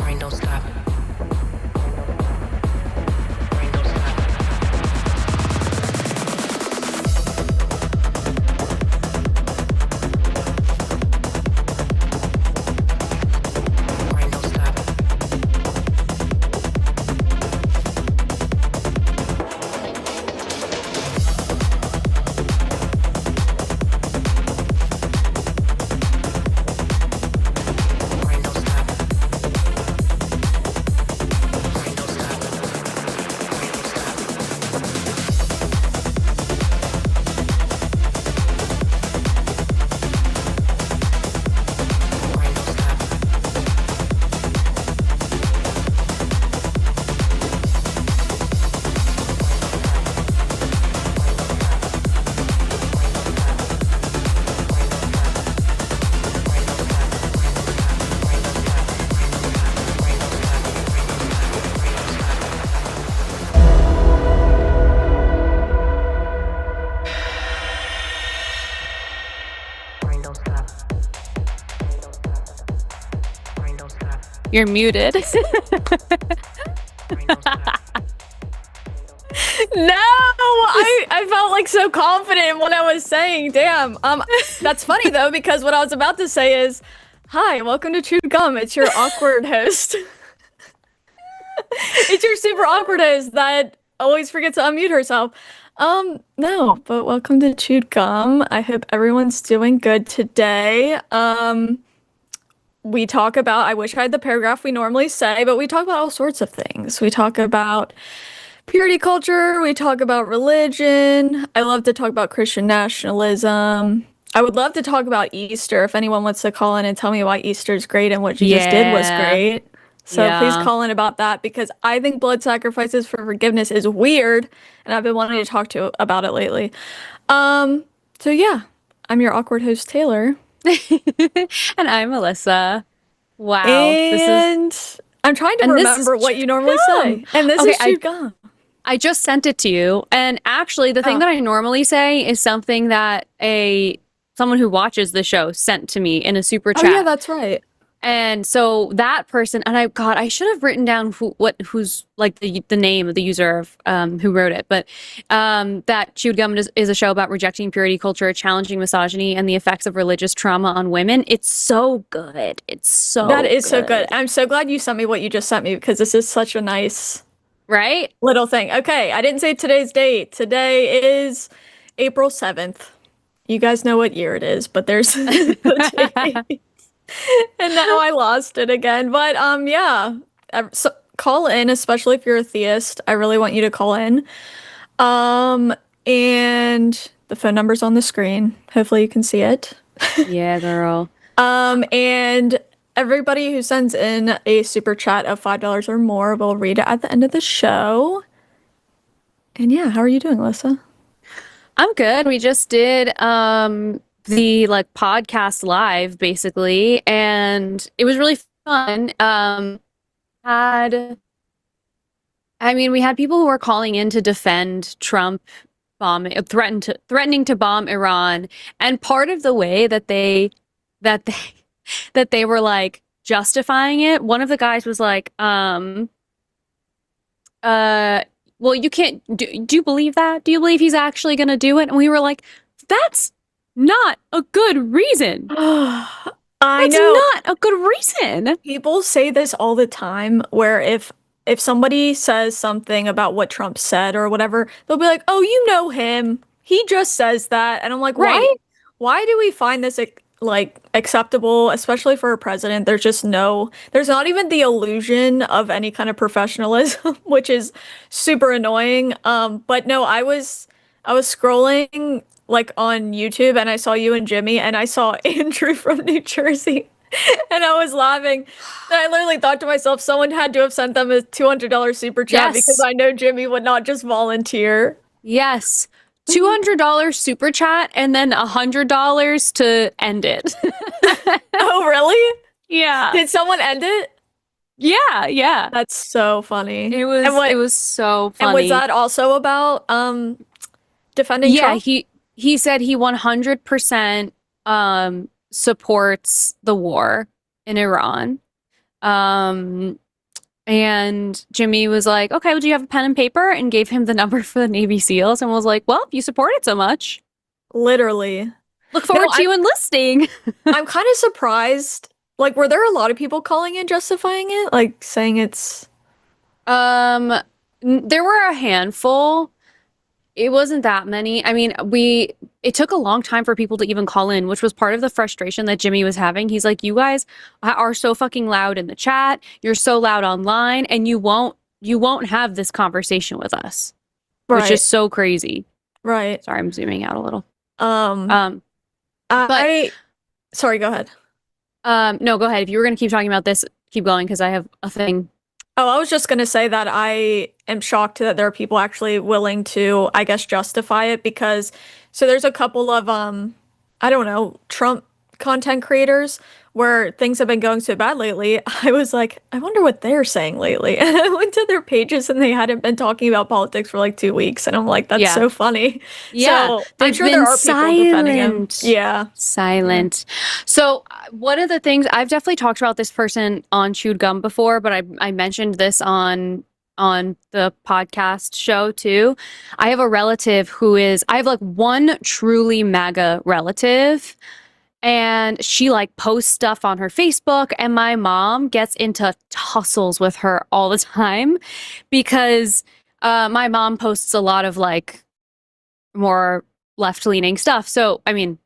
Brain don't stop. Brain don't stop. Brain don't stop. Brain don't stop. Brain don't stop. Brain don't stop. Brain don't stop. Brain don't stop. Brain don't stop. You're muted. Brain don't stop. No, I felt like so confident in what I was saying. Damn. That's funny though, because what I was about to say is, hi, welcome to Chewed Gum. It's your awkward host. It's your super awkward host that always forgets to unmute herself. No, but welcome to Chewed Gum. I hope everyone's doing good today. We talk about, I wish I had the paragraph we normally say, but we talk about all sorts of things. We talk about purity culture, we talk about religion. I love to talk about Christian nationalism. I would love to talk about Easter if anyone wants to call in and tell me why Easter is great and what you just did was Yeah. great. So Yeah. please call in about that because I think blood sacrifices for forgiveness is weird and I've been wanting to talk to about it lately. So yeah, I'm your awkward host Taylor. And I'm Alyssa. Wow. This is. And I'm trying to And this is remember what you normally Chewed say. Gum. And this Okay, is Chewed Gum. I just sent it to you, and actually, the thing Oh. that I normally say is something that someone who watches the show sent to me in a super Oh chat. yeah, that's right. And so that person, and I should have written down who's like the name of the user of, who wrote it, but that Chewed Gum is a show about rejecting purity culture, challenging misogyny, and the effects of religious trauma on women. It's so good. It's so That is so good. I'm so glad you sent me what you just sent me because this is such a nice right? little thing. Okay, I didn't say today's date. Today is April 7th. You guys know what year it is, but there's the date. And now I lost it again. But yeah. So call in, especially if you're a theist. I really want you to call in. And the phone number's on the screen. Hopefully you can see it. Yeah, girl. And everybody who sends in a super chat of $5 or more will read it at the end of the show. And yeah, how are you doing, Alyssa? I'm good. We just did the like podcast live basically, and it was really fun. We had people who were calling in to defend Trump bombing, threatening to bomb Iran, and part of the way that they that they were like justifying it, one of the guys was like, well, you can't do you believe that? Do you believe he's actually going to do it? And we were like, that's not a good reason. I That's know. not a good reason. People say this all the time where if somebody says something about what Trump said or whatever, they'll be like, "Oh, you know him. He just says that." And I'm like, Right. Why do we find this like acceptable, especially for a president? There's not even the illusion of any kind of professionalism, which is super annoying. But no, I was scrolling like on YouTube and I saw you and Jimmy and I saw Andrew from New Jersey. And I was laughing. And I literally thought to myself, someone had to have sent them a $200 super chat Yes. because I know Jimmy would not just volunteer. Yes. $200 super chat and then $100 to end it. Oh, really? Yeah. Did someone end it? Yeah. That's so funny. It was And what- it was so funny. And was that also about defending Yeah, Trump? he said he 100% supports the war in Iran. And Jimmy was like, okay, well, do you have a pen and paper? And gave him the number for the Navy SEALs and was like, well, if you support it so much, Literally. look forward to you enlisting. I'm kind of surprised. Like, were there a lot of people calling in justifying it? Like, saying it's. There were a handful. It wasn't that many. I mean, it took a long time for people to even call in, which was part of the frustration that Jimmy was having. He's like, you guys are so fucking loud in the chat. You're so loud online, and you won't have this conversation with us, which is so crazy. Right. Sorry, I'm zooming out a little. Sorry, go ahead. No, go ahead. If you were going to keep talking about this, keep going, because I have a thing. Oh, I was just going to say that I am shocked that there are people actually willing to, I guess, justify it because, so there's a couple of, I don't know, Trump content creators where things have been going so bad lately. I was like, I wonder what they're saying lately. And I went to their pages and they hadn't been talking about politics for like 2 weeks. And I'm like, that's so funny. Yeah. So I'm sure there are people defending him. Yeah. Silent. So one of the things, I've definitely talked about this person on Chewed Gum before, but I mentioned this on the podcast show too. I have a relative I have like one truly MAGA relative, and she like posts stuff on her Facebook, and my mom gets into tussles with her all the time because my mom posts a lot of like more left-leaning stuff. So, I mean,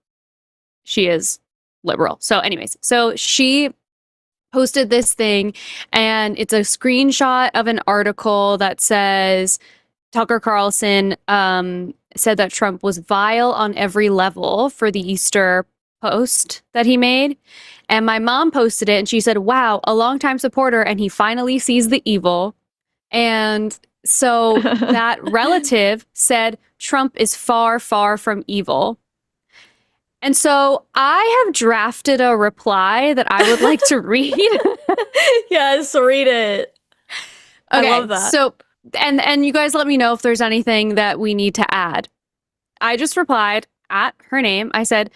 she is liberal. So anyways, so she posted this thing, and it's a screenshot of an article that says Tucker Carlson said that Trump was vile on every level for the Easter post that he made. And my mom posted it, and she said, wow, a longtime supporter, and he finally sees the evil. And so that relative said Trump is far, far from evil. And so I have drafted a reply that I would like to read. Yes, read it. Okay, I love that. So, and you guys let me know if there's anything that we need to add. I just replied at her name. I said,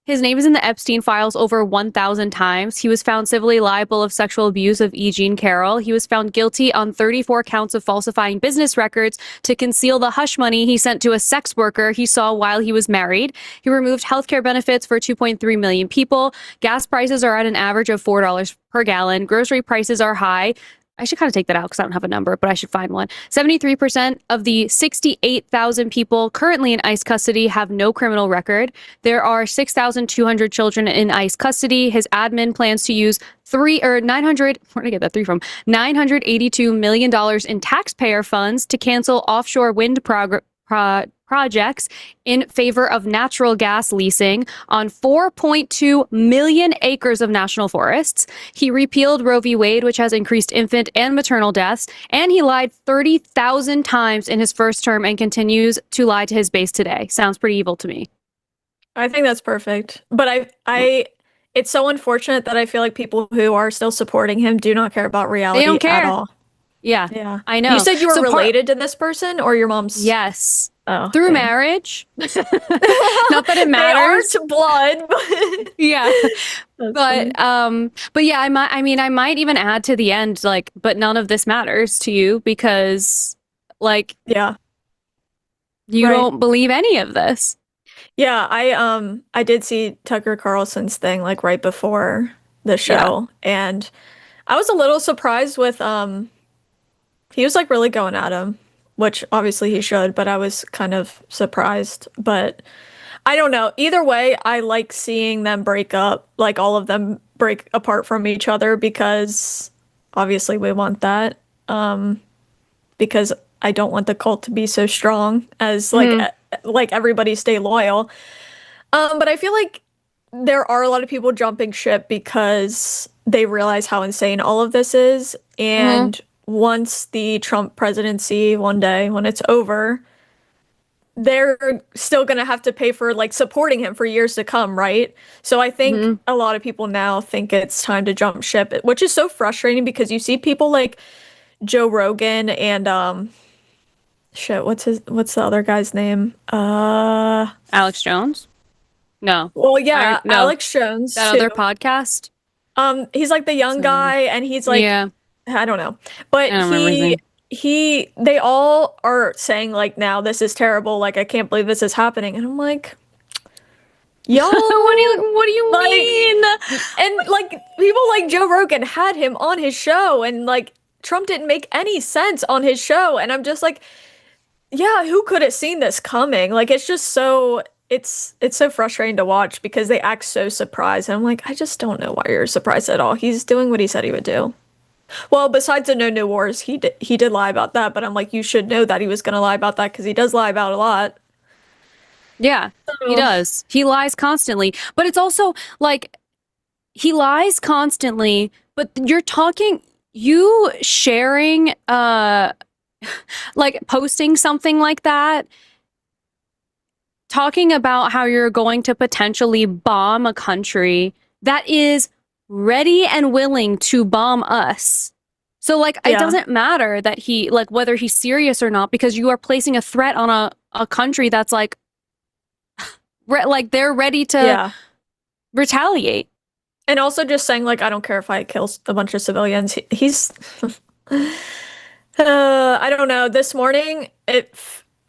his name is in the Epstein files over 1,000 times. He was found civilly liable of sexual abuse of E. Jean Carroll. He was found guilty on 34 counts of falsifying business records to conceal the hush money he sent to a sex worker he saw while he was married. He removed healthcare benefits for 2.3 million people. Gas prices are at an average of $4 per gallon. Grocery prices are high. I should kind of take that out because I don't have a number, but I should find one. 73% of the 68,000 people currently in ICE custody have no criminal record. There are 6,200 children in ICE custody. His admin plans to use where did I get that three from? $982 million in taxpayer funds to cancel offshore wind projects in favor of natural gas leasing on 4.2 million acres of national forests. He repealed Roe v. Wade, which has increased infant and maternal deaths, and he lied 30,000 times in his first term and continues to lie to his base today. Sounds pretty evil to me. I think that's perfect. But it's so unfortunate that I feel like people who are still supporting him do not care about reality They don't care at all. Yeah, I know. You said you were related to this person, or your mom's? Yes. Oh, through marriage. Not that it matters. They aren't blood, but yeah. But yeah, I might even add to the end, like, but none of this matters to you because, like, yeah, you don't believe any of this. Yeah, I did see Tucker Carlson's thing like right before the show, and I was a little surprised with he was like really going at him, which obviously he should, but I was kind of surprised. But I don't know. Either way, I like seeing them break up, like all of them break apart from each other because obviously we want that. Because I don't want the cult to be so strong as like everybody stay loyal. But I feel like there are a lot of people jumping ship because they realize how insane all of this is. And once the Trump presidency, one day when it's over, they're still going to have to pay for like supporting him for years to come, right? So I think a lot of people now think it's time to jump ship, which is so frustrating because you see people like Joe Rogan and what's the other guy's name? Alex Jones? No. Well, yeah, no. Alex Jones. That too. other podcast? He's like the young So, guy, and he's like, yeah, I don't know, but I don't remember his name. they all are saying like, now this is terrible. Like, I can't believe this is happening, and I'm like, yo, What do you like, mean? and like people like Joe Rogan had him on his show, and like Trump didn't make any sense on his show, and I'm just like, yeah, who could have seen this coming? Like, it's just so it's so frustrating to watch because they act so surprised, and I'm like, I just don't know why you're surprised at all. He's doing what he said he would do. Well, besides the no new wars, he did lie about that, but I'm like, you should know that he was gonna lie about that because he does lie about a lot. Yeah, he So, does. He lies constantly, but it's also like he lies constantly, but you sharing, like posting something like that, talking about how you're going to potentially bomb a country that is ready and willing to bomb us. So like it yeah, doesn't matter that he like whether he's serious or not because you are placing a threat on a country that's like like they're ready to yeah. retaliate. And also just saying like, I don't care if I kill a bunch of civilians. He's I don't know. This morning it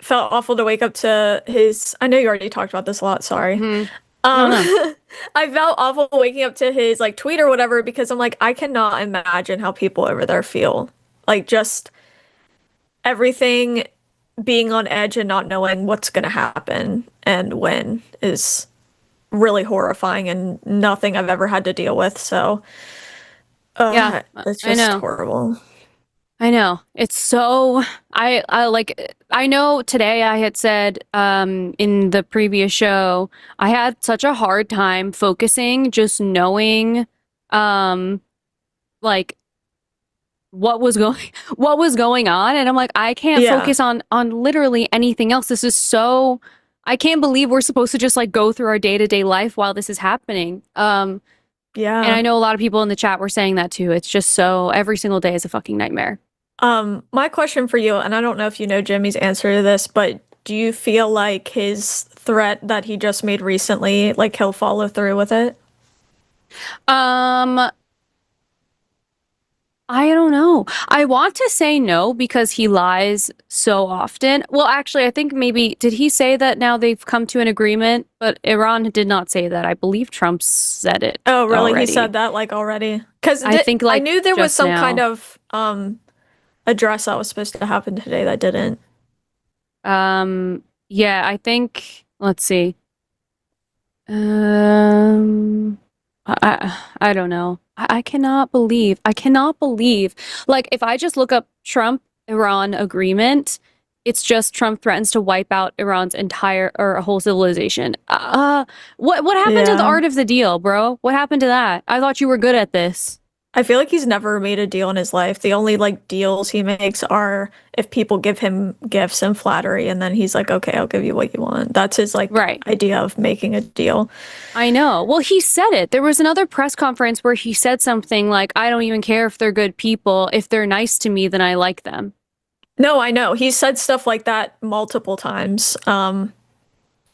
felt awful to wake up to his. I know you already talked about this a lot. Sorry. Mhm. No, no. I felt awful waking up to his like tweet or whatever because I'm like, I cannot imagine how people over there feel. Like just everything being on edge and not knowing what's gonna happen and when is really horrifying and nothing I've ever had to deal with. So, Yeah, it's I just know. horrible. I know. It's so I like I know today I had said in the previous show I had such a hard time focusing just knowing like what was going what was going on and I'm like I can't Yeah. focus on literally anything else. This is so I can't believe we're supposed to just like go through our day-to-day life while this is happening. And Yeah. I know a lot of people in the chat were saying that too. It's just so every single day is a fucking nightmare. My question for you, and I don't know if you know Jimmy's answer to this, but do you feel like his threat that he just made recently, like he'll follow through with it? Um, I don't know. I want to say no because he lies so often. Well, actually, I think maybe did he say that now they've come to an agreement? But Iran did not say that. I believe Trump said it Oh, really? He already. said that like already? Because I think I like knew there was just some kind now. of address that was supposed to happen today that didn't. Yeah, I think let's see. Um, I don't know. I cannot believe. Like, if I just look up Trump Iran agreement, it's just Trump threatens to wipe out Iran's entire or a whole civilization. What happened to the Yeah. art of the deal, bro? What happened to that? I thought you were good at this. I feel like he's never made a deal in his life. The only like deals he makes are if people give him gifts and flattery, and then he's like, okay, I'll give you what you want. That's his like Right. idea of making a deal. I know. Well, he said it. There was another press conference where he said something like, I don't even care if they're good people. If they're nice to me, then I like them. No, I know. He said stuff like that multiple times. And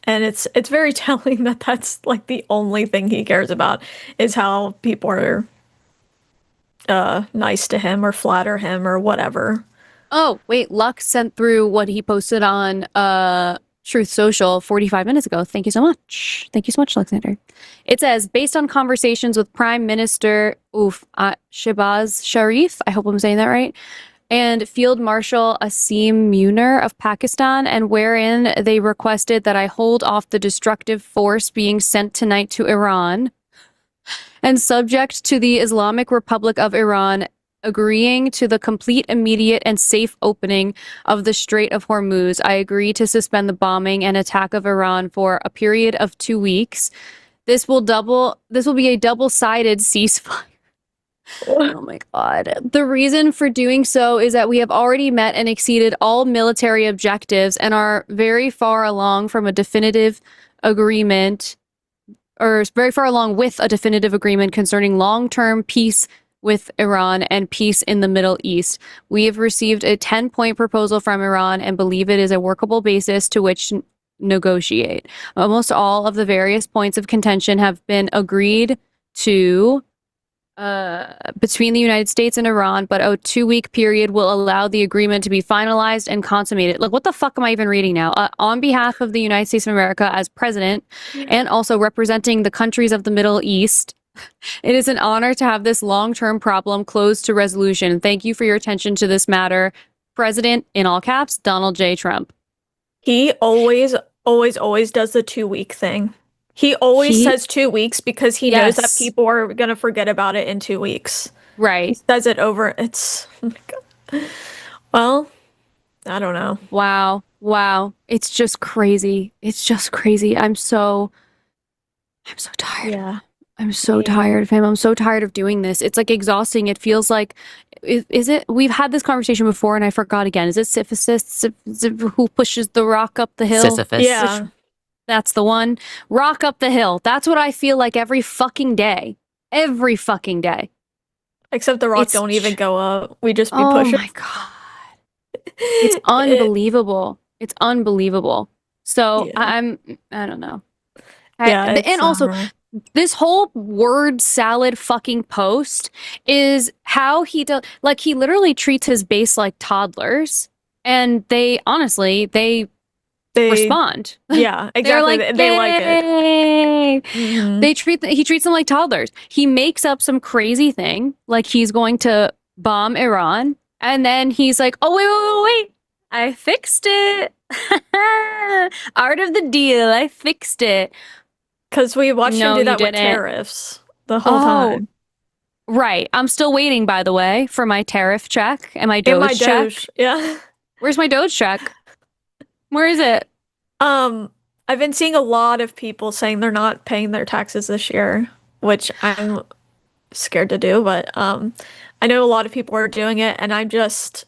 it's very telling that that's like the only thing he cares about is how people are nice to him or flatter him or whatever. Oh, wait, Luck sent through what he posted on Truth Social 45 minutes ago. Thank you so much. Thank you so much, Alexander. It says, based on conversations with Prime Minister Shehbaz Sharif, I hope I'm saying that right, and Field Marshal Asim Munir of Pakistan, and wherein they requested that I hold off the destructive force being sent tonight to Iran and subject to the Islamic Republic of Iran agreeing to the complete, immediate, and safe opening of the Strait of Hormuz, I agree to suspend the bombing and attack of Iran for a period of 2 weeks. This will be a double-sided ceasefire. Oh my God. The reason for doing so is that we have already met and exceeded all military objectives and are very far along from a definitive agreement, or very far along with a definitive agreement concerning long-term peace with Iran and peace in the Middle East. We have received a 10-point proposal from Iran and believe it is a workable basis to which negotiate. Almost all of the various points of contention have been agreed to between the United States and Iran, but a 2-week period will allow the agreement to be finalized and consummated. Like, what the fuck am I even reading now? On behalf of the United States of America as president and also representing the countries of the Middle East, it is an honor to have this long-term problem closed to resolution. Thank you for your attention to this matter. President, in all caps, Donald J. Trump. He always does the 2-week thing. He always says 2 weeks because he knows that Yes. people are going to forget about it in 2 weeks. He Right. says it over. It's, oh my God. Well, I don't know. Wow. Wow. It's just crazy. It's just crazy. I'm so tired. Yeah. I'm so tired of him. I'm so tired of doing this. It's like exhausting. It feels like, is it? We've had this conversation before and I forgot again. Is it Sisyphus who pushes the rock up the hill? Sisyphus. Yeah. That's the one. Rock up the hill. That's what I feel like every fucking day. Every fucking day. Except the rock It's don't even go up. We just be Oh pushing. my God. It's unbelievable. It's unbelievable. So Yeah. I don't know. Yeah, And also, this whole word salad fucking post is how he does, like, he literally treats his base like toddlers, and they honestly, they respond. Yeah, exactly. They're like, they like it. "Yay!" Mhm. He treats them like toddlers. He makes up some crazy thing, like he's going to bomb Iran, and then he's like, "Oh wait, I fixed it. Art of the deal. I fixed it." Because we watched No, him do you that with didn't. tariffs the whole Oh, time. Right. I'm still waiting, by the way, for my tariff check and my And Doge my check. Doge. Yeah. Where's my Doge check? Where is it? I've been seeing a lot of people saying they're not paying their taxes this year, which I'm scared to do, but I know a lot of people are doing it, and I'm just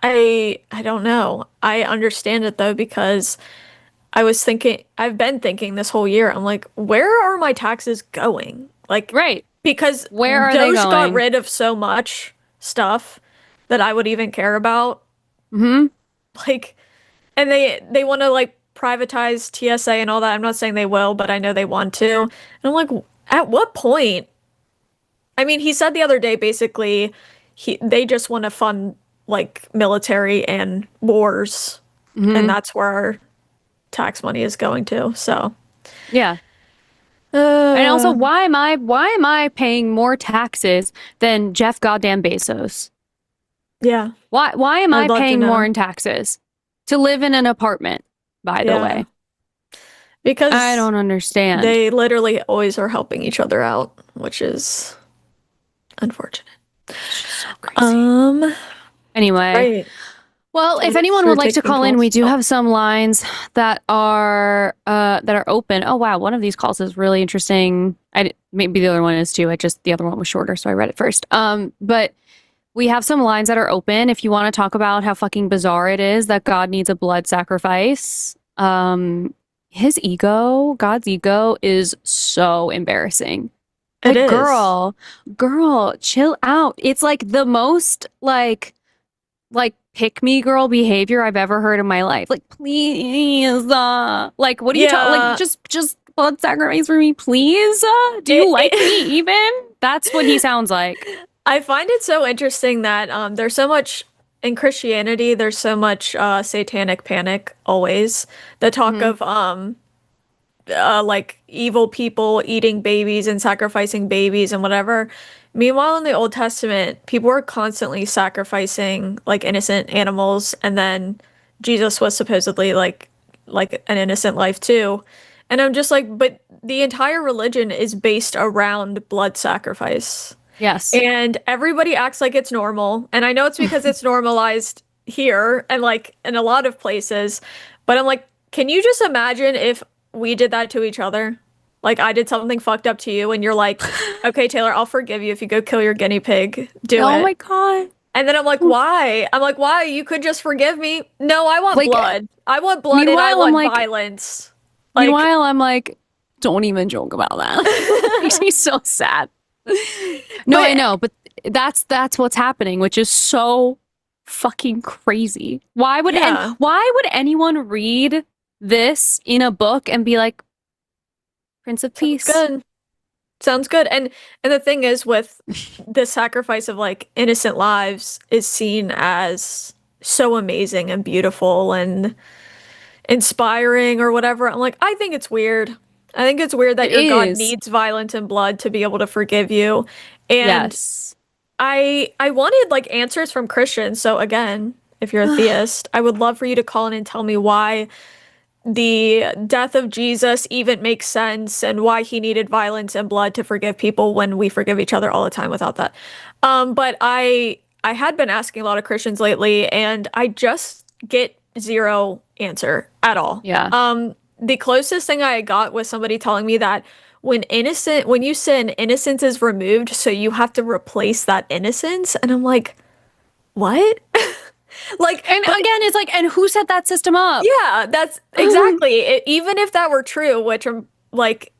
I don't know. I understand it though because I've been thinking this whole year, I'm like, where are my taxes going? Like, Right. because Where are they Doge got going? rid of so much stuff that I would even care about. Hmm. Like, and they want to like privatize TSA and all that. I'm not saying they will, but I know they want to. And I'm like, at what point? I mean, he said the other day basically they just want to fund like military and wars, and that's where our tax money is going to. So, Yeah. And also, why am I paying more taxes than Jeff goddamn Bezos? yeah, Why am I I'd love to paying more know. in taxes to live in an apartment, by the Yeah. way? Because I don't understand. they literally always are helping each other out, which is unfortunate. So crazy. Anyway. Right. Well, if Thanks anyone for would like to taking call in, calls. we do have some lines that are open. Oh wow, one of these calls is really interesting. Maybe the other one is too. The other one was shorter, so I read it first. But we have some lines that are open. If you want to talk about how fucking bizarre it is that God needs a blood sacrifice, God's ego is so embarrassing. It is. Girl, chill out. It's like the most like pick me girl behavior I've ever heard in my life. Like, please, like, what are you talking? Yeah. Like, just blood sacrifice for me, please. Do you like me even? That's what he sounds like. I find it so interesting that there's so much in Christianity, there's so much satanic panic always. The talk of like evil people eating babies and sacrificing babies and whatever. Meanwhile, in the Old Testament, people were constantly sacrificing like innocent animals, and then Jesus was supposedly like an innocent life too. And I'm just like, but the entire religion is based around blood sacrifice. Yes. And everybody acts like it's normal. And I know it's because it's normalized here and like in a lot of places. But I'm like, can you just imagine if we did that to each other? Like I did something fucked up to you and you're like, okay, Taylor, I'll forgive you if you go kill your guinea pig. Do it. Oh my God. And then I'm like, why? I'm like, why? You could just forgive me. No, I want Like, blood. I want blood and I meanwhile, want I'm like- violence. Like, Meanwhile, I'm like, don't even joke about that. Makes me so sad. No, But- I know, but that's what's happening, which is so fucking crazy. Why would Yeah. why would anyone read this in a book and be like, Prince of Peace? good. Sounds good. And the thing is with the sacrifice of like innocent lives is seen as so amazing and beautiful and inspiring or whatever. I'm like, I think it's weird. I think it's weird that It your God is. needs violence and blood to be able to forgive you. And Yes. I wanted like answers from Christians. So again, if you're a theist, I would love for you to call in and tell me why the death of Jesus even makes sense and why he needed violence and blood to forgive people when we forgive each other all the time without that. But I had been asking a lot of Christians lately and I just get zero answer at all. Yeah. The closest thing I got was somebody telling me that when you sin, innocence is removed, so you have to replace that innocence. And I'm like, what? Like, And but again, it's like, and who set that system up? yeah, that's exactly it. Even if that were true, which I'm like,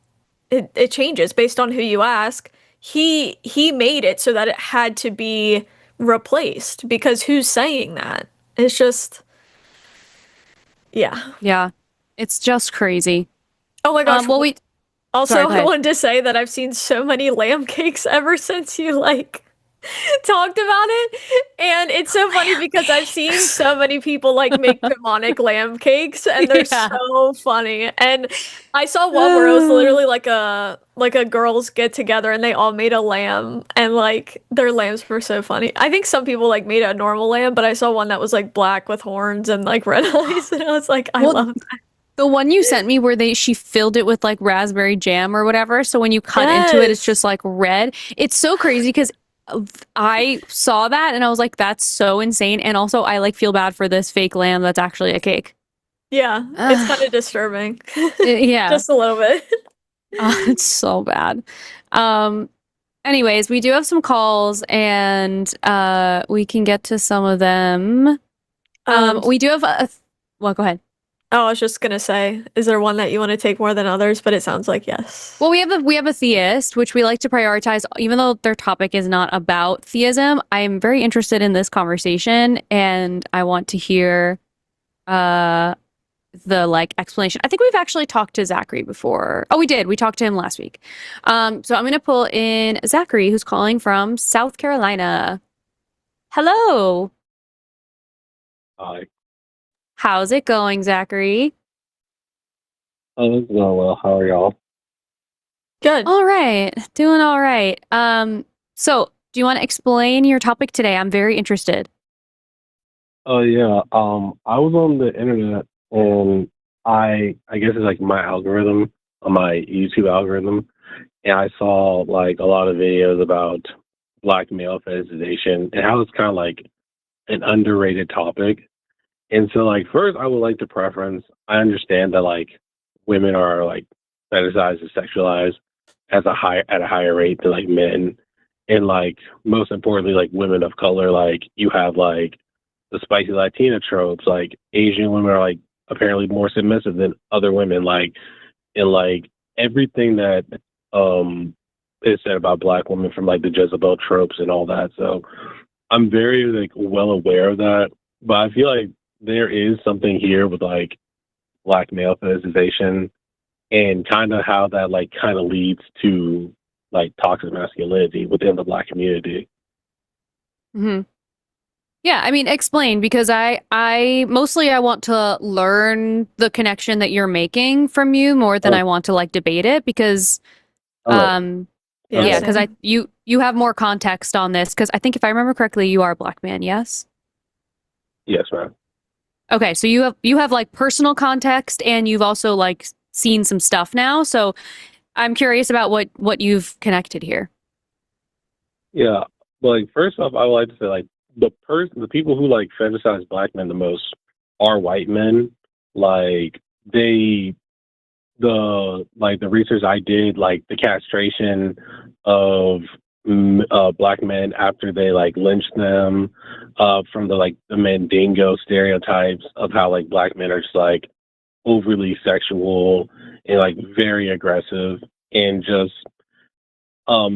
it changes based on who you ask. He made it so that it had to be replaced because who's saying that? It's just, yeah. Yeah. It's just crazy. Oh my gosh. Well, we Also, sorry, go I ahead. wanted to say that I've seen so many lamb cakes ever since you like talked about it. And it's so funny because I've seen so many people like make demonic lamb cakes and they're Yeah. so funny. And I saw one where it was literally like a girls get together and they all made a lamb and like their lambs were so funny. I think some people like made a normal lamb, but I saw one that was like black with horns and like red eyes and I was like, I Well, love that. the one you sent me where she filled it with like raspberry jam or whatever. So when you cut into it, it's Yes. just like red. It's so crazy because I saw that and I was like, that's so insane. And also I like feel bad for this fake lamb that's actually a cake. Yeah, it's kind of disturbing. Yeah. Just a little bit. It's so bad. Anyways, we do have some calls and we can get to some of them. We do have well, go ahead. Oh, I was just gonna say, is there one that you want to take more than others? But it sounds like yes. Well, we have a theist, which we like to prioritize, even though their topic is not about theism. I'm very interested in this conversation, and I want to hear the like explanation. I think we've actually talked to Zachary before. Oh, we did. We talked to him last week. So I'm gonna pull in Zachary, who's calling from South Carolina. Hello. Hi. How's it going, Zachary? Oh, it's going well. How are y'all? Good. All right, doing all right. So do you want to explain your topic today? I'm very interested. Oh yeah. I was on the internet and I guess it's like my algorithm, my YouTube algorithm, and I saw like a lot of videos about black male fetishization and how it's kind of like an underrated topic. And so like first I would like to preference I understand that like women are like fetishized and sexualized at a higher rate than like men. And like most importantly, like women of color, like you have like the spicy Latina tropes, like Asian women are like apparently more submissive than other women, like and like everything that is said about black women from like the Jezebel tropes and all that. So I'm very like well aware of that. But I feel like there is something here with like black male fetishization and kind of how that like kind of leads to like toxic masculinity within the black community. Hmm. Yeah, I mean, explain because I mostly I want to learn the connection that you're making from you more than Oh, I want to like debate it because oh, um Yeah, yeah, okay. because same. you have more context on this because I think if I remember correctly, you are a black man, yes? Yes, ma'am. Okay, so you have like personal context and you've also like seen some stuff now. So I'm curious about what you've connected here. Yeah. But like first off, I would like to say like the people who like fetishize black men the most are white men. Like they the research I did, like the castration of black men after they like lynched them, from the like the Mandingo stereotypes of how like black men are just like overly sexual and like very aggressive and just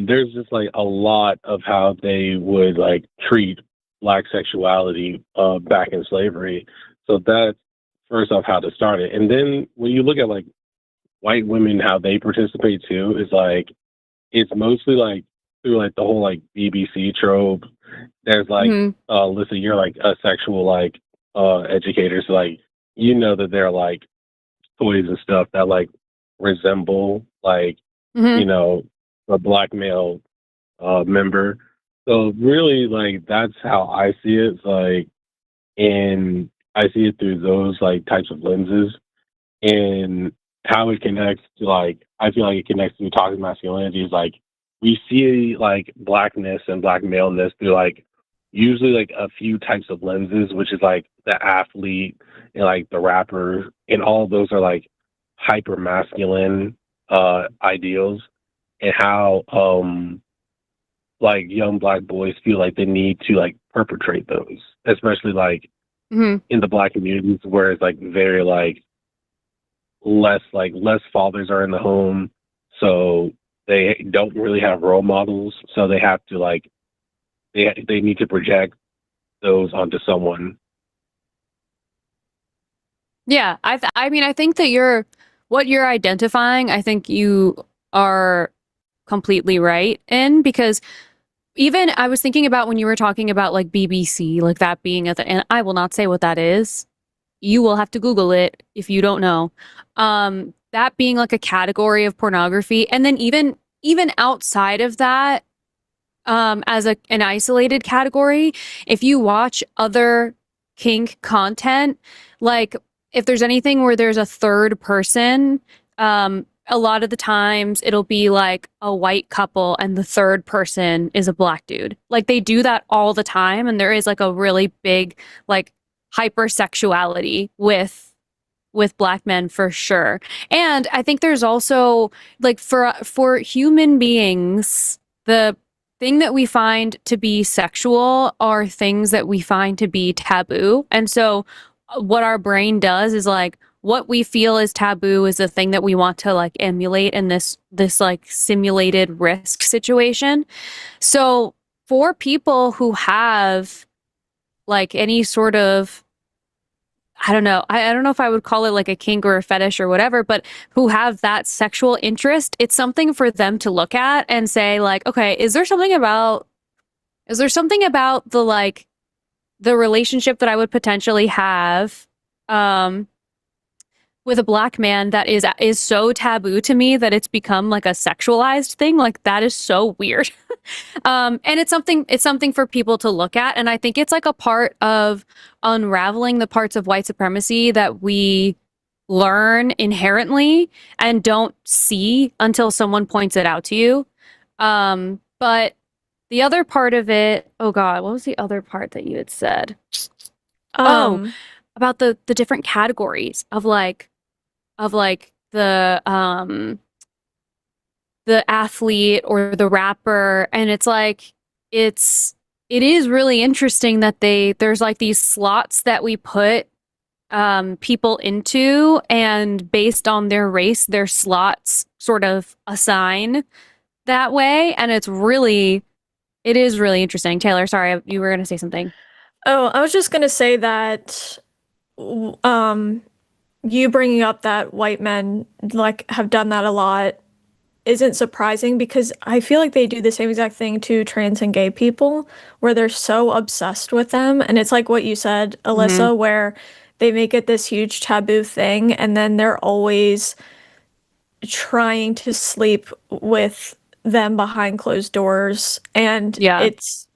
there's just like a lot of how they would like treat black sexuality back in slavery. So that's first off how to start it. And then when you look at like white women, how they participate too, is like it's mostly like through like the whole like BBC trope. There's like Mhm. Alyssa, you're like a sexual like educator, so like you know that there are like toys and stuff that like resemble like Mhm. you know a black male member. So really, like that's how I see it. It's like, and I see it through those like types of lenses, and how it connects to like I feel like it connects to toxic masculinity is like we see like blackness and black maleness through like usually like a few types of lenses, which is like the athlete and like the rapper, and all of those are like hyper masculine ideals, and how like young black boys feel like they need to like perpetrate those, especially like Mhm. in the black communities where it's like very less fathers are in the home, so they don't really have role models, so they have to like they need to project those onto someone. Yeah, I mean, I think that what you're identifying, I think you are completely right in, because even I was thinking about when you were talking about like BBC, like that being and I will not say what that is. You will have to Google it if you don't know. That being like a category of pornography, and then even outside of that, as an isolated category, if you watch other kink content, like if there's anything where there's a third person, a lot of the times it'll be like a white couple and the third person is a black dude. Like they do that all the time, and there is like a really big like hypersexuality with black men for sure. And I think there's also like for human beings, the thing that we find to be sexual are things that we find to be taboo. And so what our brain does is like what we feel is taboo is the thing that we want to like emulate in this like simulated risk situation. So for people who have like any sort of I don't know. I don't know if I would call it like a kink or a fetish or whatever, but who have that sexual interest, it's something for them to look at and say, like, okay, is there something about the like the relationship that I would potentially have um with a black man that is so taboo to me that it's become like a sexualized thing? Like that is so weird. And it's something for people to look at. And I think it's like a part of unraveling the parts of white supremacy that we learn inherently and don't see until someone points it out to you. But the other part of it, oh God, what was the other part that you had said? Oh, Um, about the different categories of like the athlete or the rapper, and it's like it is really interesting that there's like these slots that we put people into, and based on their race their slots sort of assign that way, and it is really interesting. Taylor, sorry, you were going to say something. oh, I was just gonna say that, you bringing up that white men like have done that a lot isn't surprising because I feel like they do the same exact thing to trans and gay people where they're so obsessed with them. And it's like what you said, Hmm. Alyssa, where they make it this huge taboo thing and then they're always trying to sleep with them behind closed doors. And Yeah. it's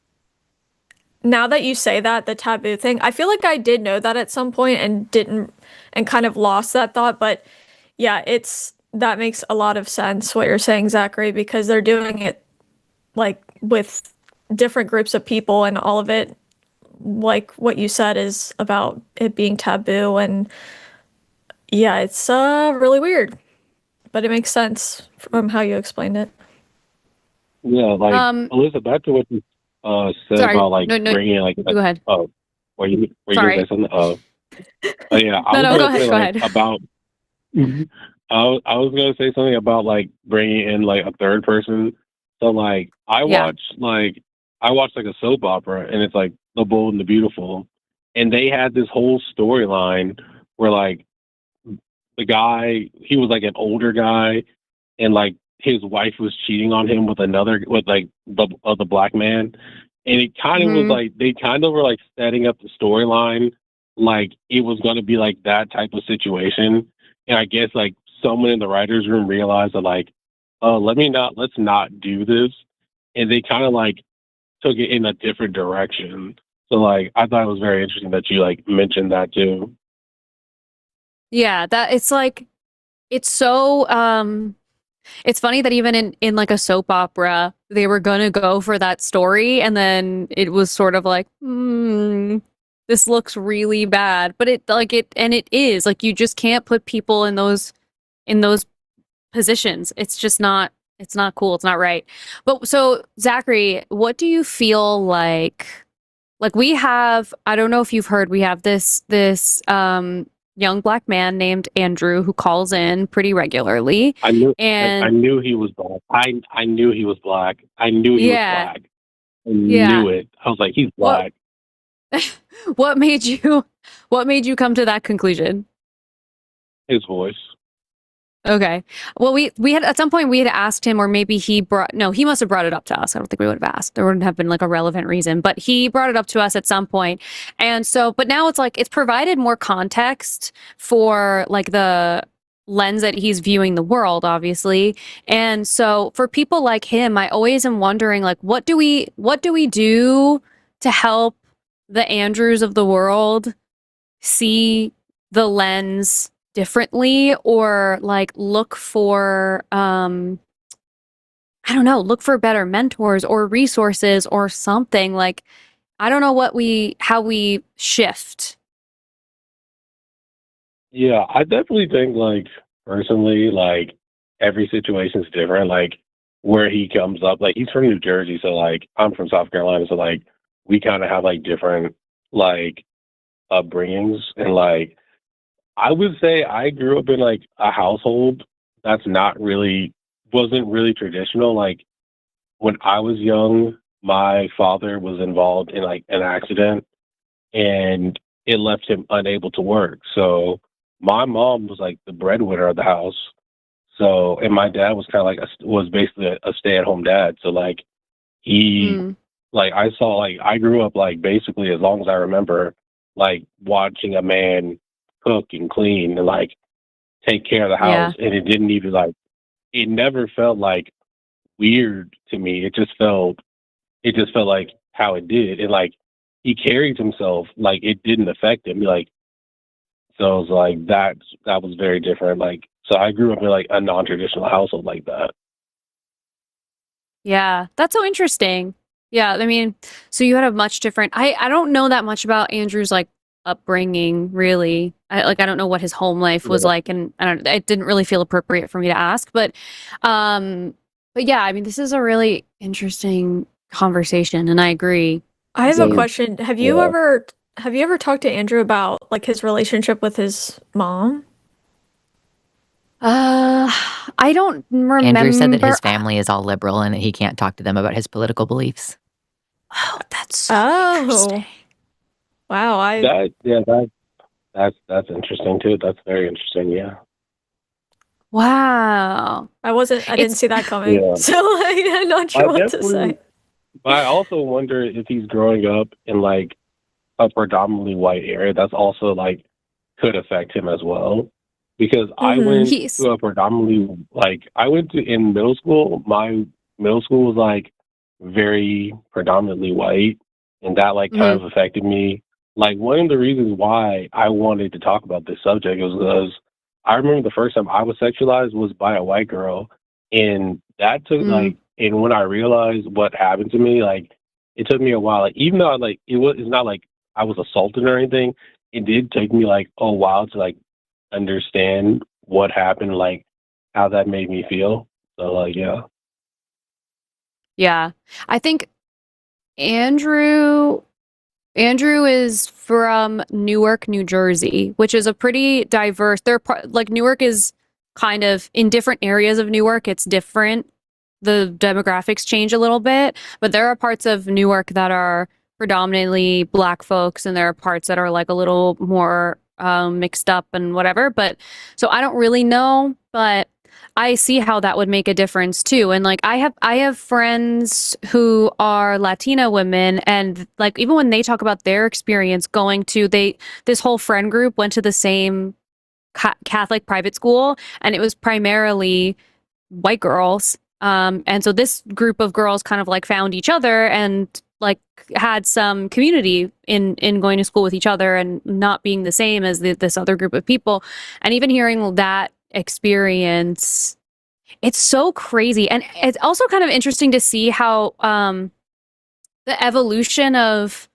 now that you say that, the taboo thing, I feel like I did know that at some point and didn't and kind of lost that thought. But yeah, it's that makes a lot of sense what you're saying, Zachary, because they're doing it like with different groups of people and all of it, like what you said is about it being taboo. And yeah, it's really weird, but it makes sense from how you explained it. Yeah, like um Alyssa, back to what you said Sorry, about like no, bringing in like you go ahead. oh, were you gonna say Sorry. something? Oh yeah, I No, was no, gonna say go like ahead. about I was gonna say something about like bringing in like a third person. So like Yeah. I watched like a soap opera, and it's like The Bold and the Beautiful, and they had this whole storyline where like the guy, he was like an older guy, and like his wife was cheating on him with like the black man, and it kind of was like they kind of were like setting up the storyline like it was going to be like that type of situation, and I guess like someone in the writers' room realized that like, oh, let's not do this, and they kind of like took it in a different direction. So like I thought it was very interesting that you like mentioned that too. Yeah, that it's like it's so it's funny that even in like a soap opera, they were gonna go for that story, and then it was sort of like, this looks really bad. But it is like you just can't put people in those positions. It's not cool. It's not right. But so Zachary, what do you feel like? Like we have, I don't know if you've heard, we have this young black man named Andrew who calls in pretty regularly. I knew I And knew he was black. I knew he was black. I knew he was yeah, black. I yeah. knew it. I was like, he's What black. what made you come to that conclusion? His voice. Okay. Well, we had at some point we had asked him, or maybe he must have brought it up to us. I don't think we would have asked. There wouldn't have been like a relevant reason, but he brought it up to us at some point. And so, but now it's like it's provided more context for like the lens that he's viewing the world, obviously. And so for people like him, I always am wondering like what do we do to help the Andrews of the world see the lens differently, or like look for I don't know, look for better mentors or resources or something. Like I don't know how we shift. Yeah, I definitely think like personally, like every situation's different. Like where he comes up, like he's from New Jersey, so like I'm from South Carolina, so like we kind of have like different like upbringings, and like I would say I grew up in like a household that's not really wasn't really traditional. Like when I was young, my father was involved in like an accident, and it left him unable to work. So my mom was like the breadwinner of the house. So and my dad was kind of like was basically a stay-at-home dad. So like he Mm, like I saw like I grew up like basically as long as I remember like watching a man cook and clean and like take care of the house, yeah. and it didn't even like it never felt like weird to me. It just felt like how it did, and like he carried himself like it didn't affect him. Like so, it was like that was very different. Like so, I grew up in like a non-traditional household like that. Yeah. That's so interesting. Yeah, I mean, so you had a much different I don't know that much about Andrew's like upbringing really. I don't know what his home life was Yeah, like, and I don't it didn't really feel appropriate for me to ask, um but yeah, I mean, this is a really interesting conversation, and I agree. I have a so, question. yeah. Have you ever talked to Andrew about like his relationship with his mom? Uh, I don't Andrew said that remember. his family is all liberal and that he can't talk to them about his political beliefs. Oh, that's so Oh, interesting. wow. That's interesting too. That's very interesting. Yeah. Wow. I didn't It's see that coming. Yeah. So like I'm not I sure what to definitely. say. But I also wonder if he's growing up in like a predominantly white area. That's also like could affect him as well. Because I Mm-hmm. went he's to a predominantly like I went to in middle school. My middle school was like very predominantly white, and that like kind mhm. of affected me. Like one of the reasons why I wanted to talk about this subject was because I remember the first time I was sexualized was by a white girl, and that took Mm, like and when I realized what happened to me, like it took me a while. Like even though I, like it's not like I was assaulted or anything. It did take me like a while to like understand what happened, like how that made me feel. So like yeah. yeah. I think Andrew Andrew is from Newark, New Jersey, which is a pretty diverse. Like Newark is kind of in different areas of Newark, it's different. The demographics change a little bit, but there are parts of Newark that are predominantly black folks, and there are parts that are like a little more mixed up and whatever. But so I don't really know, but I see how that would make a difference too. And like I have friends who are Latina women, and like even when they talk about their experience going to this whole friend group went to the same Catholic private school, and it was primarily white girls. And so this group of girls kind of like found each other and like had some community in going to school with each other and not being the same as this other group of people. And even hearing that experience, it's so crazy. And it's also kind of interesting to see how the evolution of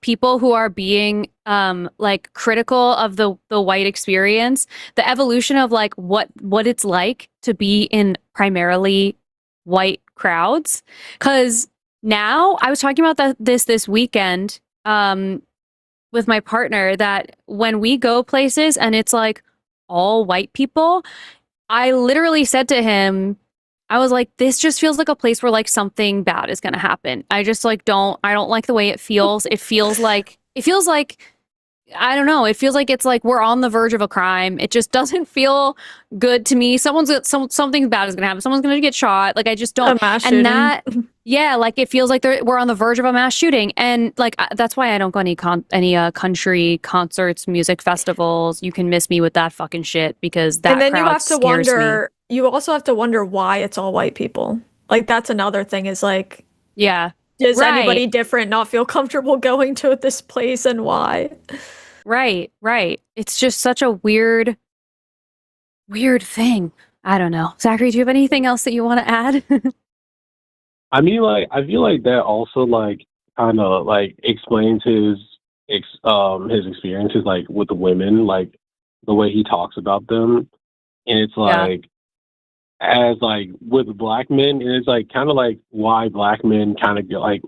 people who are being like critical of the white experience, the evolution of like what it's like to be in primarily white crowds. Because now I was talking about this weekend with my partner, that when we go places and it's like all white people, I literally said to him, I was like, this just feels like a place where like something bad is gonna happen. I just like I don't like the way it feels. It feels like I don't know. It feels like it's like we're on the verge of a crime. It just doesn't feel good to me. Something bad is gonna happen. Someone's gonna get shot. Like I just don't. A mass And shooting. that, yeah, like it feels like we're on the verge of a mass shooting. And like that's why I don't go any country concerts, music festivals. You can miss me with that fucking shit, because that And then you crowd have to scares me. wonder, you also have to wonder why it's all white people. Like that's another thing is like, Yeah. does Right. anybody different not feel comfortable going to this place and why? Right. It's just such a weird thing. I don't know. Zachary, do you have anything else that you want to add? I mean, like, I feel like that also, like, kind of, like, explains his experiences, like, with the women, like, the way he talks about them. And it's Yeah. like, as, like, with black men, and it's, like, kind of, like, why black men kind of get, like,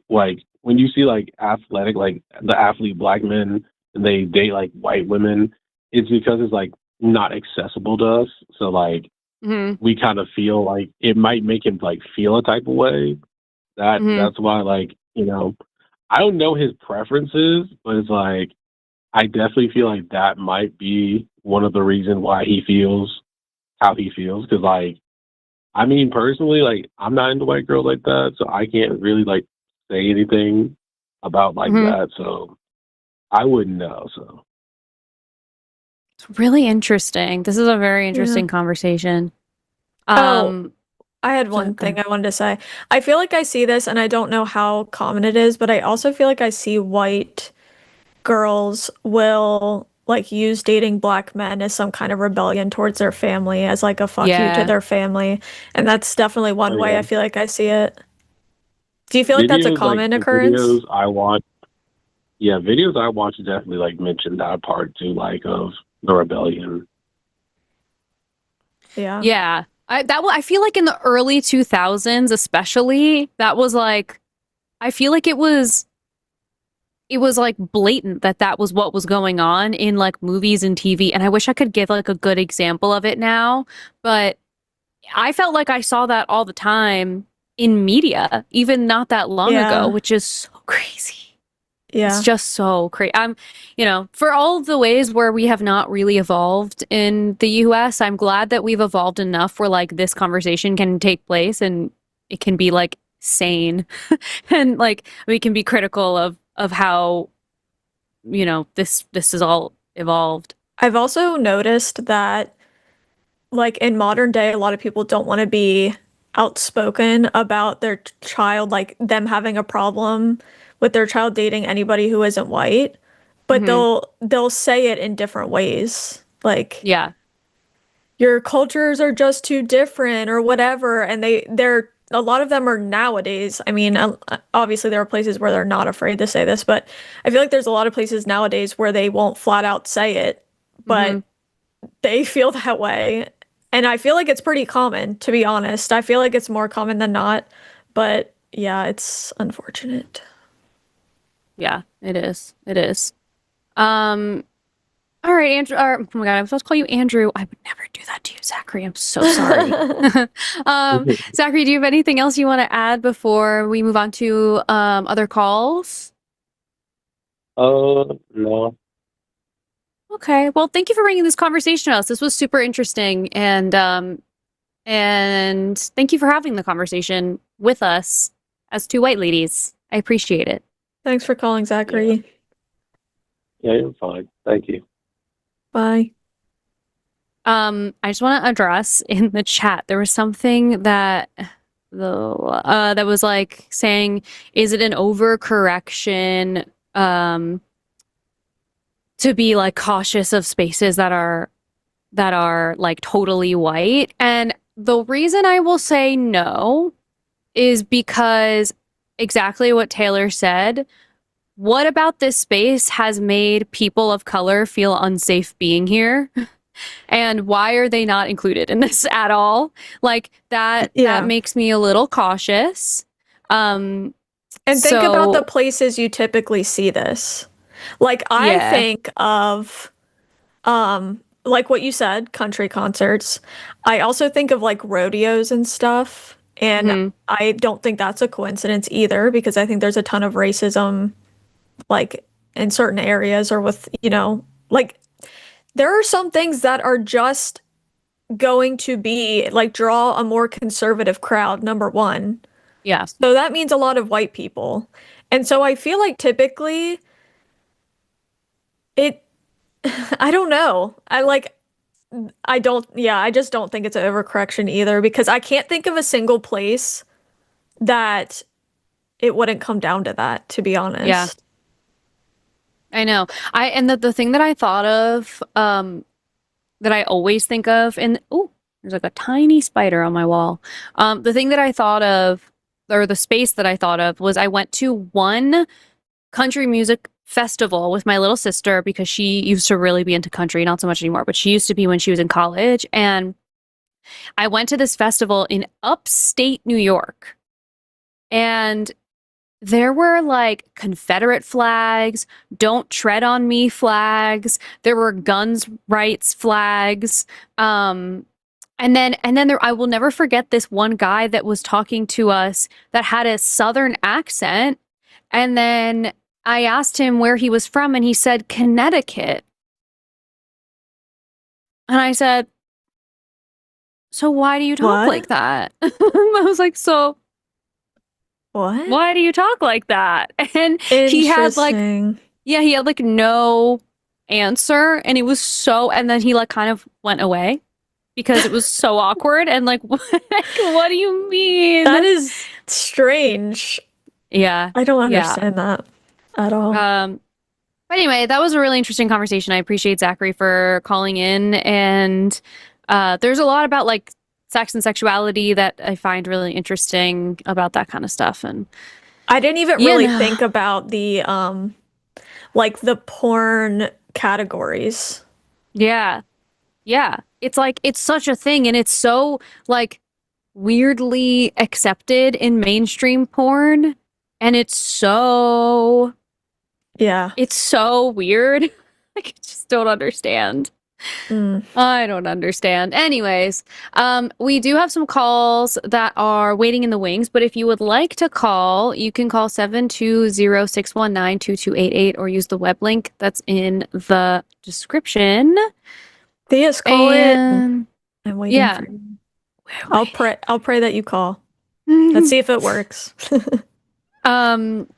when you see, like, athletic, like, the athlete black men, and they date, like, white women, it's because it's, like, not accessible to us. So, like, Mm-hmm. we kind of feel like it might make him, like, feel a type of way. That's why, like, you know, I don't know his preferences, but it's like I definitely feel like that might be one of the reasons why he feels how he feels. Because, like, I mean, personally, like, I'm not into white girls like that, so I can't really like say anything about like Mhm. that. So I wouldn't know. So It's really interesting. This is a very interesting conversation. Oh, I had So one go thing ahead. I wanted to say. I feel like I see this, and I don't know how common it is, but I also feel like I see white girls will like use dating black men as some kind of rebellion towards their family, as like a fuck you to Yeah. their family. And that's definitely oh one way yeah, I feel like I see it. Do you feel like that's a videos like common the videos occurrence? I watch. Yeah, videos I watch definitely like mention that part too, like of the rebellion. Yeah. Yeah. I feel like in the early 2000s especially, that was like I feel like it was like blatant that that was what was going on in like movies and TV, and I wish I could give like a good example of it now, but I felt like I saw that all the time in media, even not that long ago, Yeah. which is so crazy. It's Yeah. just so crazy. For all of the ways where we have not really evolved in the US, I'm glad that we've evolved enough where like this conversation can take place and it can be like sane and like we can be critical of how, this is all evolved. I've also noticed that like in modern day, a lot of people don't want to be outspoken about their child, like them having a problem with their child dating anybody who isn't white, but Hmm. they'll say it in different ways. Like Yeah. your cultures are just too different or whatever, and they're a lot of them are nowadays. I mean, obviously there are places where they're not afraid to say this, but I feel like there's a lot of places nowadays where they won't flat out say it, Hmm. but they feel that way. And I feel like it's pretty common, to be honest. I feel like it's more common than not. But yeah, it's unfortunate. Yeah, it is. It is. Um, all right, Andrew. Oh my God, I'm supposed to call you Andrew. I would never do that to you, Zachary. I'm so sorry. Zachary, do you have anything else you want to add before we move on to other calls? No. Okay. Well, thank you for bringing this conversation to us. This was super interesting, and And thank you for having the conversation with us as two white ladies. I appreciate it. Thanks for calling, Zachary. Yeah, you're fine. Thank you. Bye. I just want to address in the chat, there was something that that was like saying, is it an overcorrection to be like cautious of spaces that are like totally white? And the reason I will say no is because exactly what Taylor said. What about this space has made people of color feel unsafe being here? And why are they not included in this at all? Like that makes me a little cautious. And think about the places you typically see this. Like I think of like what you said, country concerts. I also think of like rodeos and stuff. And I don't think that's a coincidence either, because I think there's a ton of racism like in certain areas, or with, like there are some things that are just going to be like draw a more conservative crowd, number one. Yeah. So that means a lot of white people. And so I feel like typically I don't know. I just don't think it's an overcorrection either, because I can't think of a single place that it wouldn't come down to that, to be honest. Yeah. I know. And the thing that I thought of, that I always think of, and there's like a tiny spider on my wall. The thing that I thought of, or the space that I thought of, was I went to one country music festival with my little sister, because she used to really be into country, not so much anymore, but she used to be when she was in college. And I went to this festival in upstate New York, and there were like Confederate flags, "Don't Tread on Me" flags. There were guns rights flags. And then I will never forget this one guy that was talking to us that had a Southern accent. And then I asked him where he was from, and he said Connecticut. And I said, so why do you talk like that? I was like, so what? Why do you talk like that? And he had like, he had like no answer, and it was so, and then he like kind of went away because it was so awkward. And like, what do you mean? That is strange. Yeah. I don't understand that at all. But anyway, that was a really interesting conversation. I appreciate Zachary for calling in. And there's a lot about like sex and sexuality that I find really interesting about that kind of stuff. And I didn't even really think about the like the porn categories. Yeah. Yeah. It's like, it's such a thing, and it's so like weirdly accepted in mainstream porn, and it's so weird. Like, I just don't understand. I don't understand. Anyways, we do have some calls that are waiting in the wings, but if you would like to call, you can call 720-619-2288 or use the web link that's in the description. Thea's call it. I'm waiting for you. I'll pray that you call. Let's see if it works. And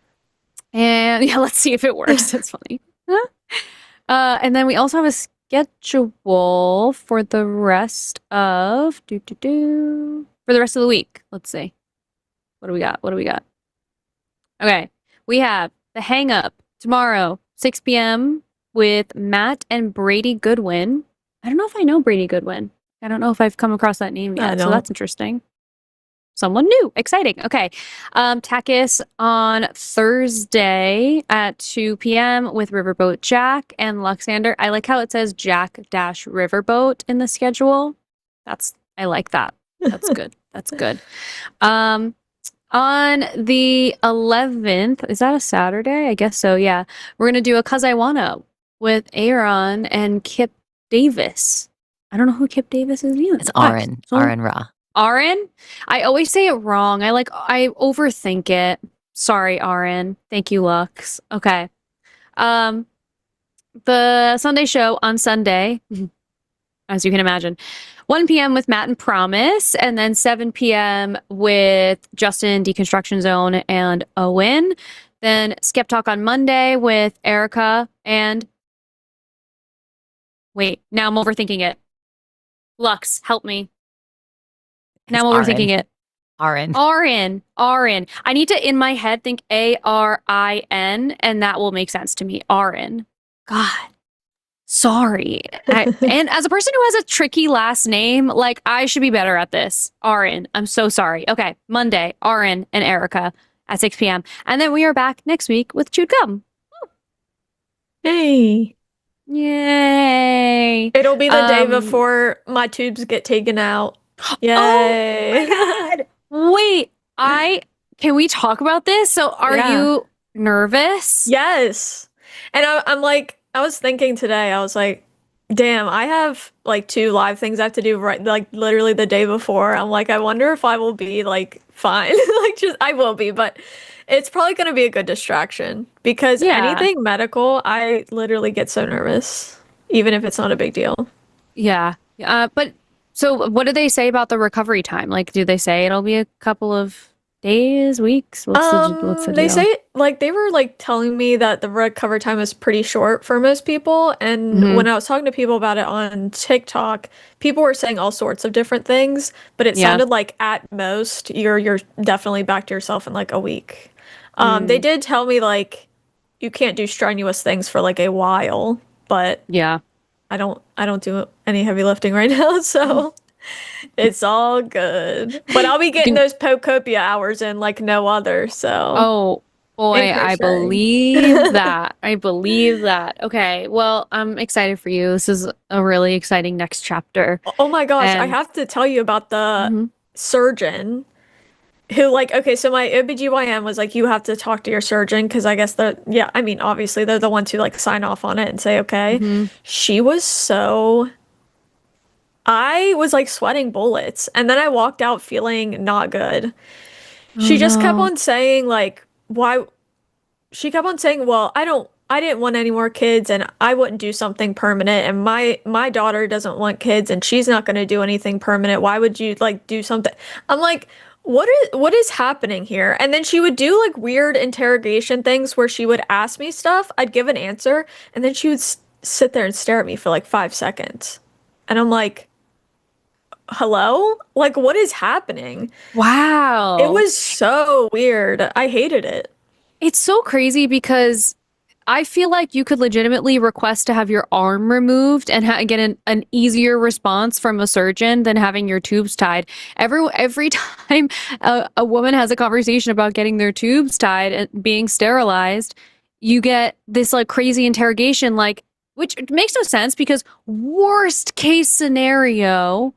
yeah, let's see if it works. That's funny. And then we also have a schedule for the rest of for the rest of the week. Let's see. What do we got? Okay. We have the Hang Up tomorrow, 6 p.m. with Matt and Brady Goodwin. I don't know if I know Brady Goodwin. I don't know if I've come across that name yet, so that's interesting. Someone new. Exciting. Okay. TACIS on Thursday at 2 p.m. with Riverboat Jack and Luxander. I like how it says Jack-Riverboat in the schedule. I like that. That's good. That's good. On the 11th, is that a Saturday? I guess so, yeah. We're going to do a Cus I Wanna with Aaron and Kip Davis. I don't know who Kip Davis is either. It's Aaron. Aaron Ra. Aaron? I always say it wrong. I overthink it. Sorry, Aaron. Thank you, Lux. Okay. The Sunday show on Sunday. as you can imagine. 1 p.m. with Matt and Promise, and then 7 p.m. with Justin, Deconstruction Zone, and Owen. Then Skeptalk on Monday with Erica and... Wait, now I'm overthinking it. Lux, help me. Now I'm overthinking it. Arin. I need to, in my head, think Arin, and that will make sense to me. Arin. God. Sorry. And as a person who has a tricky last name, like, I should be better at this. Arin. I'm so sorry. Okay. Monday, Arin and Erica at 6 p.m. And then we are back next week with Chewed Gum. Hey. Yay. It'll be the day before my tubes get taken out. Yay. Oh my God. Wait, can we talk about this? So are you nervous? Yes. And I'm like, I was thinking today, I was like, damn, I have like 2 live things I have to do right, like literally the day before. I'm like, I wonder if I will be like fine. I will be, but it's probably going to be a good distraction because anything medical, I literally get so nervous, even if it's not a big deal. Yeah. But so what do they say about the recovery time? Like, do they say it'll be a couple of days, weeks? What's the they deal? say, like, they were like telling me that the recovery time is pretty short for most people, and when I was talking to people about it on TikTok, people were saying all sorts of different things, but it sounded like at most you're definitely back to yourself in like a week. They did tell me like you can't do strenuous things for like a while, but I don't do any heavy lifting right now, so it's all good. But I'll be getting those Pocopia hours in like no other, so. Oh, boy, I believe that. I believe that. Okay, well, I'm excited for you. This is a really exciting next chapter. Oh my gosh, I have to tell you about the surgeon who, like, okay, so my OBGYN was like, you have to talk to your surgeon because I guess obviously they're the ones who like sign off on it and say, okay. She was I was like sweating bullets, and then I walked out feeling not good. She just kept on saying like, why? She kept on saying, well, I didn't want any more kids, and I wouldn't do something permanent, and my daughter doesn't want kids, and she's not going to do anything permanent. Why would you like do something? I'm like, what is happening here? And then she would do like weird interrogation things where she would ask me stuff, I'd give an answer, and then she would sit there and stare at me for like 5 seconds. And I'm like, hello? Like, what is happening? Wow. It was so weird. I hated it. It's so crazy because I feel like you could legitimately request to have your arm removed and get an easier response from a surgeon than having your tubes tied. Every time a woman has a conversation about getting their tubes tied and being sterilized, you get this like crazy interrogation, like, which makes no sense because worst case scenario,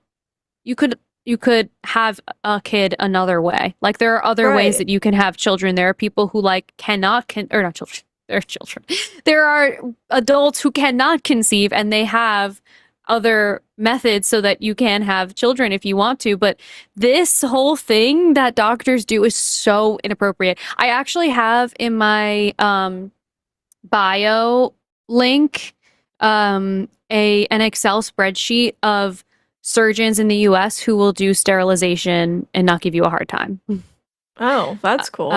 you could have a kid another way. Like, there are other ways that you can have children. There are people who like or not children. They're children. There are adults who cannot conceive, and they have other methods so that you can have children if you want to. But this whole thing that doctors do is so inappropriate. I actually have in my bio link an Excel spreadsheet of surgeons in the US who will do sterilization and not give you a hard time. Oh, that's cool.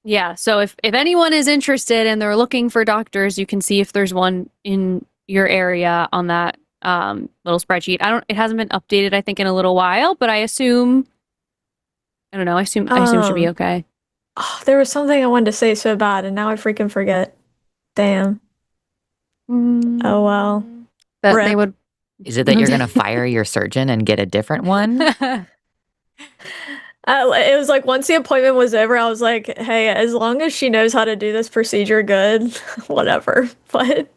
Yeah, so if anyone is interested and they're looking for doctors, you can see if there's one in your area on that little spreadsheet. It hasn't been updated, I think, in a little while, but I assume it should be okay. Oh, there was something I wanted to say so bad, and now I freaking forget. Damn. Oh well. That they would. Is it that you're going to fire your surgeon and get a different one? It was like once the appointment was over, I was like, hey, as long as she knows how to do this procedure good, whatever. But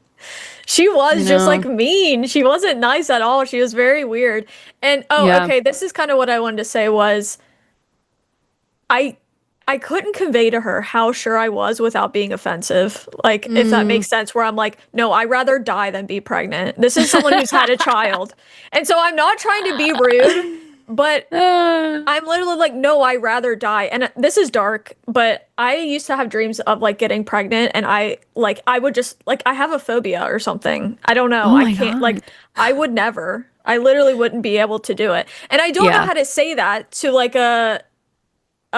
she was just like mean. She wasn't nice at all. She was very weird. And okay, this is kind of what I wanted to say was I couldn't convey to her how sure I was without being offensive. Like, if that makes sense, where I'm like, no, I'd rather die than be pregnant. This is someone who's had a child. And so I'm not trying to be rude, But I'm literally like, no, I rather die. And this is dark, but I used to have dreams of like getting pregnant, and I would just like, I have a phobia or something. I don't know. Oh I my can't God. I would never. I literally wouldn't be able to do it. And I don't know Yeah. how to say that to like a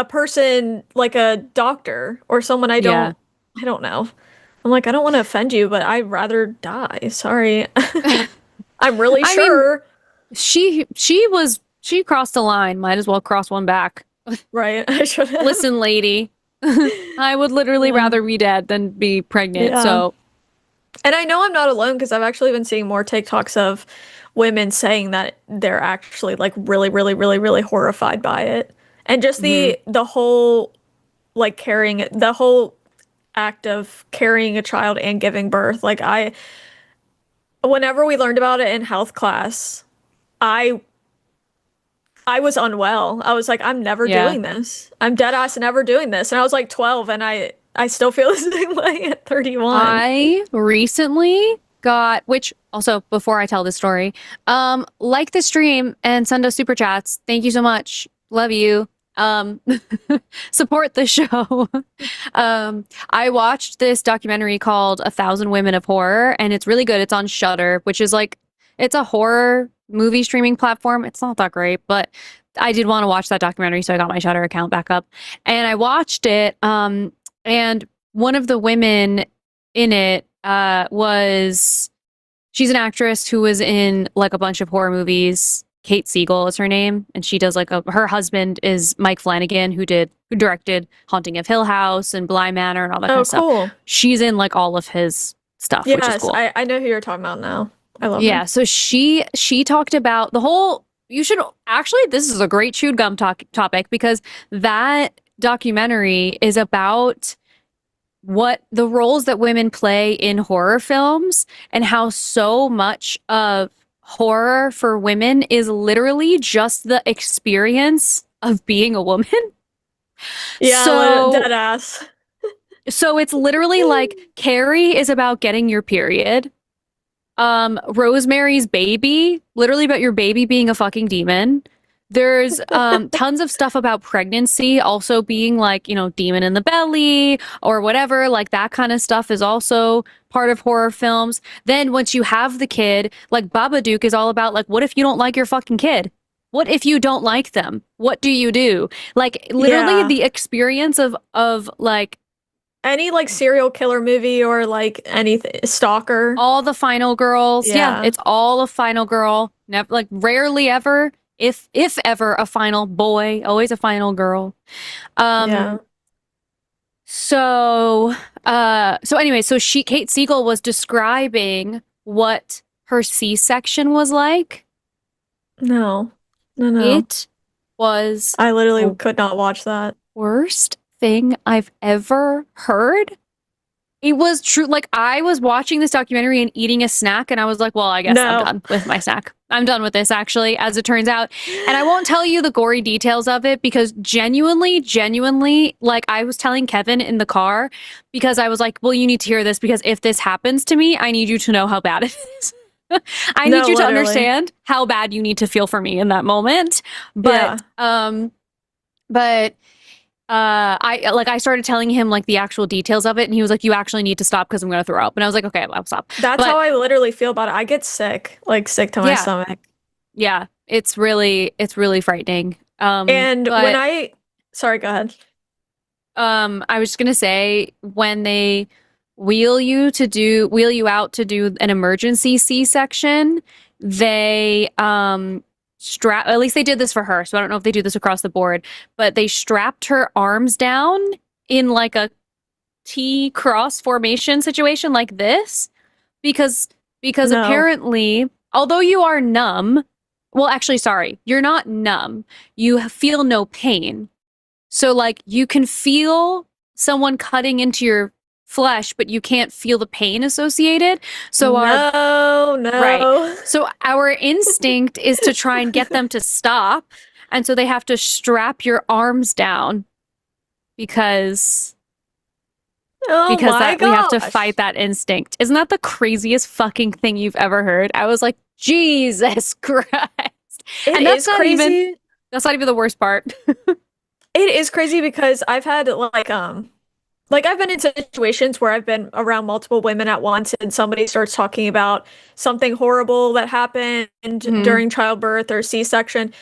person, like a doctor or someone Yeah. I don't know. I'm like, I don't want to offend you, but I'd rather die. Sorry. I'm really I mean, sure. she crossed a line. Might as well cross one back. Right. I should have. Listen, lady, I would literally Yeah. rather be dead than be pregnant. Yeah. So And I know I'm not alone because I've actually been seeing more TikToks of women saying that they're actually like really, really, really, really horrified by it. And just mhm. the whole like the whole act of carrying a child and giving birth. Like whenever we learned about it in health class, I I was unwell. I was like, I'm never Yeah. doing this. I'm dead ass never doing this. And I was like 12, and I still feel the same way at 31. I recently got, which also before I tell this story, like the stream and send us super chats. Thank you so much. Love you. Um, support the show. I watched this documentary called A Thousand Women of Horror, and it's really good. It's on Shudder, which is like, it's a horror movie streaming platform. It's not that great, but I did want to watch that documentary, so I got my Shudder account back up and I watched it. And one of the women in it she's an actress who was in like a bunch of horror movies. Kate Siegel is her name, and she does like her husband is Mike Flanagan, who directed Haunting of Hill House and Bly Manor and all that kind Oh, of stuff. cool. She's in like all of his stuff, which is Yes, cool. I know who you're talking about now. I love Yeah, her. so she talked about the whole. You should actually. This is a great chewed gum topic because that documentary is about what the roles that women play in horror films and how so much of horror for women is literally just the experience of being a woman. Yeah, So dead ass. so it's literally like Carrie is about getting your period. Rosemary's Baby, literally about your baby being a fucking demon. There's tons of stuff about pregnancy also being like, you know, demon in the belly or whatever, like that kind of stuff is also part of horror films. Then once you have the kid, like Babadook is all about like, what if you don't like your fucking kid? What if you don't like them? What do you do? Like literally Yeah. the experience of like Any like serial killer movie or like anything, Stalker. all the Final Girls. Yeah, Yeah. it's all a Final Girl. Never, like rarely ever, if ever, a final boy. Always a final girl. Yeah. So anyway, so Kate Siegel was describing what her C-section was like. No. No. It was I literally the could not watch that. worst thing I've ever heard. It was true. Like I was watching this documentary and eating a snack, and I was like, "Well, I guess I'm No. done with my snack. I'm done with this, actually." As it turns out, and I won't tell you the gory details of it because genuinely, like I was telling Kevin in the car because I was like, "Well, you need to hear this because if this happens to me, I need you to know how bad it is. I No, need you to literally. understand how bad you need to feel for me in that moment." Yeah. But I started telling him like the actual details of it, and he was like, "You actually need to stop because I'm gonna throw up." And I was like, "Okay, I'll stop." That's But how I literally feel about it. I get sick, like sick to my Yeah. stomach. yeah, it's really frightening. And but, when sorry, go ahead. I was just gonna say when they wheel you out to do an emergency C-section, they strap, at least they did this for her, so I don't know if they do this across the board, but they strapped her arms down in like a T cross formation situation like this because No. apparently, although you are numb, well, actually, sorry, you're not numb. You feel no pain. So like you can feel someone cutting into your flesh, but you can't feel the pain associated. So no. Right. So our instinct is to try and get them to stop. And so they have to strap your arms down because Oh my we have to gosh. fight that instinct. Isn't that the craziest fucking thing you've ever heard? I was like, Jesus Christ. It And is crazy. That's not even the worst part. It is crazy because I've had like I've been in situations where I've been around multiple women at once and somebody starts talking about something horrible that happened Mhm. during childbirth or C-section,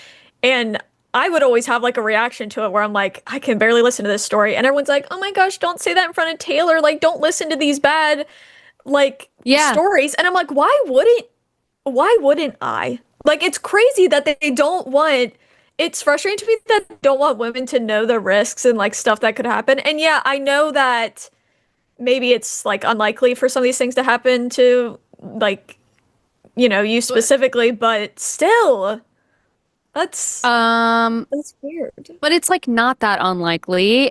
and I would always have like a reaction to it where I'm like, I can barely listen to this story. And everyone's like, "Oh my gosh, don't say that in front of Taylor. Like, don't listen to these bad like Yeah. stories." And I'm like, why wouldn't I? Like, it's crazy that they don't want, it's frustrating to me that they don't want women to know the risks and like stuff that could happen. And yeah, I know that maybe it's like unlikely for some of these things to happen to like, you specifically, but still, that's Um, that's weird. but it's like not that unlikely.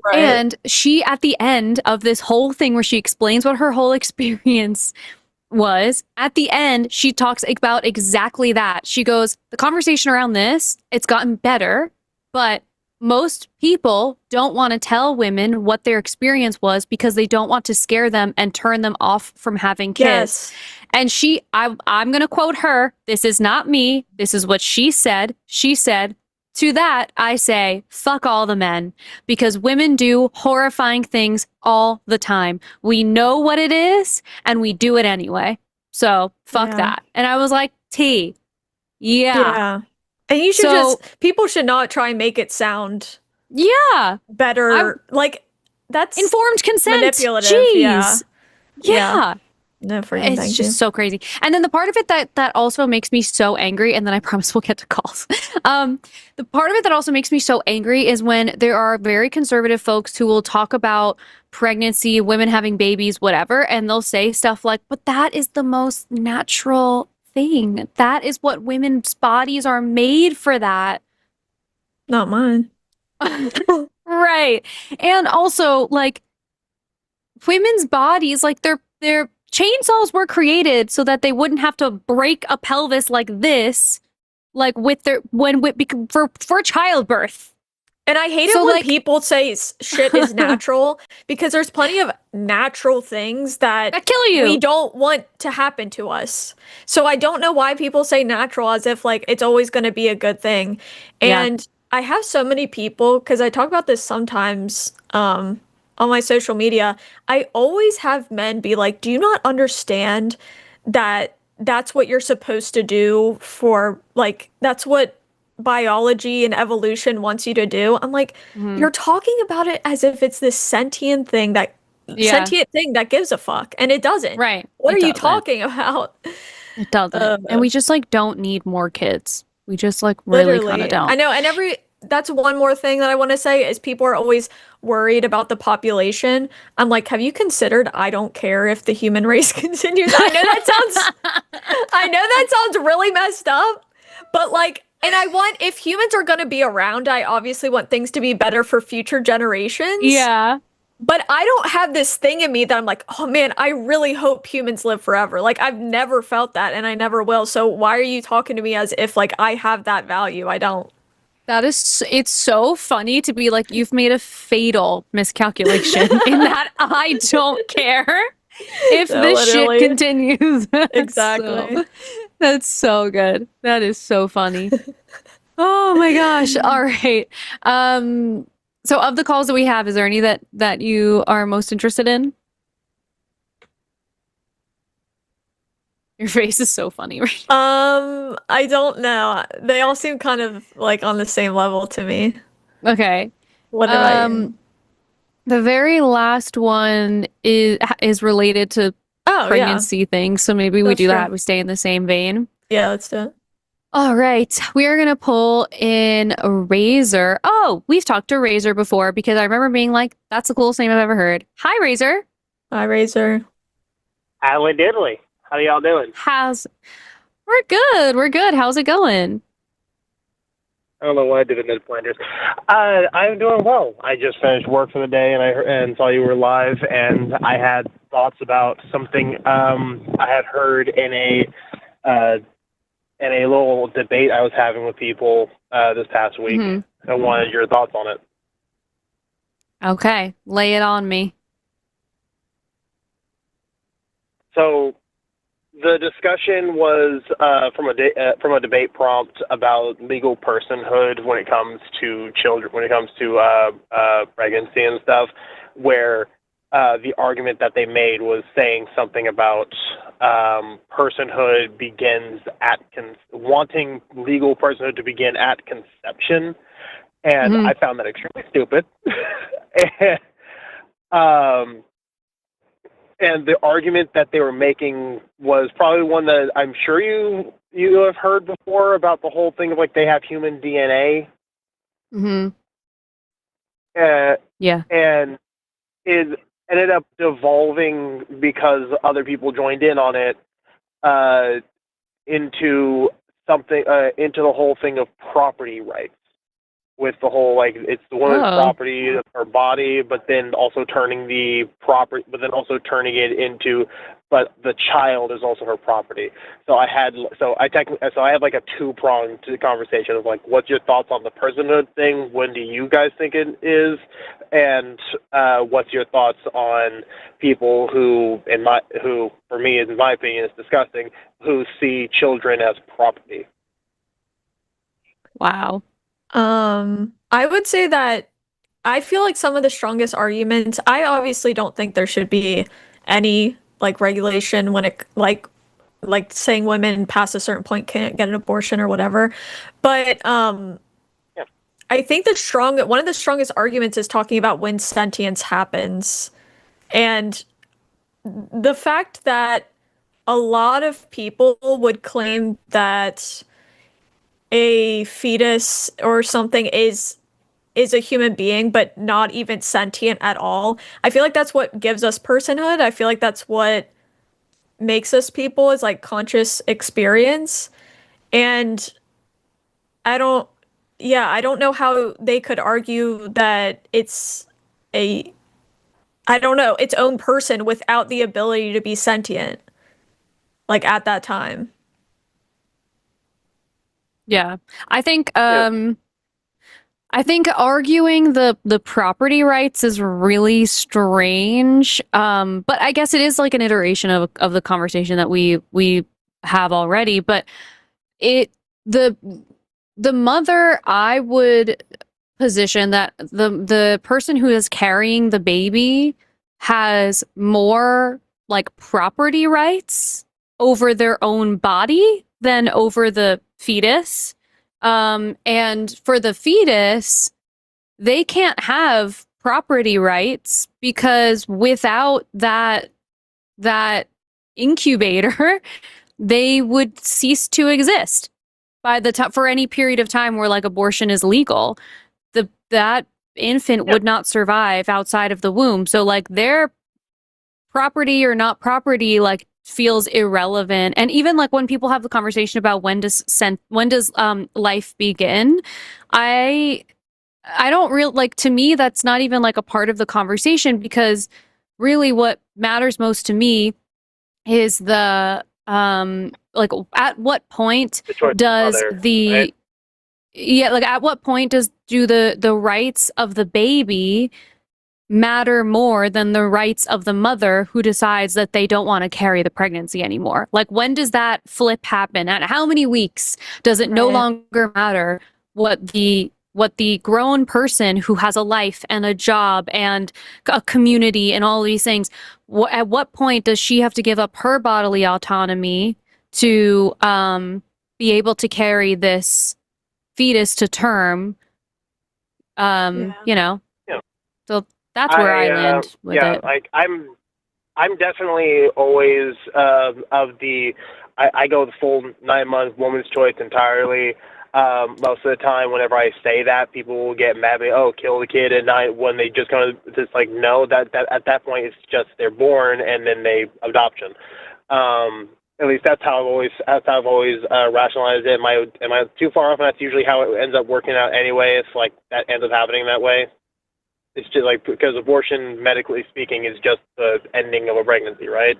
Right. And she, at the end of this whole thing where she explains what her whole experience was, at the end, she talks about exactly that. She goes, the conversation around this, it's gotten better, but most people don't want to tell women what their experience was because they don't want to scare them and turn them off from having kids. Yes. And I'm going to quote her. This is not me. This is what she said. She said, to that, I say, fuck all the men, because women do horrifying things all the time. We know what it is and we do it anyway. So fuck Yeah. that. And I was like, yeah. Yeah. And you should So- people should not try and make it sound Yeah. better. Like, that's Informed consent. manipulative. Jeez. Yeah. Yeah. No freaking It's thank just you. so crazy. And then the part of it that also makes me so angry, and then I promise we'll get to calls. The part of it that also makes me so angry is when there are very conservative folks who will talk about pregnancy, women having babies, whatever, and they'll say stuff like, but that is the most natural thing. That is what women's bodies are made for that. Not mine. Right. And also, like, women's bodies, like their chainsaws were created so that they wouldn't have to break a pelvis like this, like with their for childbirth. And I hate So, it when like- people say shit is natural because there's plenty of natural things that That kill you. we don't want to happen to us. So I don't know why people say natural as if like it's always going to be a good thing. Yeah. And I have so many people, because I talk about this sometimes on my social media. I always have men be like, "Do you not understand that that's what you're supposed to do for, like, that's what biology and evolution wants you to do?" I'm like, Mhm. you're talking about it as if it's this sentient thing that gives a fuck, and it doesn't. Right. What It are you doesn't. talking about? It doesn't. And we just like don't need more kids. We just like really kind of don't. I know, and that's one more thing that I want to say is people are always worried about the population. I'm like, have you considered I don't care if the human race continues? I know that sounds really messed up, but like, and I want, if humans are going to be around, I obviously want things to be better for future generations. Yeah. But I don't have this thing in me that I'm like, oh man, I really hope humans live forever. Like, I've never felt that and I never will. So why are you talking to me as if like I have that value? I don't. It's so funny to be like, you've made a fatal miscalculation in that I don't care if No, this literally. shit continues. Exactly. That's so good. That is so funny. Oh my gosh. All right. So of the calls that we have, is there any that you are most interested in? Your face is so funny right I don't know. They all seem kind of like on the same level to me. now. Okay. What about you? The very last one is related to Oh, pregnancy things, so maybe we That's do true. that. We stay in the same vein. yeah. Let's do it. All right, we are gonna pull in Razor. Oh, we've talked to Razor before because I remember being like, "That's the coolest name I've ever heard." Hi, Razor. Hi, Razor. Howdy diddly. How y'all doing? We're good. We're good. How's it going? I don't know what I did in those blenders. I'm doing well. I just finished work for the day, and saw you were live, and I had thoughts about something I had heard in a little debate I was having with people this past week. Mhm. I wanted your thoughts on it. Okay, lay it on me. So the discussion was from a debate prompt about legal personhood when it comes to children, when it comes to pregnancy and stuff, where the argument that they made was saying something about personhood begins at wanting legal personhood to begin at conception, and I found that extremely stupid. And the argument that they were making was probably one that I'm sure you have heard before, about the whole thing of like they have human DNA. Yeah. And it ended up devolving, because other people joined in on it, into something, into the whole thing of property rights. With the whole, like, it's the woman's property, her body, but then also turning the property, but then also turning it into, but the child is also her property. So I had like a two-pronged conversation of like, what's your thoughts on the personhood thing? When do you guys think it is? And what's your thoughts on people who for me, in my opinion, is disgusting, who see children as property? Wow. I would say that I feel like some of the strongest arguments, I obviously don't think there should be any like regulation when it like saying women past a certain point can't get an abortion or whatever. But I think one of the strongest arguments is talking about when sentience happens. And the fact that a lot of people would claim that a fetus or something is a human being but not even sentient at all. I feel like that's what gives us personhood. I feel like that's what makes us people, is like conscious experience. And I don't know how they could argue that it's its own person without the ability to be sentient, like at that time. Yeah. I think arguing the property rights is really strange. But I guess it is like an iteration of the conversation that we have already. But the mother, I would position that the person who is carrying the baby has more like property rights over their own body than over the fetus. And for the fetus, they can't have property rights because without that incubator, they would cease to exist by the time, for any period of time where like abortion is legal. That infant would not survive outside of the womb. So like their property or not property like feels irrelevant. And even like when people have the conversation about when does life begin, I don't really like, to me that's not even like a part of the conversation, because really what matters most to me is the like at what point does the right? At what point do the rights of the baby matter more than the rights of the mother who decides that they don't want to carry the pregnancy anymore? Like, when does that flip happen? At how many weeks does it no longer matter what the grown person who has a life and a job and a community and all these things, at what point does she have to give up her bodily autonomy to be able to carry this fetus to term? You know, so that's where I land with it. Like I'm definitely always I go the full 9-month woman's choice entirely. Most of the time, whenever I say that, people will get mad at me. Oh, kill the kid at night, when they just kind of just like, no, that at that point it's just they're born and then they adoption. At least that's how I've always rationalized it. Am I too far off? And that's usually how it ends up working out anyway. It's like that ends up happening that way. It's just like, because abortion, medically speaking, is just the ending of a pregnancy, right?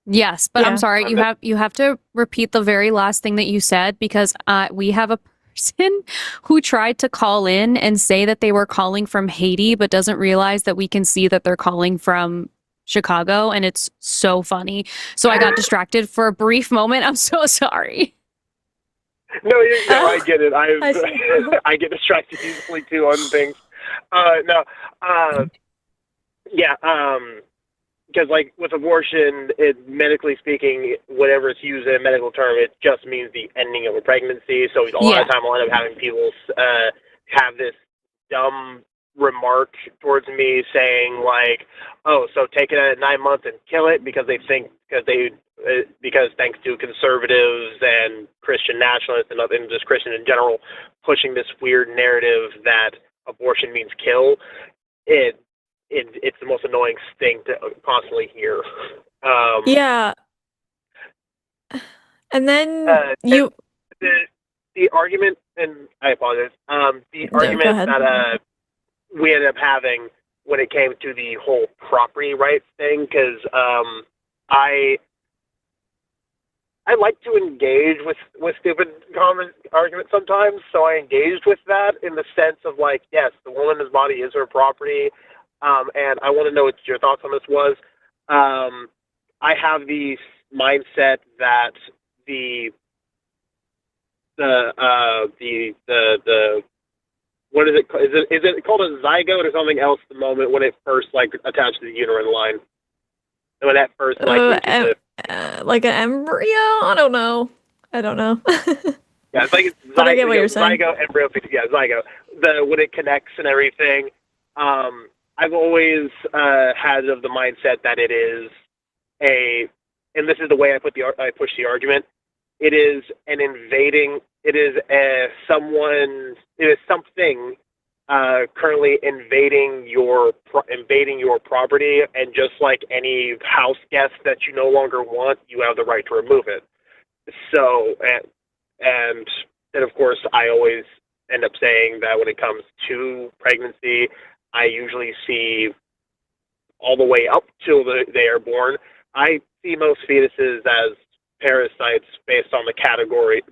Yes, but I'm sorry, you have to repeat the very last thing that you said, because we have a person who tried to call in and say that they were calling from Haiti, but doesn't realize that we can see that they're calling from Chicago, and it's so funny. So I got distracted for a brief moment. I'm so sorry. No, I get it. I see. I get distracted easily too on things. No, yeah, because like with abortion, medically speaking, whenever it's used in a medical term, it just means the ending of a pregnancy. So a lot of time I'll end up having people have this dumb remark towards me saying like, "Oh, so take it at 9 months and kill it," because thanks to conservatives and Christian nationalists and just Christian in general pushing this weird narrative that abortion means kill. It's the most annoying thing to constantly hear. Yeah. And then the argument, and I apologize. The argument that we ended up having when it came to the whole property rights thing, because I like to engage with stupid arguments sometimes, so I engaged with that in the sense of like, yes, the woman's body is her property. And I want to know what your thoughts on this was. I have the mindset that the what is it? Is it called a zygote or something else? The moment when it first like attached to the uterine line, and when that first like like an embryo. I don't know. Yeah, it's like but I get what you're saying. Zygote, embryo, yeah, zygote. When it connects and everything. I've always had of the mindset that it is and this is the way I push the argument. It is something currently invading your property, and just like any house guest that you no longer want, you have the right to remove it. So and then of course I always end up saying that when it comes to pregnancy, I usually see all the way up till they are born. I see most fetuses as parasites based on category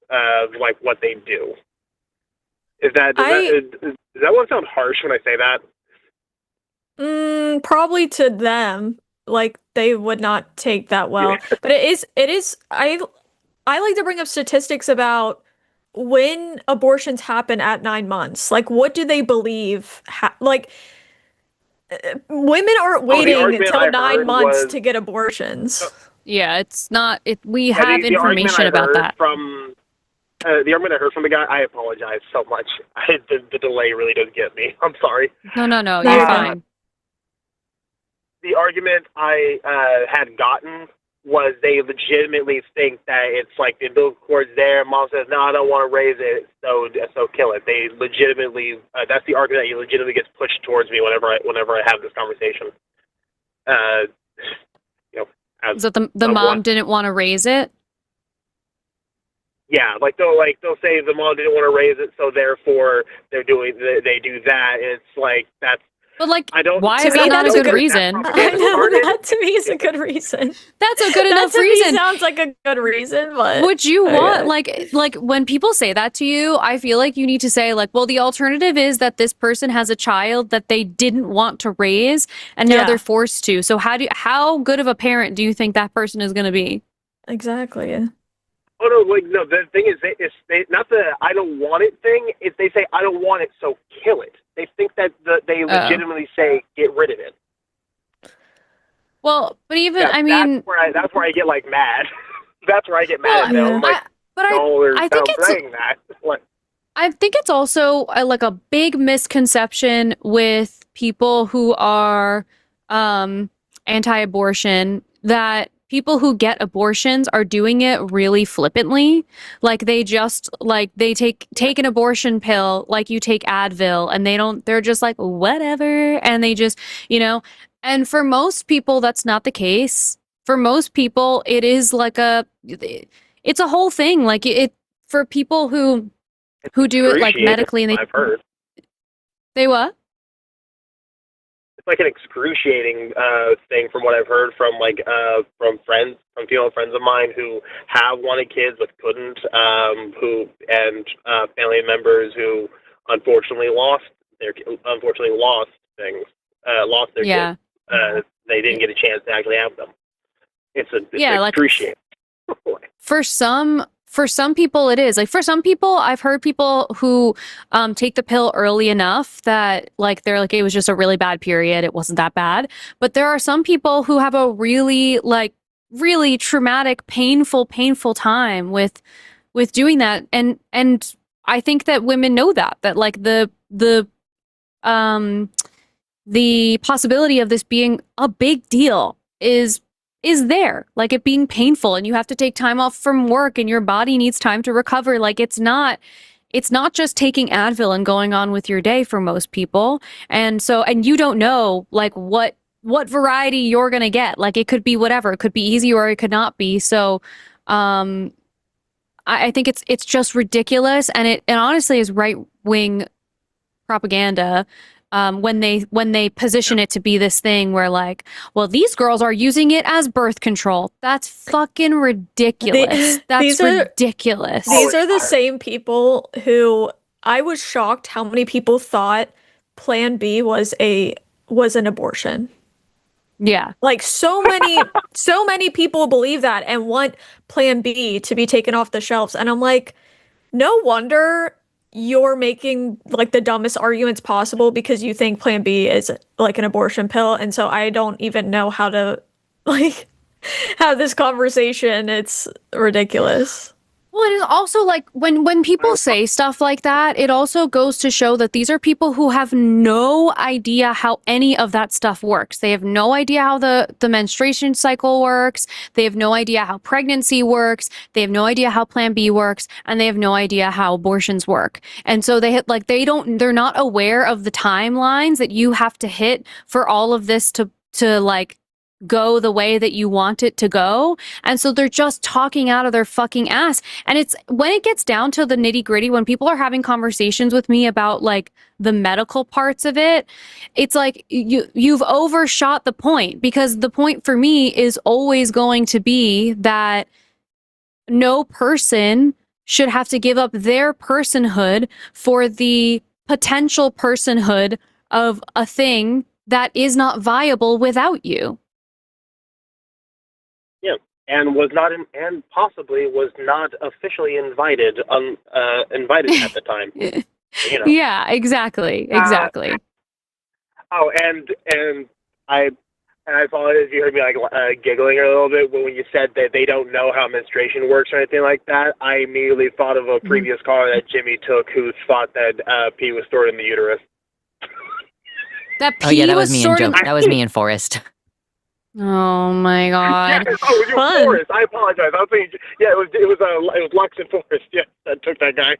of like what they do. Does that one sound harsh when I say that? Probably to them, like they would not take that well. Yeah. But it is. I like to bring up statistics about when abortions happen at 9 months. Like, what do they believe? Women aren't waiting until 9 months to get abortions. Yeah, it's not. We have information about that. The argument I heard from the guy, I apologize so much. The delay really does get me. I'm sorry. No, you're fine. The argument I had gotten was they legitimately think that it's like the umbilical cord's there. Mom says, "No, I don't want to raise it, so kill it." They legitimately. That's the argument that legitimately gets pushed towards me whenever I have this conversation. So the mom didn't want to raise it. Yeah, they'll say the mom didn't want to raise it, so therefore they do that. And it's like that's. But like, I don't. Why is that not a good reason? I know that to me is a good reason. That's a good enough that to reason. Me sounds like a good reason, but would you want like when people say that to you? I feel like you need to say like, well, the alternative is that this person has a child that they didn't want to raise, and now they're forced to. So how good of a parent do you think that person is going to be? Exactly. Yeah. Oh no! The thing is, it's not the "I don't want it" thing. It's they say "I don't want it," so kill it. They think that they legitimately say get rid of it. Well, but even I mean, that's where I get like mad. That's where I get mad at them. Like, I think it's saying that. Like, I think it's also like a big misconception with people who are anti-abortion that people who get abortions are doing it really flippantly. Like they just they take an abortion pill like you take Advil, and they're just like whatever, and they just, and for most people that's not the case. For most people it is like it's a whole thing. Like it for people who do it like medically, and I've heard. They what? Like an excruciating thing from what I've heard from from female friends of mine who have wanted kids but couldn't, family members who unfortunately lost their kids. they didn't get a chance to actually have them. It's Yeah, like excruciating. for some people it is. Like for some people, I've heard people who take the pill early enough that like they're like it was just a really bad period. It wasn't that bad. But there are some people who have a really traumatic, painful time with doing that. And I think that women know that like the possibility of this being a big deal is there, like it being painful, and you have to take time off from work and your body needs time to recover. Like it's not just taking Advil and going on with your day for most people. And you don't know like what variety you're going to get. Like it could be whatever, it could be easy or it could not be. So I think it's just ridiculous, and it honestly is right wing propaganda when they position it to be this thing where like, well, these girls are using it as birth control. That's fucking ridiculous. That's ridiculous. These are the same people who I was shocked how many people thought Plan B was an abortion. Yeah. Like so many people believe that and want Plan B to be taken off the shelves. And I'm like, no wonder you're making like the dumbest arguments possible because you think Plan B is like an abortion pill. And so I don't even know how to like have this conversation. It's ridiculous. Well, it is also like when people say stuff like that, it also goes to show that these are people who have no idea how any of that stuff works. They have no idea how the menstruation cycle works. They have no idea how pregnancy works. They have no idea how Plan B works, and they have no idea how abortions work. And so they're not aware of the timelines that you have to hit for all of this to like go the way that you want it to go. And so they're just talking out of their fucking ass. And it's when it gets down to the nitty gritty, when people are having conversations with me about like the medical parts of it, it's like you've overshot the point, because the point for me is always going to be that no person should have to give up their personhood for the potential personhood of a thing that is not viable without you. And possibly was not officially invited at the time. You know. Yeah, exactly. And I apologize if you heard me like giggling a little bit when you said that they don't know how menstruation works or anything like that. I immediately thought of a previous caller that Jimmy took who thought that pee was stored in the uterus. That pee that was me stored and that was me and Forrest. Oh my god! Yeah, it was Forrest. I apologize. I was thinking, it was Lux and Forrest. Yeah, that took that guy.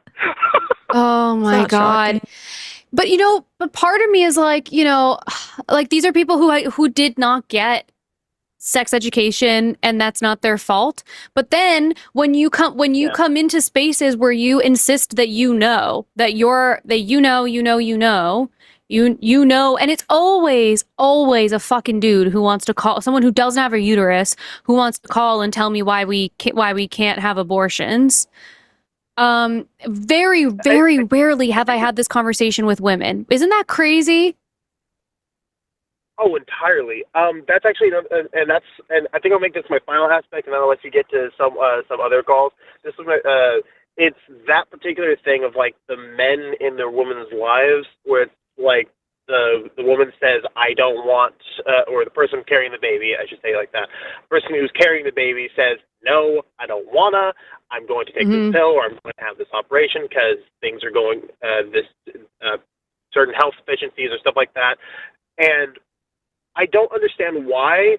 Oh my god! Shocking. But part of me is like, like these are people who did not get sex education, and that's not their fault. But then when you come into spaces where you insist that you know, and it's always a fucking dude who wants to call, someone who doesn't have a uterus, who wants to call and tell me why we can't have abortions. Very rarely have I had this conversation with women. Isn't that crazy? Oh, entirely. That's actually, and I think I'll make this my final aspect, and then I'll let you get to some other calls. This is it's that particular thing of like the men in their women's lives where it's like the woman says, I don't want, or the person carrying the baby, I should say like that. The person who's carrying the baby says, no, I don't wanna. I'm going to take this pill, or I'm going to have this operation because things are going certain health deficiencies or stuff like that. And I don't understand why.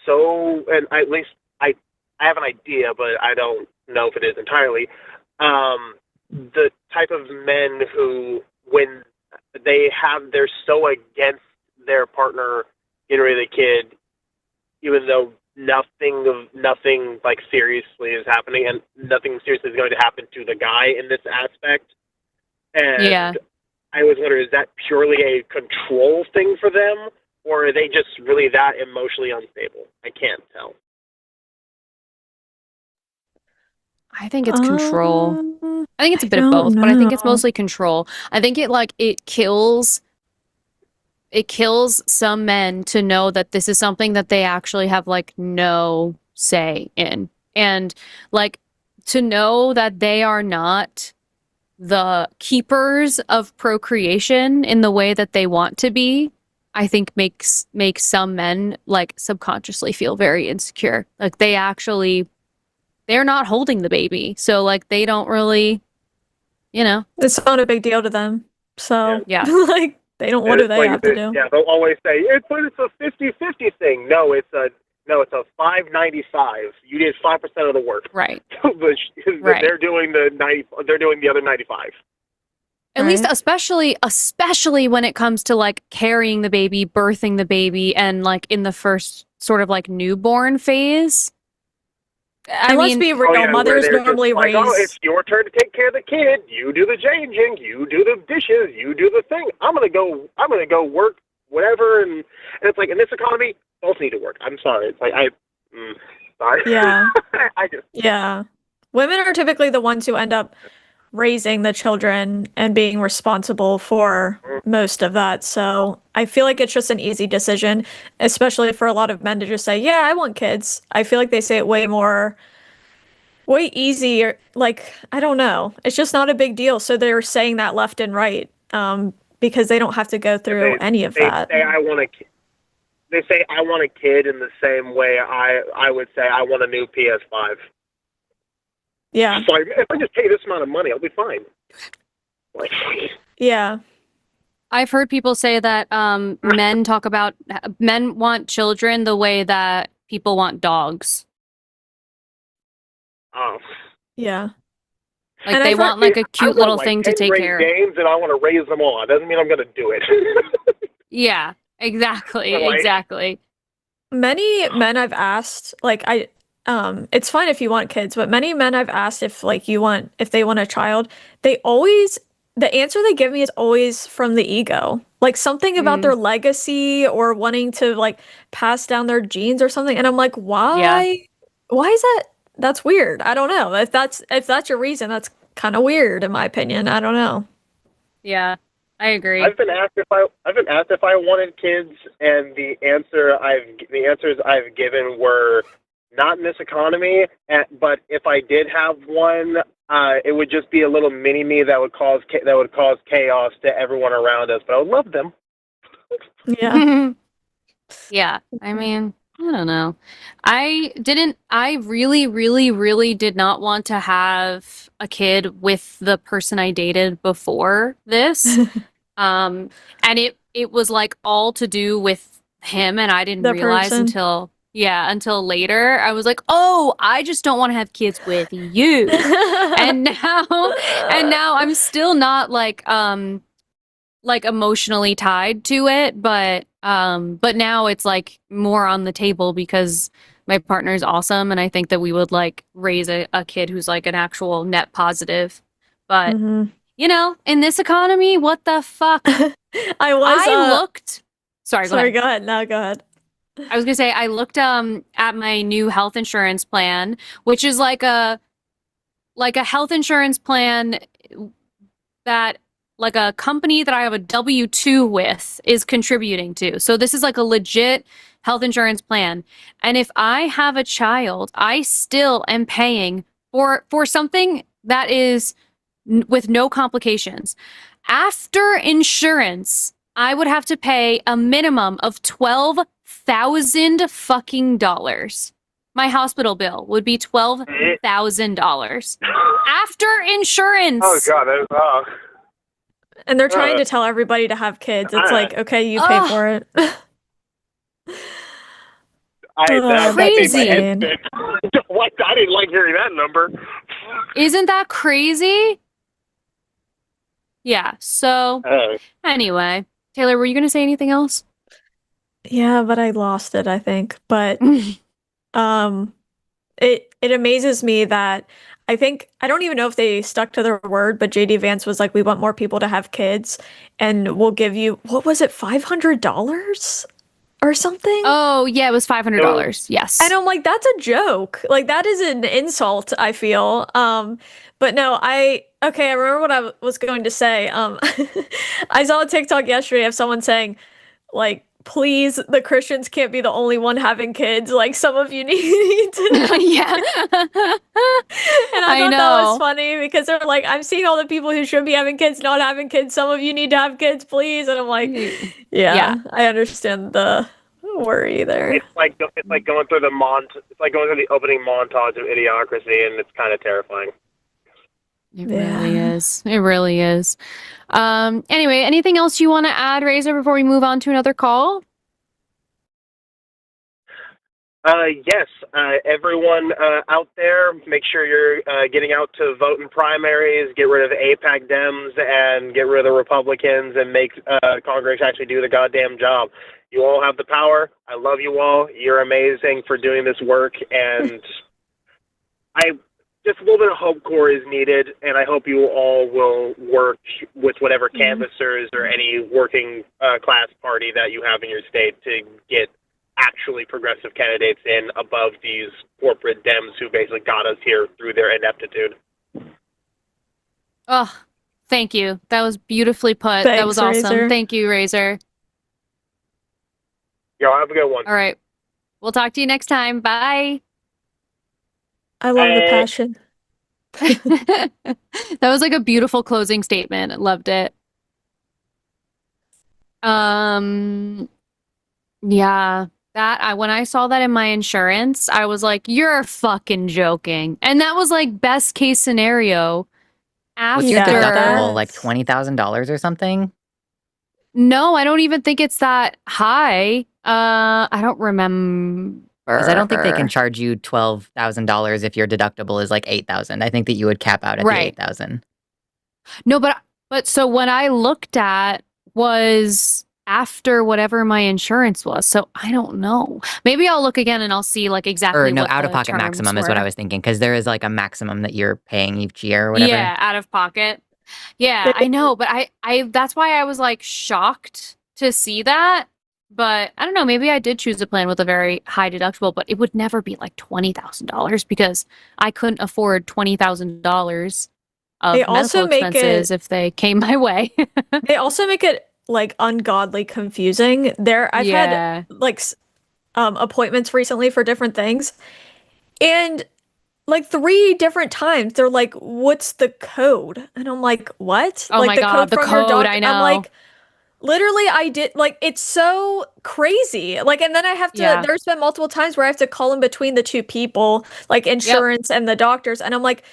And at least I have an idea, but I don't know if it is entirely. The type of men who, when they're so against their partner getting rid of the kid, even though nothing like seriously is happening, and nothing seriously is going to happen to the guy in this aspect. And yeah. I was wondering, is that purely a control thing for them, or are they just really that emotionally unstable? I can't tell. I think it's control. I think it's a bit of both, but I think it's mostly control. I think it kills it kills some men to know that this is something that they actually have like no say in. And like to know that they are not the keepers of procreation in the way that they want to be, I think makes some men like subconsciously feel very insecure. Like they're not holding the baby. So like they don't really, you know. It's not a big deal to them. So Yeah. like they don't. What do they have to do? Yeah, they'll always say it's a 50-50 thing. No, it's a 595. You did 5% of the work. Right. Right. They're doing the 90. They're doing the other 95. At least especially when it comes to like carrying the baby, birthing the baby, and like in the first sort of like newborn phase. And let's be real, mothers normally raise. Oh, it's your turn to take care of the kid. You do the changing. You do the dishes. You do the thing. I'm gonna go work whatever. And it's like in this economy, both need to work. I'm sorry. It's like sorry. Yeah. Yeah. Women are typically the ones who end up raising the children and being responsible for most of that. So I feel like it's just an easy decision, especially for a lot of men to just say, yeah, I want kids. I feel like they say it way easier. Like, I don't know. It's just not a big deal. So they're saying that left and right because they don't have to go through any of that. They say I want a kid in the same way I would say I want a new PS5. Yeah. So if I just pay this amount of money, I'll be fine. Like, yeah. I've heard people say that men want children the way that people want dogs. oh. Yeah. Like And they I've want like a cute little thing to take great care of. games, and I want to raise them all. It doesn't mean I'm going to do it. Yeah, exactly, But, like- exactly. Many men I've asked, like it's fine if you want kids, but many men I've asked if they want a child, the answer they give me is always from the ego. Like something about their legacy or wanting to like pass down their genes or something. And I'm like, why? Yeah. Why is that? That's weird. I don't know. If that's your reason, that's kind of weird in my opinion. I don't know. Yeah, I agree. I've been asked if I wanted kids, and the answers I've given were not in this economy. But if I did have one, it would just be a little mini me that would cause chaos to everyone around us. But I would love them. Yeah. Yeah, I mean, I don't know. I really, really, really did not want to have a kid with the person I dated before this. And it was like all to do with him, and I didn't The realize person. until later. I was like, oh, I just don't want to have kids with you. and now I'm still not like emotionally tied to it, but now it's like more on the table because my partner is awesome, and I think that we would like raise a kid who's like an actual net positive. But Mhm. you know, in this economy, what the fuck? I looked. Sorry, sorry, go ahead. go ahead. No, go ahead. I was gonna say I looked at my new health insurance plan, which is like a health insurance plan that like a company that I have a W-2 with is contributing to. So this is like a legit health insurance plan. And if I have a child, I still am paying for something that is with no complications. After insurance, I would have to pay a minimum of $12,000 fucking dollars. My hospital bill would be $12,000 after insurance. Oh God, that's And they're trying to tell everybody to have kids. It's like, okay, you pay for it. that made my head Crazy. spin. What? I didn't like hearing that number. Isn't that crazy? Yeah. So anyway, Taylor, were you going to say anything else? Yeah, but I lost it, I think. But it amazes me that I don't even know if they stuck to their word, but JD Vance was like, we want more people to have kids and we'll give you, what was it, $500 or something? Oh, yeah, it was $500. Yes. And I'm like, that's a joke. Like, that is an insult, I feel. But no, I remember what I was going to say. I saw a TikTok yesterday of someone saying, like, please, the Christians can't be the only one having kids. Like, some of you need to. Yeah. And I I thought that was know. funny because they're like, I'm seeing all the people who should be having kids not having kids. Some of you need to have kids, please. And I'm like, Yeah. I understand the worry there. It's like going through it's like going through the opening montage of Idiocracy, and it's kind of terrifying. It really is. It really is. Anyway, anything else you want to add, Razor, before we move on to another call? Yes, everyone out there, make sure you're getting out to vote in primaries, get rid of the APAC Dems, and get rid of the Republicans, and make Congress actually do the goddamn job. You all have the power. I love you all. You're amazing for doing this work, and just a little bit of hope core is needed, and I hope you all will work with whatever canvassers or any working class party that you have in your state to get actually progressive candidates in above these corporate Dems who basically got us here through their ineptitude. Oh, thank you. That was beautifully put. That was Thanks, awesome. Razor. Thank you, Razor. Y'all have a good one. All right. We'll talk to you next time. Bye. I love the passion. That was like a beautiful closing statement. I loved it. Yeah. When I saw that in my insurance, I was like, you're fucking joking. And that was like best case scenario. After What's your deductible? that's- Like $20,000 or something? No, I don't even think it's that high. I don't remember. Because I don't think they can charge you $12,000 if your deductible is like $8,000. I think that you would cap out at Right. the $8,000. No, but so what I looked at was after whatever my insurance was. So I don't know. Maybe I'll look again and I'll see like exactly Or no, what out of the pocket terms maximum is what were. I was thinking. Because there is like a maximum that you're paying each year or whatever. Yeah, out of pocket. Yeah, I know, but I that's why I was like shocked to see that. But I don't know, maybe I did choose a plan with a very high deductible, but it would never be like $20,000 because I couldn't afford $20,000 of They medical also make expenses if they came my way. They also make it like ungodly confusing. I've had like appointments recently for different things, and like 3 different times they're like, "What's the code?" And I'm like, "What?" Oh like my the God, code the from your code, doctor. I know. I'm like, literally, I did like it's so crazy. Like, and then I have to. Yeah. There's been multiple times where I have to call in between the 2 people, like insurance and the doctors, and I'm like,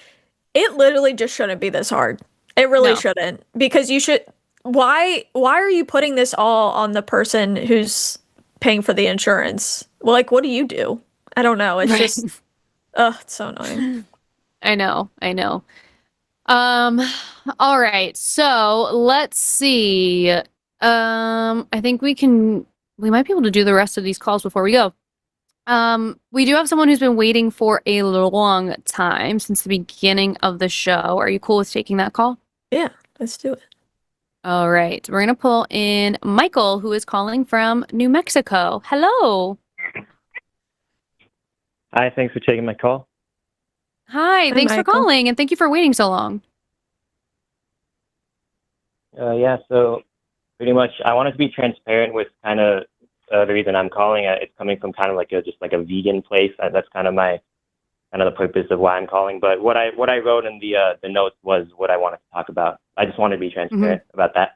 it literally just shouldn't be this hard. It really No. shouldn't, because you should. Why are you putting this all on the person who's paying for the insurance? Well, like, what do you do? I don't know. It's Right. just, it's so annoying. I know. All right. So let's see. I think we might be able to do the rest of these calls before we go. We do have someone who's been waiting for a long time since the beginning of the show. Are you cool with taking that call? Yeah, let's do it. All right. We're going to pull in Michael, who is calling from New Mexico. Hello. Hi, thanks for taking my call. Hi. Thanks for Michael. calling, and thank you for waiting so long. Yeah, so pretty much I wanted to be transparent with kind of the reason I'm calling. It's coming from kind of like just like a vegan place. That's kind of the purpose of why I'm calling. But what I wrote in the notes was what I wanted to talk about. I just wanted to be transparent about that.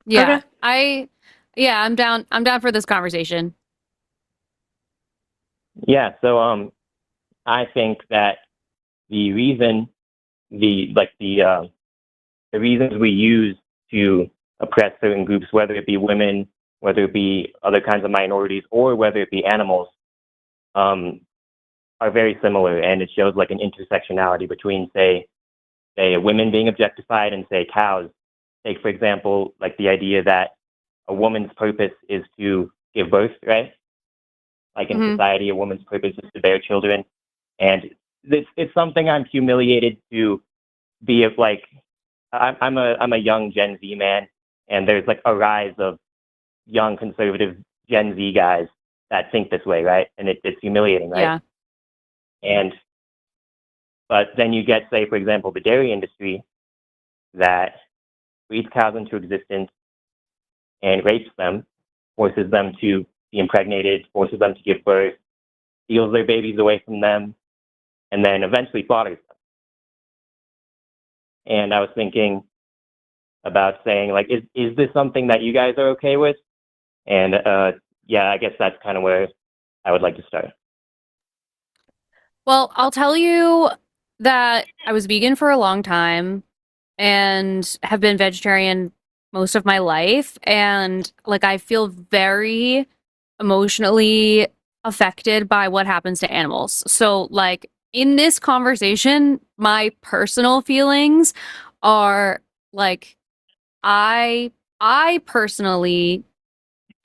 Yeah. Okay. I'm down for this conversation. Yeah, so I think that the reasons we use to oppress certain groups, whether it be women, whether it be other kinds of minorities, or whether it be animals, are very similar, and it shows like an intersectionality between, say women being objectified and say cows. Take, for example, like the idea that a woman's purpose is to give birth, right? Like in society, a woman's purpose is to bear children, and it's something I'm humiliated to be like. I'm a young Gen Z man, and there's like a rise of young conservative Gen Z guys that think this way, right? And it's humiliating, right? Yeah. But then you get, say, for example, the dairy industry that breeds cows into existence and rapes them, forces them to be impregnated, forces them to give birth, steals their babies away from them, and then eventually slaughters them. And I was thinking about saying, like, is this something that you guys are okay with? And yeah, I guess that's kind of where I would like to start. Well, I'll tell you that I was vegan for a long time and have been vegetarian most of my life. And like, I feel very emotionally affected by what happens to animals. So, like, in this conversation, my personal feelings are like, I personally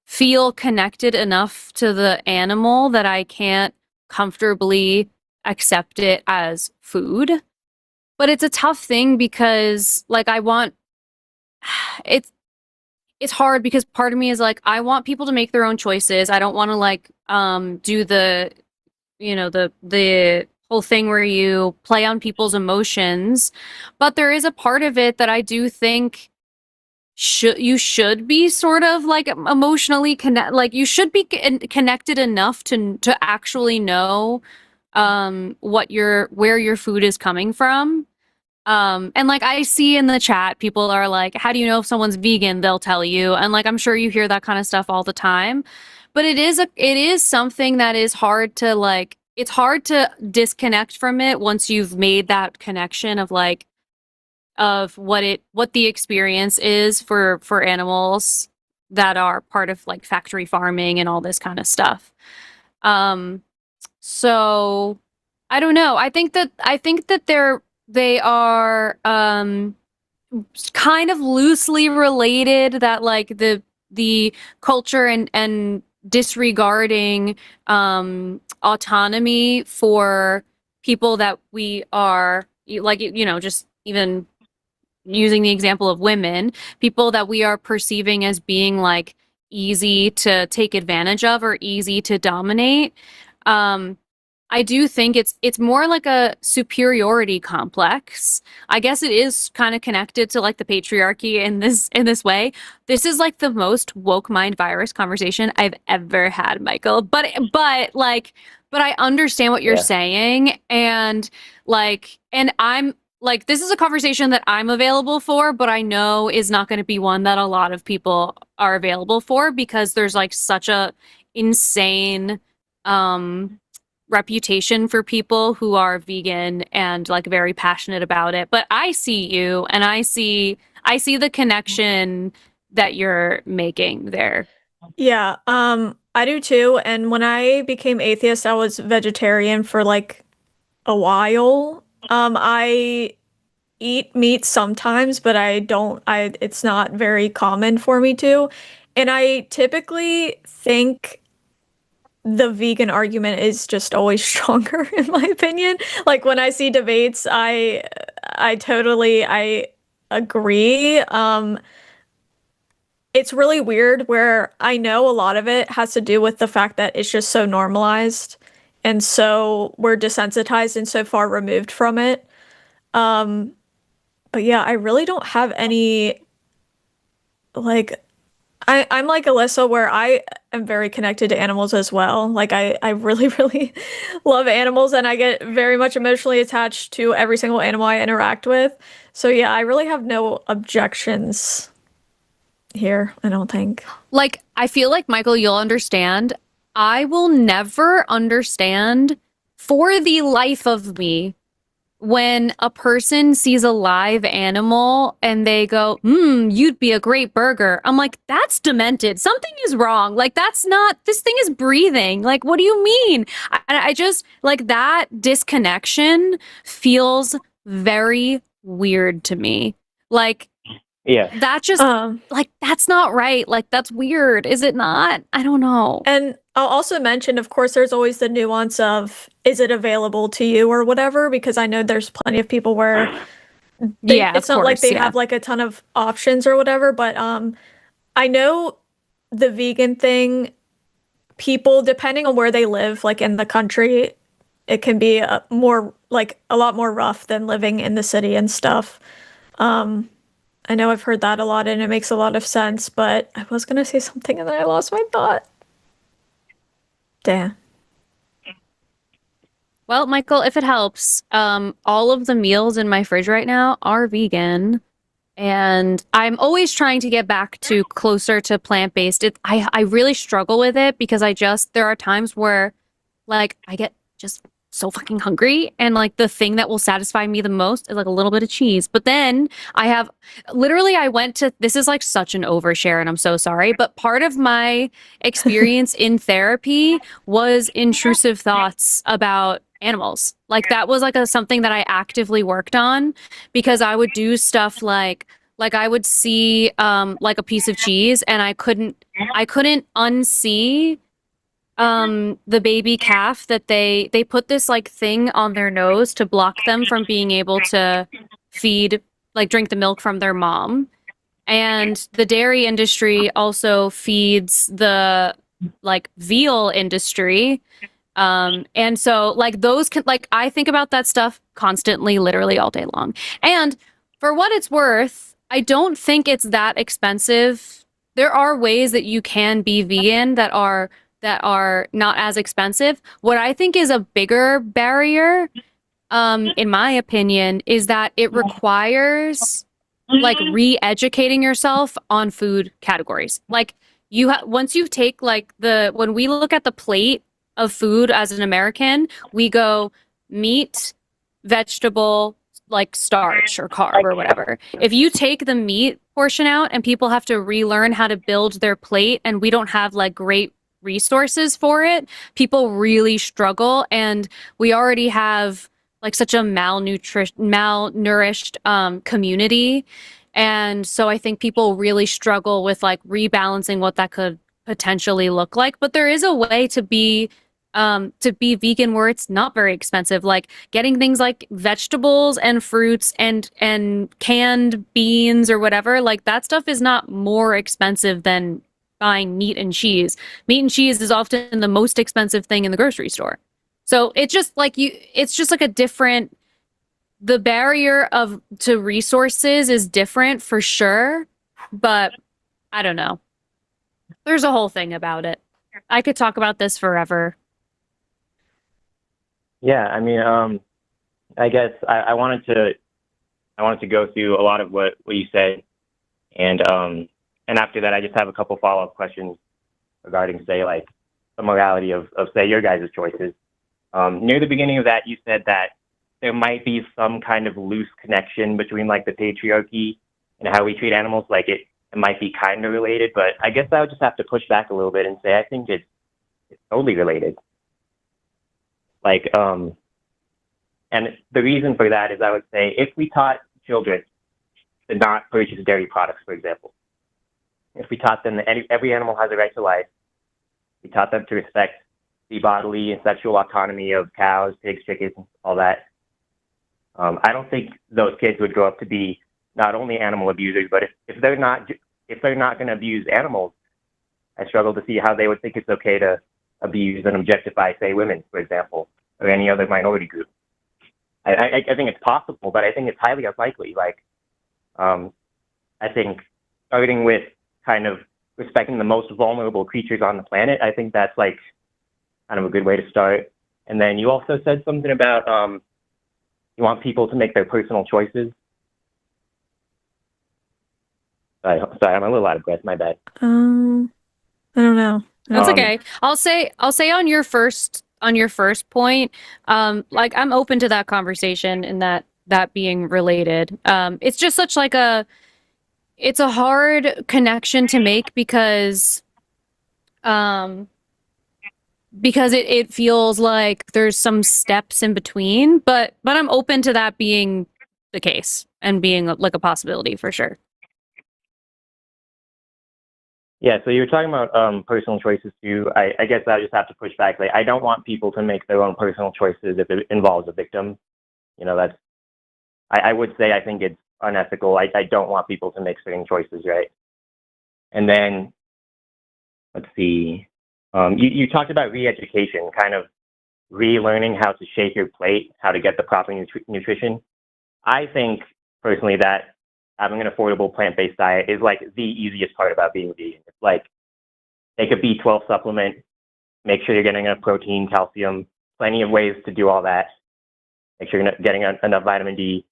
feel connected enough to the animal that I can't comfortably accept it as food. But it's a tough thing because like I want it's it's hard because part of me is like I want people to make their own choices. I don't want to like do the the whole thing where you play on people's emotions. But there is a part of it that I do think should be sort of like emotionally connect, like you should be connected enough to actually know where your food is coming from. And like I see in the chat people are like, how do you know if someone's vegan? They'll tell you. And like I'm sure you hear that kind of stuff all the time. But it is something that is hard to like, it's hard to disconnect from it once you've made that connection of like of what the experience is for animals that are part of like factory farming and all this kind of stuff. So I don't know. I think that they are kind of loosely related, that like the culture and disregarding autonomy for people that we are like, just even using the example of women, people that we are perceiving as being like easy to take advantage of or easy to dominate. I do think it's more like a superiority complex. I guess it is kind of connected to like the patriarchy in this way. This is like the most woke mind virus conversation I've ever had, Michael. But I understand what you're saying, and I'm like, this is a conversation that I'm available for, but I know is not going to be one that a lot of people are available for because there's like such a insane reputation for people who are vegan and like very passionate about it. But I see you and I see the connection that you're making there. Yeah, I do too. And when I became atheist, I was vegetarian for like a while. I eat meat sometimes, but it's not very common for me to. And I typically think the vegan argument is just always stronger in my opinion. Like when I see debates, I totally agree. It's really weird where I know a lot of it has to do with the fact that it's just so normalized and so we're desensitized and so far removed from it. But yeah, I really don't have any like I'm like Alyssa where I am very connected to animals as well. Like I really, really love animals and I get very much emotionally attached to every single animal I interact with. So yeah, I really have no objections here, I don't think. Like, I feel like, Michael, you'll understand. I will never understand for the life of me when a person sees a live animal and they go, you'd be a great burger. I'm like, that's demented. Something is wrong. Like, that's not, this thing is breathing. Like, what do you mean? I just, like, that disconnection feels very weird to me. Like, Yeah. that just, like, that's not right. Like, that's weird. Is it not? I don't know. And I'll also mention, of course, there's always the nuance of, is it available to you or whatever? Because I know there's plenty of people where it's not like they have like a ton of options or whatever. But I know the vegan thing, people, depending on where they live, like in the country, it can be a lot more rough than living in the city and stuff. I know I've heard that a lot and it makes a lot of sense, but I was gonna say something and then I lost my thought. Damn. Well, Michael, if it helps, all of the meals in my fridge right now are vegan. And I'm always trying to get back to closer to plant-based. I really struggle with it because there are times where like I get just so fucking hungry and like the thing that will satisfy me the most is like a little bit of cheese. But then I went to, this is like such an overshare and I'm so sorry, but part of my experience in therapy was intrusive thoughts about animals. Like that was like something that I actively worked on because I would do stuff like I would see like a piece of cheese and I couldn't unsee the baby calf that they put this like thing on their nose to block them from being able to drink the milk from their mom. And the dairy industry also feeds the like veal industry. And so like those can like I think about that stuff constantly, literally all day long. And for what it's worth, I don't think it's that expensive. There are ways that you can be vegan that are not as expensive. What I think is a bigger barrier, in my opinion, is that it requires like re-educating yourself on food categories. Like once you take like when we look at the plate of food as an American, we go meat, vegetable, like starch or carb or whatever. If you take the meat portion out and people have to relearn how to build their plate and we don't have like great resources for it, people really struggle. And we already have like such a malnourished community. And so I think people really struggle with like rebalancing what that could potentially look like. But there is a way to be vegan where it's not very expensive, like getting things like vegetables and fruits and canned beans or whatever. Like that stuff is not more expensive than buying meat and cheese. Meat and cheese is often the most expensive thing in the grocery store. So it's just like the barrier to resources is different for sure, but I don't know. There's a whole thing about it. I could talk about this forever. Yeah, I mean, I guess I wanted to go through a lot of what you said, and after that, I just have a couple follow-up questions regarding, say, like the morality of say your guys' choices. Near the beginning of that, you said that there might be some kind of loose connection between like the patriarchy and how we treat animals. Like it might be kind of related, but I guess I would just have to push back a little bit and say I think it's totally related. Like, and the reason for that is I would say if we taught children to not purchase dairy products, for example, if we taught them that every animal has a right to life, we taught them to respect the bodily and sexual autonomy of cows, pigs, chickens, all that, I don't think those kids would grow up to be not only animal abusers, but if they're not going to abuse animals, I struggle to see how they would think it's okay to abuse and objectify, say, women, for example, or any other minority group. I think it's possible, but I think it's highly unlikely. Like, I think starting with kind of respecting the most vulnerable creatures on the planet, I think that's like kind of a good way to start. And then you also said something about you want people to make their personal choices. Sorry, I'm a little out of breath. My bad. I don't know. That's okay. I'll say on your first point, like I'm open to that conversation and that being related. It's just such like it's a hard connection to make because it feels like there's some steps in between, but I'm open to that being the case and being like a possibility for sure. Yeah, so you were talking about personal choices too. I guess I just have to push back. Like, I don't want people to make their own personal choices if it involves a victim. You know, that's, I would say I think it's unethical. I don't want people to make certain choices, right? And then, let's see, you talked about re-education, kind of relearning how to shape your plate, how to get the proper nutrition. I think, personally, that having an affordable plant-based diet is like the easiest part about being vegan. It's like take a B12 supplement, make sure you're getting enough protein, calcium, plenty of ways to do all that. Make sure you're getting enough vitamin D,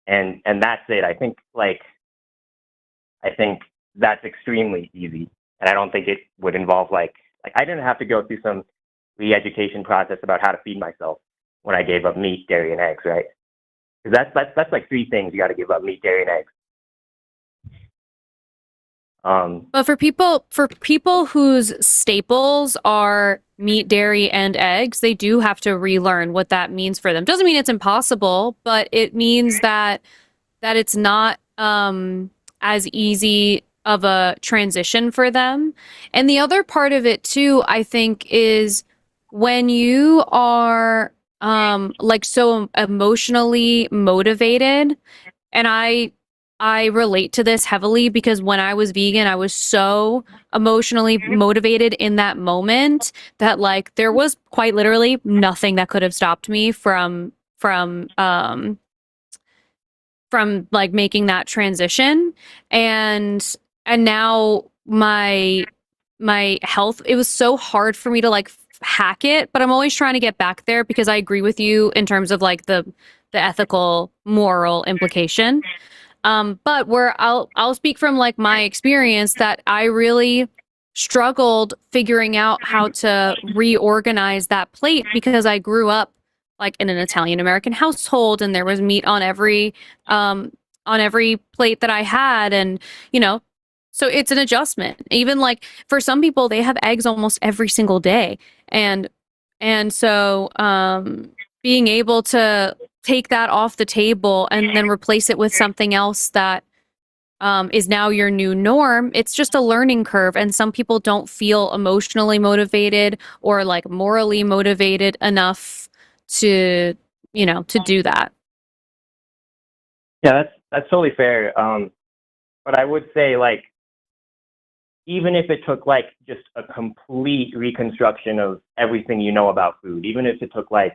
and that's it. I think that's extremely easy, and I don't think it would involve like I didn't have to go through some re-education process about how to feed myself when I gave up meat, dairy, and eggs, right? Because that's like 3 things you got to give up: meat, dairy, and eggs. But for people whose staples are meat, dairy, and eggs, they do have to relearn what that means for them. Doesn't mean it's impossible, but it means that it's not as easy of a transition for them. And the other part of it too, I think, is when you are like so emotionally motivated, and I relate to this heavily because when I was vegan, I was so emotionally motivated in that moment that like there was quite literally nothing that could have stopped me from like making that transition. And now my health, it was so hard for me to like hack it, but I'm always trying to get back there because I agree with you in terms of like the ethical, moral implication. But where I'll speak from like my experience that I really struggled figuring out how to reorganize that plate because I grew up like in an Italian American household and there was meat on every plate that I had, and so it's an adjustment. Even like for some people they have eggs almost every single day, and so being able to take that off the table and then replace it with something else that is now your new norm, it's just a learning curve. And some people don't feel emotionally motivated or like morally motivated enough to do that. Yeah, that's totally fair. But I would say like even if it took like just a complete reconstruction of everything you know about food, even if it took like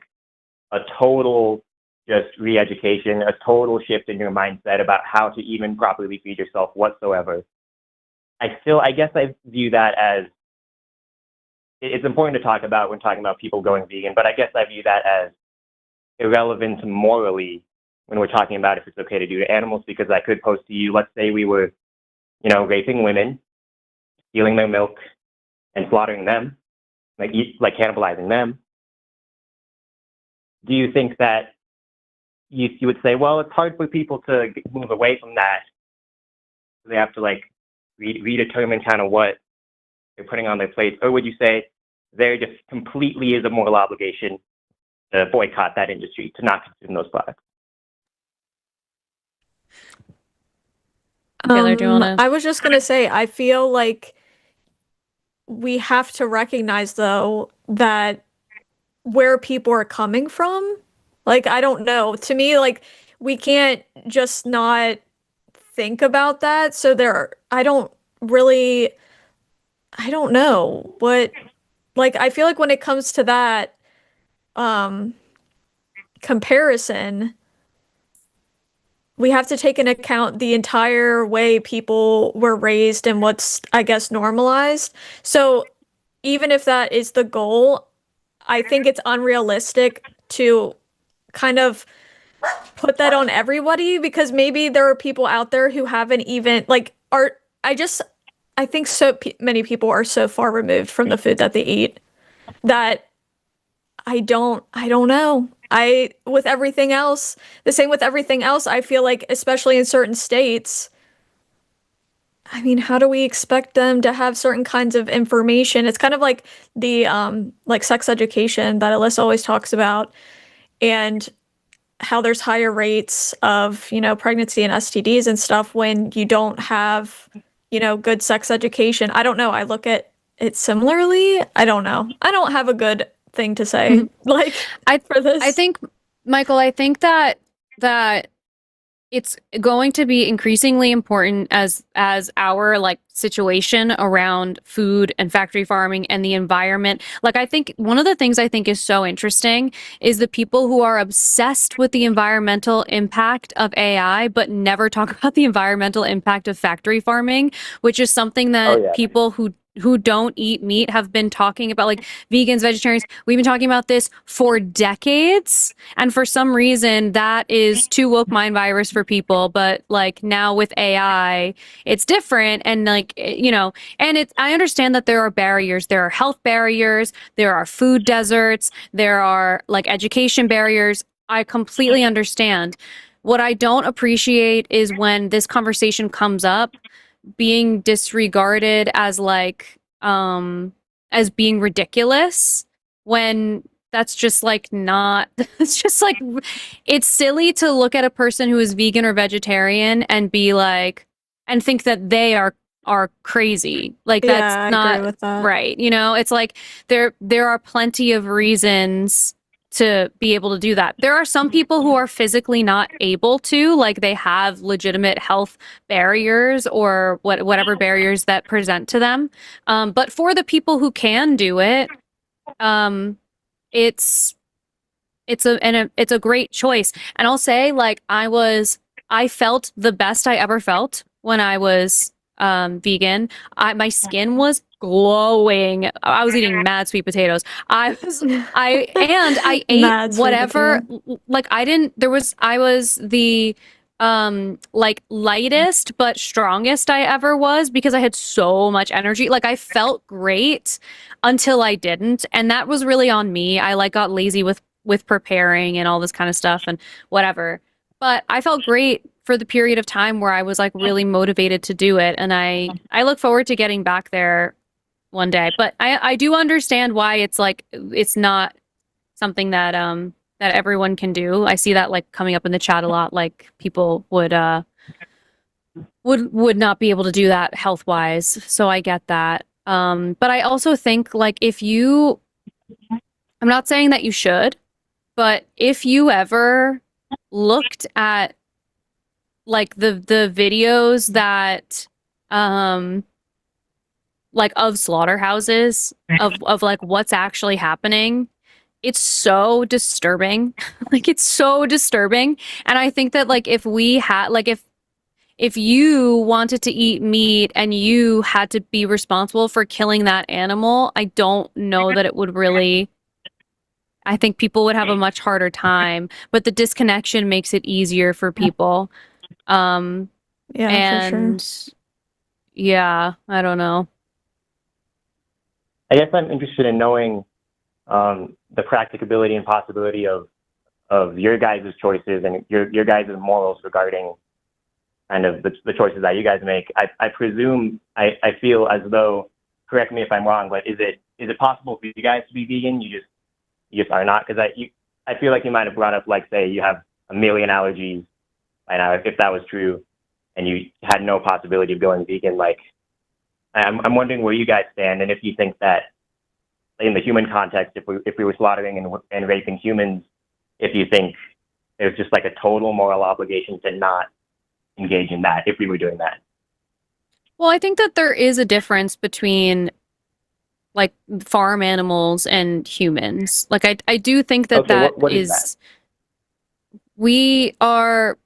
a total just re-education, a total shift in your mindset about how to even properly feed yourself whatsoever, I guess I view that as, it's important to talk about when talking about people going vegan, but I guess I view that as irrelevant morally when we're talking about if it's okay to do to animals, because I could pose to you, let's say we were, raping women, stealing their milk, and slaughtering them, like cannibalizing them. Do you think that you would say, well, it's hard for people to move away from that? They have to like redetermine kind of what they're putting on their plates, or would you say there just completely is a moral obligation to boycott that industry, to not consume those products? Taylor, do you want to? I was just gonna say, I feel like we have to recognize though that where people are coming from, like, I don't know. To me, like, we can't just not think about that. So I don't know what, like, I feel like when it comes to that comparison, we have to take into account the entire way people were raised and what's, I guess, normalized. So even if that is the goal, I think it's unrealistic to kind of put that on everybody, because maybe there are people out there who haven't even like I think so many people are so far removed from the food that they eat that I don't know. With everything else, the same with everything else, I feel like, especially in certain states, I mean, how do we expect them to have certain kinds of information? It's kind of like the like sex education that Alyssa always talks about, and how there's higher rates of, pregnancy and STDs and stuff when you don't have, good sex education. I don't know. I look at it similarly. I don't know. I don't have a good thing to say for this. I think, Michael, I think that it's going to be increasingly important as our like situation around food and factory farming and the environment. Like I think one of the things I think is so interesting is the people who are obsessed with the environmental impact of AI but never talk about the environmental impact of factory farming, which is something that yeah. people who don't eat meat have been talking about, like vegans, vegetarians. We've been talking about this for decades. And for some reason, that is too woke mind virus for people. But like now with AI, it's different. And like, you know, and it's, I understand that there are barriers. There are health barriers. There are food deserts. There are like education barriers. I completely understand. What I don't appreciate is when this conversation comes up being disregarded as like as being ridiculous when that's just like not it's just like it's silly to look at a person who is vegan or vegetarian and be like and think that they are crazy. Like Yeah, that's I not agree with that. right. You know, it's like there are plenty of reasons to be able to do that. There are some people who are physically not able to, like they have legitimate health barriers or whatever barriers that present to them. But for the people who can do it, it's it's a great choice. And I'll say, like, I felt the best I ever felt when I was vegan. My skin was glowing. I was eating mad sweet potatoes. I ate Mad sweet whatever, potato. like I was the like lightest but strongest I ever was because I had so much energy. Like I felt great until I didn't, and that was really on me. I like got lazy with preparing and all this kind of stuff and whatever. But I felt great for the period of time where I was like really motivated to do it, and I look forward to getting back there one day. But I do understand why it's like it's not something that that everyone can do. I see that like coming up in the chat a lot, like people would not be able to do that health wise. So I get that. But I also think like if you I'm not saying that you should, but if you ever looked at like the videos that like of slaughterhouses of like what's actually happening, it's so disturbing. Like it's so disturbing. And I think that like if we had like if you wanted to eat meat and you had to be responsible for killing that animal, I don't know that it would really I think people would have a much harder time, but the disconnection makes it easier for people. Yeah, for sure. And yeah, I don't know. I guess I'm interested in knowing the practicability and possibility of your guys' choices and your guys' morals regarding kind of the choices that you guys make. I presume, I feel as though, correct me if I'm wrong, but is it possible for you guys to be vegan? You just are not? Because I feel like you might have brought up, like, say, you have a million allergies by now, if that was true, and you had no possibility of going vegan. Like, I'm wondering where you guys stand, and if you think that in the human context, if we were slaughtering and raping humans, if you think there's just like a total moral obligation to not engage in that if we were doing that. Well, I think that there is a difference between like farm animals and humans. Like I do think that Okay, what is that? We are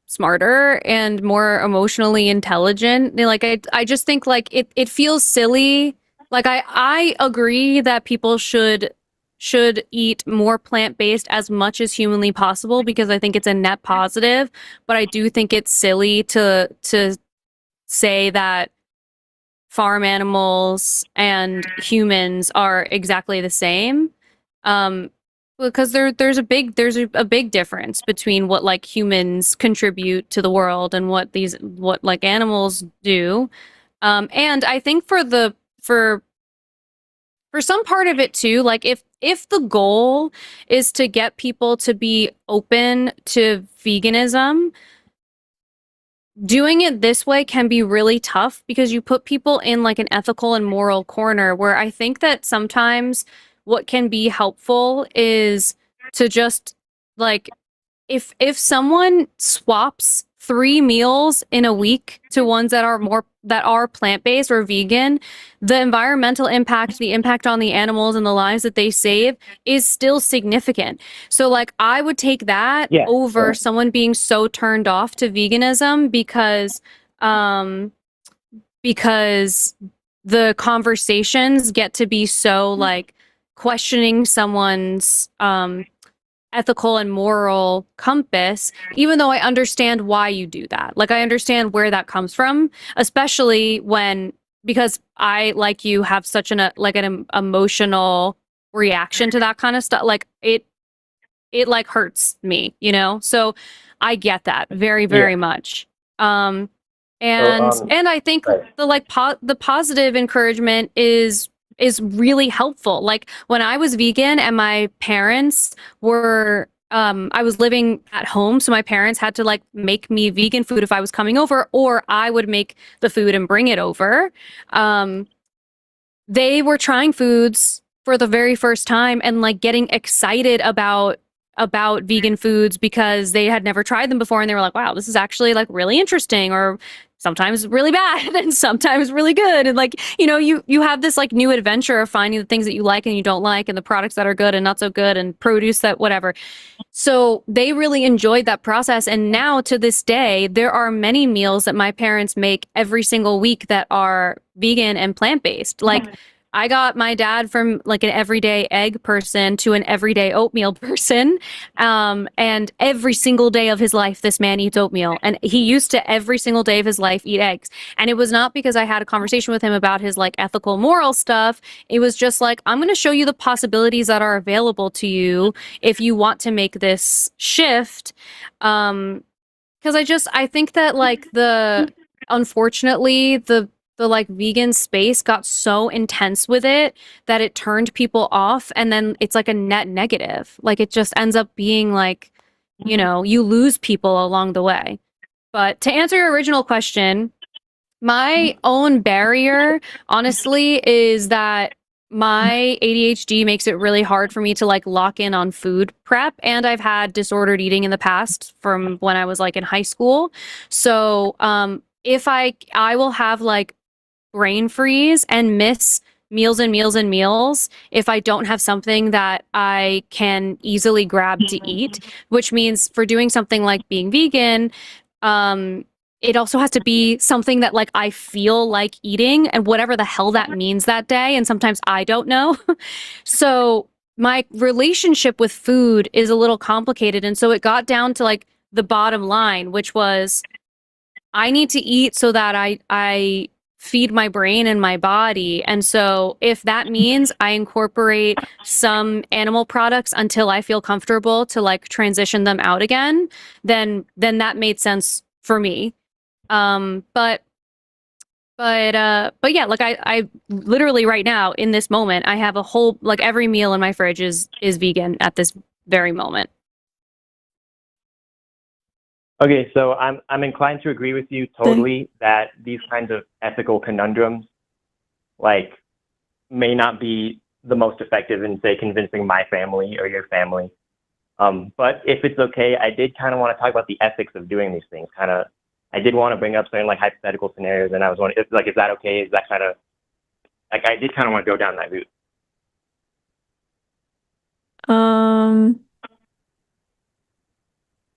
smarter and more emotionally intelligent. Like I just think like it feels silly. Like I agree that people should eat more plant-based as much as humanly possible because I think it's a net positive, but I do think it's silly to say that farm animals and humans are exactly the same. Because there's a big difference between what like humans contribute to the world and what like animals do. And I think for some part of it too, like if the goal is to get people to be open to veganism, doing it this way can be really tough because you put people in like an ethical and moral corner where I think that sometimes what can be helpful is to just like if someone swaps 3 meals in a week to ones that are plant-based or vegan, the environmental impact, the impact on the animals and the lives that they save is still significant. So like I would take that Yeah, over yeah. someone being so turned off to veganism because the conversations get to be so like questioning someone's ethical and moral compass, even though I understand why you do that. Like I understand where that comes from, especially because I, like you, have such an emotional reaction to that kind of stuff. Like it like hurts me, you know? So I get that very, very much. And I think right. the positive encouragement is really helpful. Like when I was vegan and my parents were I was living at home, so my parents had to like make me vegan food if I was coming over, or I would make the food and bring it over. They were trying foods for the very first time and like getting excited about vegan foods because they had never tried them before, and they were like, wow, this is actually like really interesting, or sometimes really bad and sometimes really good. And like, you know, you have this like new adventure of finding the things that you like and you don't like, and the products that are good and not so good, and produce that whatever. So they really enjoyed that process. And now to this day, there are many meals that my parents make every single week that are vegan and plant-based. Like I got my dad from like an everyday egg person to an everyday oatmeal person. And every single day of his life, this man eats oatmeal. And he used to every single day of his life eat eggs. And it was not because I had a conversation with him about his like ethical, moral stuff. It was just like, I'm going to show you the possibilities that are available to you if you want to make this shift. Because I think that like unfortunately, the like vegan space got so intense with it that it turned people off, and then it's like a net negative. Like it just ends up being like, you know, you lose people along the way. But to answer your original question, my own barrier, honestly, is that my ADHD makes it really hard for me to like lock in on food prep, and I've had disordered eating in the past from when I was like in high school. So, if I will have like brain freeze and miss meals and meals and meals if I don't have something that I can easily grab to eat, which means for doing something like being vegan, it also has to be something that like I feel like eating, and whatever the hell that means that day. And sometimes I don't know. So my relationship with food is a little complicated. And so it got down to like the bottom line, which was I need to eat so that I feed my brain and my body. And so if that means I incorporate some animal products until I feel comfortable to like transition them out again, then that made sense for me. But yeah, like I literally right now in this moment, I have a whole, like every meal in my fridge is vegan at this very moment. Okay, so I'm inclined to agree with you totally that these kinds of ethical conundrums, like, may not be the most effective in, say, convincing my family or your family. But if it's okay, I did kind of want to talk about the ethics of doing these things. I did want to bring up certain like hypothetical scenarios, and I was wondering, like, is that okay? Is that kind of like I did kind of want to go down that route.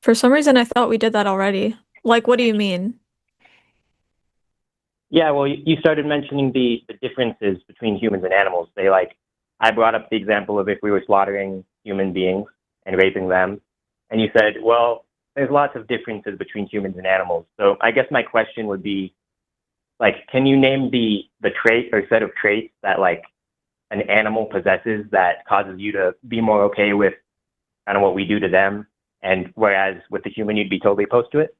For some reason, I thought we did that already. Like, what do you mean? Yeah, well, you started mentioning the differences between humans and animals. They like, I brought up the example of if we were slaughtering human beings and raping them, and you said, well, there's lots of differences between humans and animals. So I guess my question would be, like, can you name the trait or set of traits that like an animal possesses that causes you to be more okay with kind of what we do to them, and whereas with the human you'd be totally opposed to it?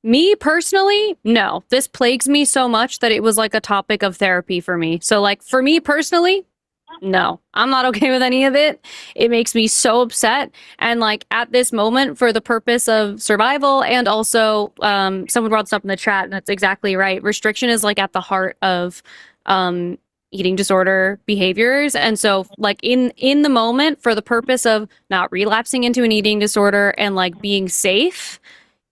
Me personally, no. This plagues me so much that it was like a topic of therapy for me. So like for me personally, no, I'm not okay with any of it. It makes me so upset. And like at this moment, for the purpose of survival, and also someone brought this up in the chat, and that's exactly right. Restriction is like at the heart of eating disorder behaviors. And so like in the moment, for the purpose of not relapsing into an eating disorder and like being safe,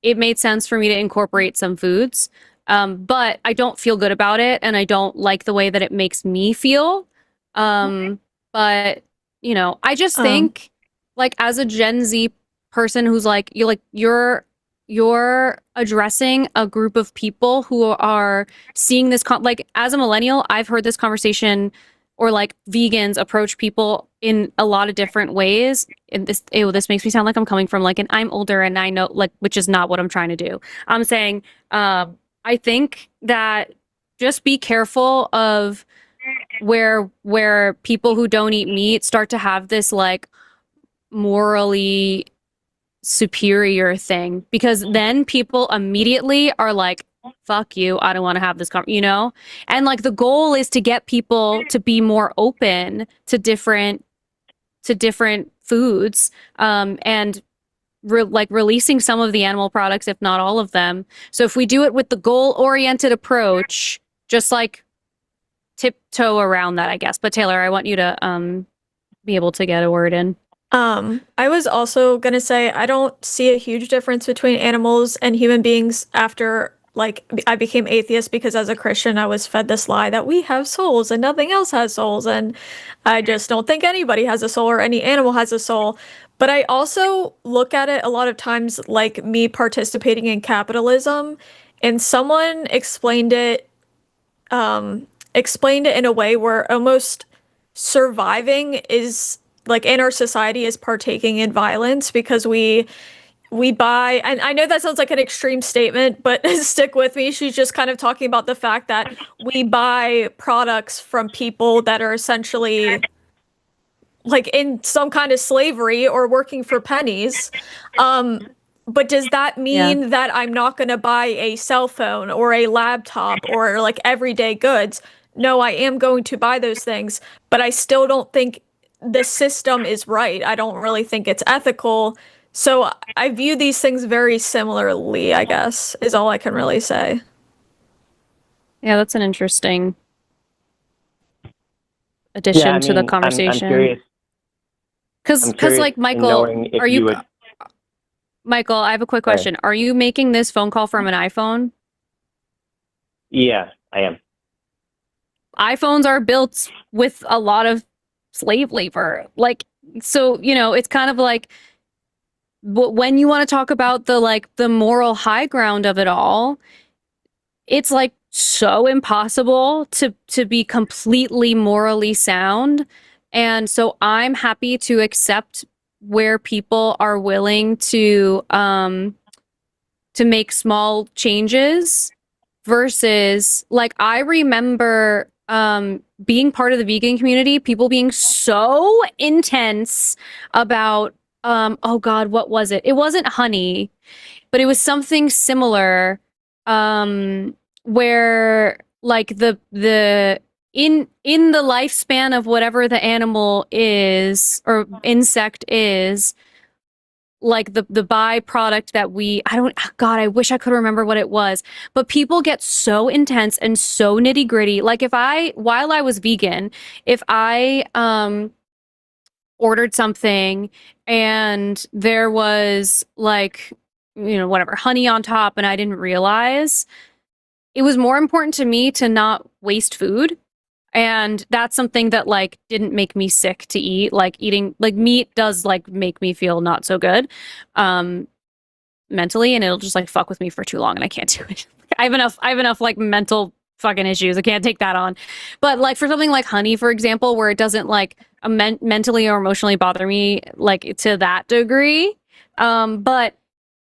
it made sense for me to incorporate some foods. But I don't feel good about it, and I don't like the way that it makes me feel. But you know, I just think like as a Gen Z person who's like you're addressing a group of people who are seeing this like as a millennial, I've heard this conversation or like vegans approach people in a lot of different ways. And this makes me sound like I'm coming from like an I'm older and I know, like, which is not what I'm trying to do. I'm saying I think that just be careful of where people who don't eat meat start to have this like morally superior thing, because then people immediately are like, fuck you, I don't want to have this you know. And like the goal is to get people to be more open to different foods, and like releasing some of the animal products, if not all of them. So if we do it with the goal oriented approach, just like tiptoe around that, I guess. But Taylor, I want you to be able to get a word in. I was also gonna say I don't see a huge difference between animals and human beings after like I became atheist, because as a Christian I was fed this lie that we have souls and nothing else has souls, and I just don't think anybody has a soul or any animal has a soul. But I also look at it a lot of times like me participating in capitalism, and someone explained it in a way where almost surviving is like in our society is partaking in violence, because we buy, and I know that sounds like an extreme statement, but stick with me. She's just kind of talking about the fact that we buy products from people that are essentially like in some kind of slavery or working for pennies. But does that mean that I'm not going to buy a cell phone or a laptop or like everyday goods? No, I am going to buy those things, but I still don't think the system is right. I don't really think it's ethical. So I view these things very similarly, I guess, is all I can really say. Yeah, that's an interesting addition to the I'm conversation. curious. Because like Michael, are you would... Michael, I have a quick question. Are you making this phone call from an iPhone? Yeah, I am. iPhones are built with a lot of slave labor. Like, so, you know, it's kind of like when you want to talk about the like the moral high ground of it all, it's like so impossible to be completely morally sound. And so I'm happy to accept where people are willing to make small changes, versus like I remember being part of the vegan community, people being so intense about oh god, what was it? It wasn't honey, but it was something similar, where like the in the lifespan of whatever the animal is or insect is, like the byproduct that I wish I could remember what it was, but people get so intense and so nitty-gritty. Like while I was vegan, if I ordered something and there was like, you know, whatever, honey on top, and I didn't realize, it was more important to me to not waste food. And that's something that like didn't make me sick to eat. Like eating like meat does like make me feel not so good mentally, and it'll just like fuck with me for too long and I can't do it. I have enough like mental fucking issues. I can't take that on. But like for something like honey, for example, where it doesn't like mentally or emotionally bother me like to that degree. But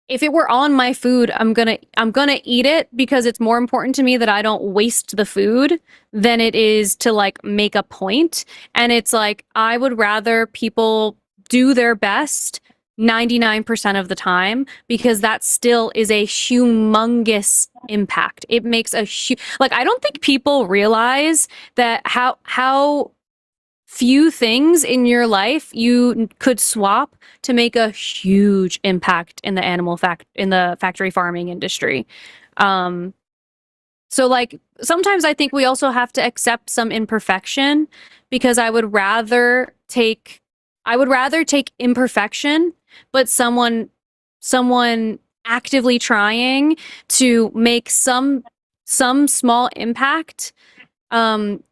if it were on my food, I'm gonna eat it, because it's more important to me that I don't waste the food than it is to like make a point. And it's like I would rather people do their best 99% of the time, because that still is a humongous impact. It makes a like I don't think people realize that how few things in your life you could swap to make a huge impact in the factory farming industry. So like sometimes I think we also have to accept some imperfection, because I would rather take imperfection, but someone actively trying to make some small impact, when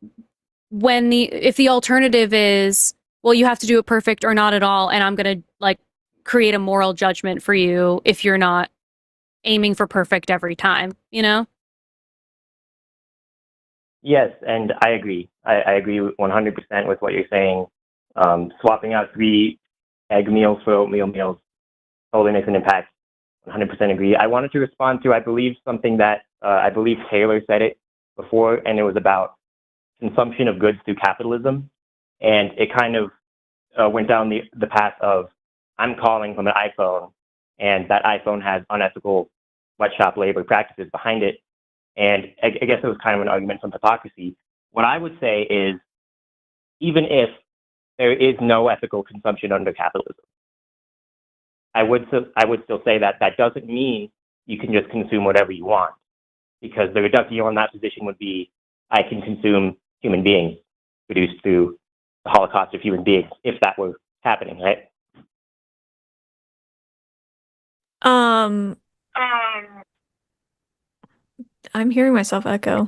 if the alternative is, well, you have to do it perfect or not at all, and I'm going to like create a moral judgment for you if you're not aiming for perfect every time, you know? Yes, and I agree. I agree 100% with what you're saying. Swapping out 3 egg meals for oatmeal meals totally makes an impact. 100% agree. I wanted to respond to, I believe, something that I believe Taylor said it before, and it was about consumption of goods through capitalism. And it kind of went down the path of, I'm calling from an iPhone, and that iPhone has unethical sweatshop labor practices behind it. And I guess it was kind of an argument from hypocrisy. What I would say is, even if there is no ethical consumption under capitalism, I would still say that that doesn't mean you can just consume whatever you want, because the reductio on that position would be, I can consume human beings produced through the Holocaust of human beings, if that were happening, right? I'm hearing myself echo.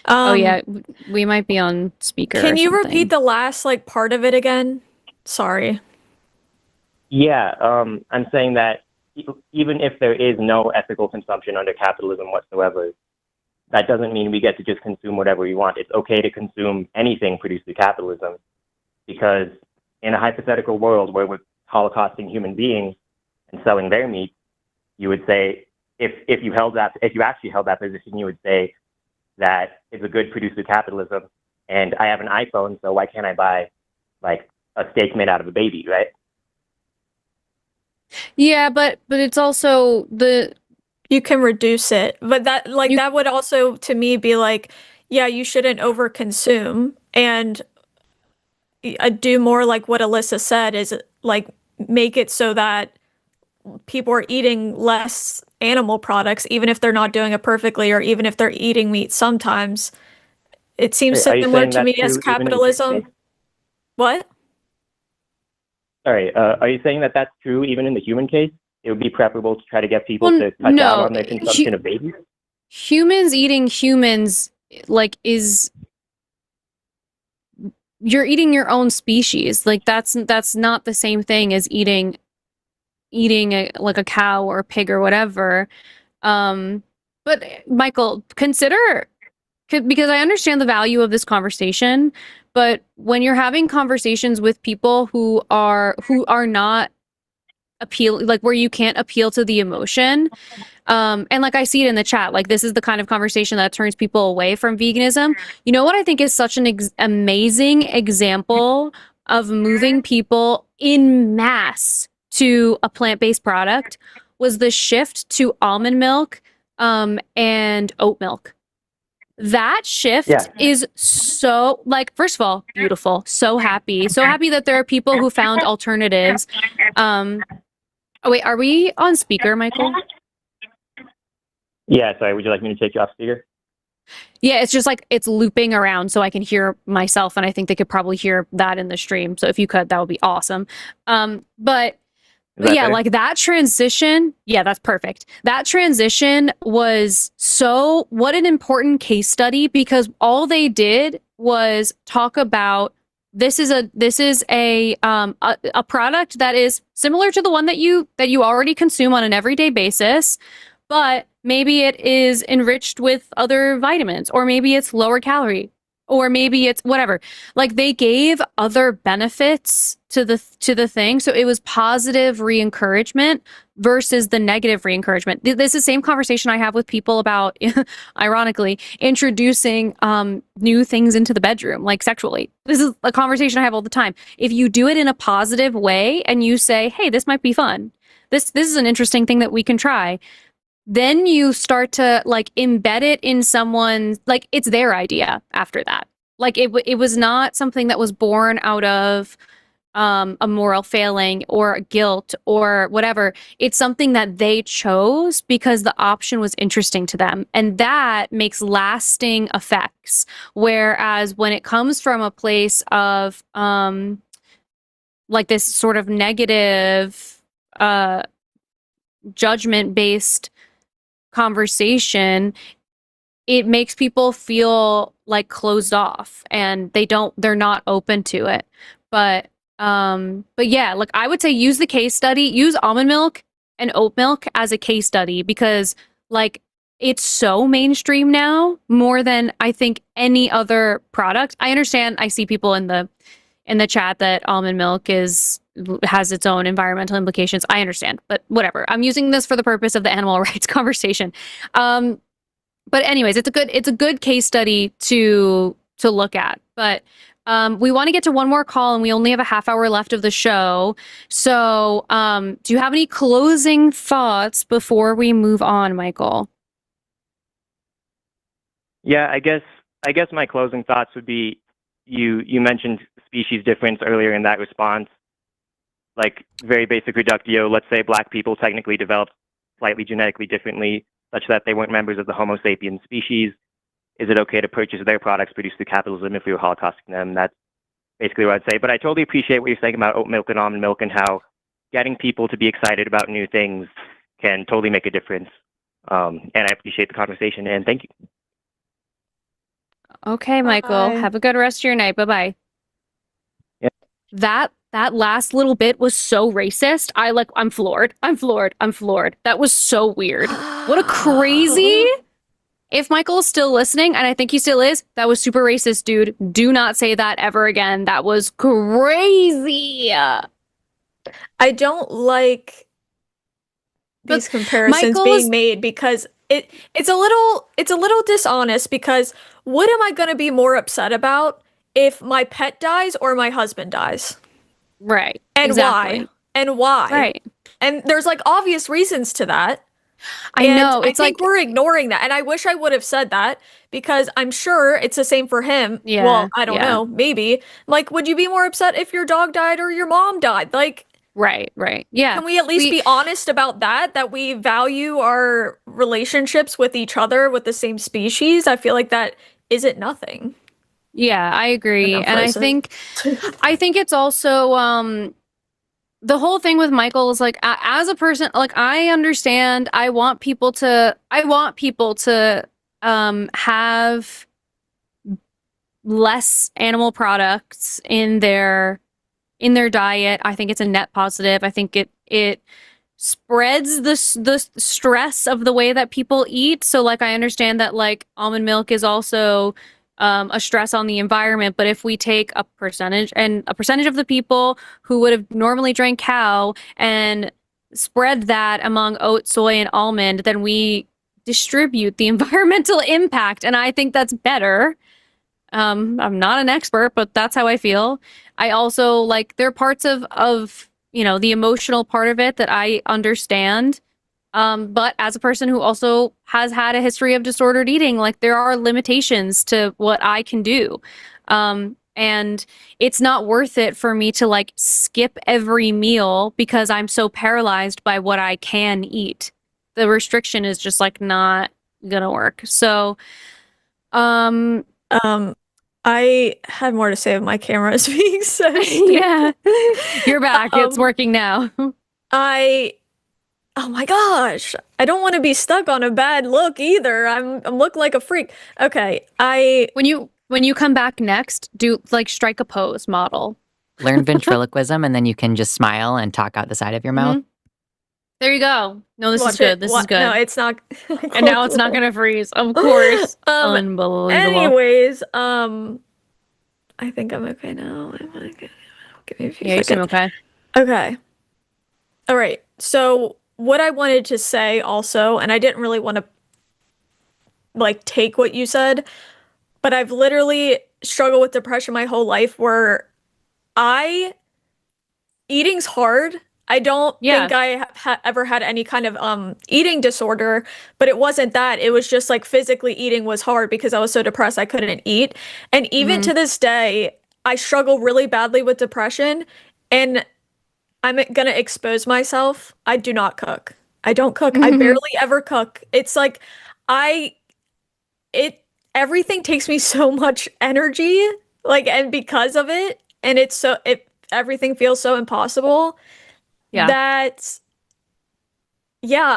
Oh yeah, we might be on speaker. Can or you something. repeat the last like part of it again? Sorry. Yeah, I'm saying that even if there is no ethical consumption under capitalism whatsoever, that doesn't mean we get to just consume whatever we want. It's okay to consume anything produced through capitalism, because in a hypothetical world where we're holocausting human beings and selling their meat, you would say, if you actually held that position, you would say that it's a good produced through capitalism, and I have an iPhone, so why can't I buy like a steak made out of a baby, right? Yeah, but it's also you can reduce it, but that that would also to me be like, yeah, you shouldn't overconsume, and do more like what Alyssa said, is like make it so that people are eating less animal products, even if they're not doing it perfectly, or even if they're eating meat sometimes. It seems Are you similar saying to me that's as true even in the human capitalism. case? What? Sorry, are you saying that that's true even in the human case? It would be preferable to try to get people to cut down no, on their consumption of babies? humans eating humans, like, is, you're eating your own species. Like that's not the same thing as eating like a cow or a pig or whatever. But Michael, consider, because I understand the value of this conversation, but when you're having conversations with people who are not like where you can't appeal to the emotion, and like I see it in the chat, like this is the kind of conversation that turns people away from veganism. You know what I think is such an amazing example of moving people in mass to a plant-based product was the shift to almond milk and oat milk. That shift is so, like, first of all, beautiful. So happy that there are people who found alternatives. Oh wait, are we on speaker, Michael? Yeah, sorry, would you like me to take you off speaker? Yeah, it's just like it's looping around so I can hear myself, and I think they could probably hear that in the stream. So if you could, that would be awesome. But yeah, better? like that transition, yeah, that's perfect. That transition was what an important case study, because all they did was talk about, this is a product that is similar to the one that you already consume on an everyday basis, but maybe it is enriched with other vitamins, or maybe it's lower calorie, or maybe it's whatever. Like they gave other benefits to the thing, so it was positive re-encouragement versus the negative re-encouragement. This is the same conversation I have with people about, ironically, introducing new things into the bedroom, like sexually. This is a conversation I have all the time. If you do it in a positive way and you say, hey, this might be fun, this is an interesting thing that we can try, then you start to like embed it in someone's, like it's their idea after that. Like it was not something that was born out of a moral failing or guilt or whatever. It's something that they chose because the option was interesting to them. And that makes lasting effects. Whereas when it comes from a place of like this sort of negative judgment-based conversation, it makes people feel like closed off and they're not open to it. But yeah, like I would say use the case study, use almond milk and oat milk as a case study because like it's so mainstream now more than I think any other product. I understand I see people in the chat that almond milk has its own environmental implications. I understand, but whatever. I'm using this for the purpose of the animal rights conversation. But anyways, it's a good case study to look at. But we want to get to one more call, and we only have a half hour left of the show. So, do you have any closing thoughts before we move on, Michael? Yeah, I guess my closing thoughts would be you mentioned species difference earlier in that response. Like very basic reductio, let's say Black people technically developed slightly genetically differently, such that they weren't members of the Homo sapiens species. Is it okay to purchase their products produced through capitalism if we were holocausting them? That's basically what I'd say. But I totally appreciate what you're saying about oat milk and almond milk and how getting people to be excited about new things can totally make a difference. And I appreciate the conversation, and thank you. Okay, Michael. Bye. Have a good rest of your night. Bye-bye. Yeah. That last little bit was so racist. I'm floored. That was so weird. What a crazy... If Michael is still listening, and I think he still is, that was super racist, dude. Do not say that ever again. That was crazy. I don't like these comparisons Michael's- being made because it's a little dishonest because what am I going to be more upset about if my pet dies or my husband dies? Right. And exactly. why? And why? Right. And there's like obvious reasons to that. I know. It's I like think we're ignoring that. And I wish I would have said that because I'm sure it's the same for him. Yeah, Well, I don't yeah. know. Maybe. Like, would you be more upset if your dog died or your mom died? Like, right. Yeah. can we at least be honest about that we value our relationships with each other with the same species? I feel like that isn't nothing. Yeah, I agree. Enough And racist. I think it's also the whole thing with Michael is like as a person, like I understand I want people to have less animal products in their diet. I think it's a net positive. I think it spreads the stress of the way that people eat. So like I understand that like almond milk is also a stress on the environment, but if we take a percentage of the people who would have normally drank cow and spread that among oat, soy, and almond, then we distribute the environmental impact, and I think that's better. I'm not an expert, but that's how I feel. I also like there are parts of the emotional part of it that I understand. But as a person who also has had a history of disordered eating, like there are limitations to what I can do. And it's not worth it for me to like skip every meal because I'm so paralyzed by what I can eat. The restriction is just like not gonna work. So, I had more to say if my camera is being so yeah, you're back. It's working now. Oh my gosh. I don't want to be stuck on a bad look either. I'm looking like a freak. Okay. When you come back next, do like strike a pose model. Learn ventriloquism, and then you can just smile and talk out the side of your mouth. There you go. No, this Watch is good. it. This is good. No, it's not. And now it's not gonna freeze. Of course. Unbelievable. Anyways, I think I'm okay now. I'm okay. Give me a few Yeah, you seem seconds. okay. Okay. All right. So what I wanted to say also, and I didn't really want to like take what you said, but I've literally struggled with depression my whole life where eating's hard. I don't think I have ever had any kind of eating disorder, but it wasn't that. It was just like physically eating was hard because I was so depressed I couldn't eat. And even to this day, I struggle really badly with depression. and I'm gonna expose myself. I do not cook. I don't cook. I barely ever cook. It's like I it everything takes me so much energy, like, and because of it, and it everything feels so impossible Yeah. that yeah,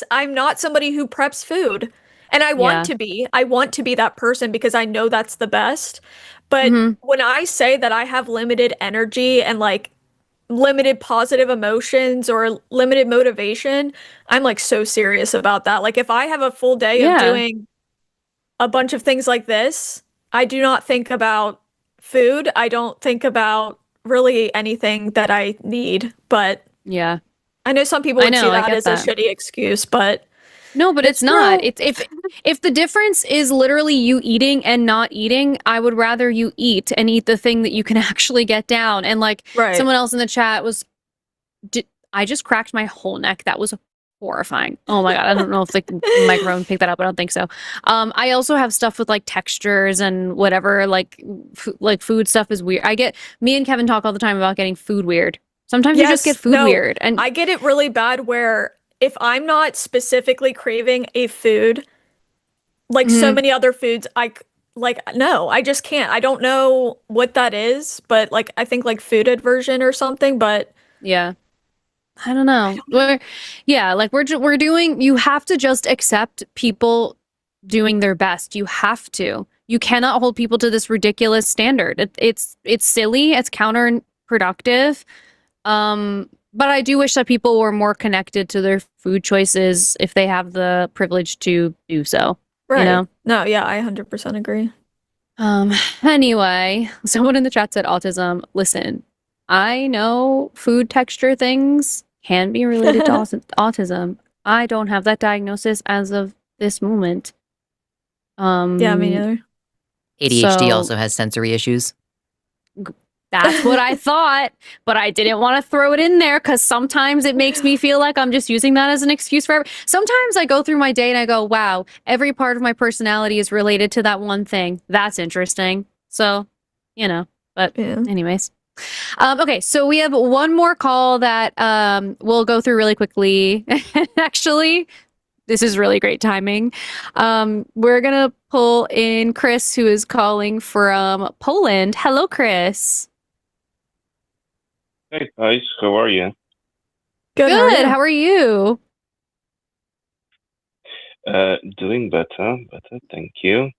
I'm not somebody who preps food. And I want Yeah. to be. I want to be that person because I know that's the best. But Mhm. when I say that I have limited energy and like limited positive emotions or limited motivation, I'm like so serious about that. Like if I have a full day of Yeah. doing a bunch of things like this, I do not think about food. I don't think about really anything that I need. But Yeah. I know some people I would see know, I that get as a that. shitty excuse, but No, but it's it's not. true. It's if the difference is literally you eating and not eating, I would rather you eat and eat the thing that you can actually get down. And like Right. someone else in the chat was, I just cracked my whole neck. That was horrifying. Oh my God. I don't know if the microphone picked that up. I don't think so. I also have stuff with like textures and whatever, like food stuff is weird. Me and Kevin talk all the time about getting food weird. Sometimes you just get Yes, food no, weird. And I get it really bad where if I'm not specifically craving a food, like so Mhm. many other foods, like no, I just can't. I don't know what that is, but like I think like food aversion or something, but Yeah. I don't know. Yeah, like we're doing. You have to just accept people doing their best. You have to. You cannot hold people to this ridiculous standard. It's silly. It's counterproductive. But I do wish that people were more connected to their food choices if they have the privilege to do so. You right. know. No, yeah, I 100% agree. Anyway, someone in the chat said autism. Listen, I know food texture things can be related to autism. I don't have that diagnosis as of this moment. Yeah, me neither. ADHD So also has sensory issues. that's what I thought, but I didn't want to throw it in there because sometimes it makes me feel like I'm just using that as an excuse for sometimes I go through my day and I go, wow, every part of my personality is related to that one thing. That's interesting. So, but Yeah. anyways. Okay, so we have one more call that we'll go through really quickly. Actually, this is really great timing. We're gonna pull in Chris, who is calling from Poland. Hello, Chris. Hey guys, how are you? Good, how are Good. you? How are you? Doing better, thank you.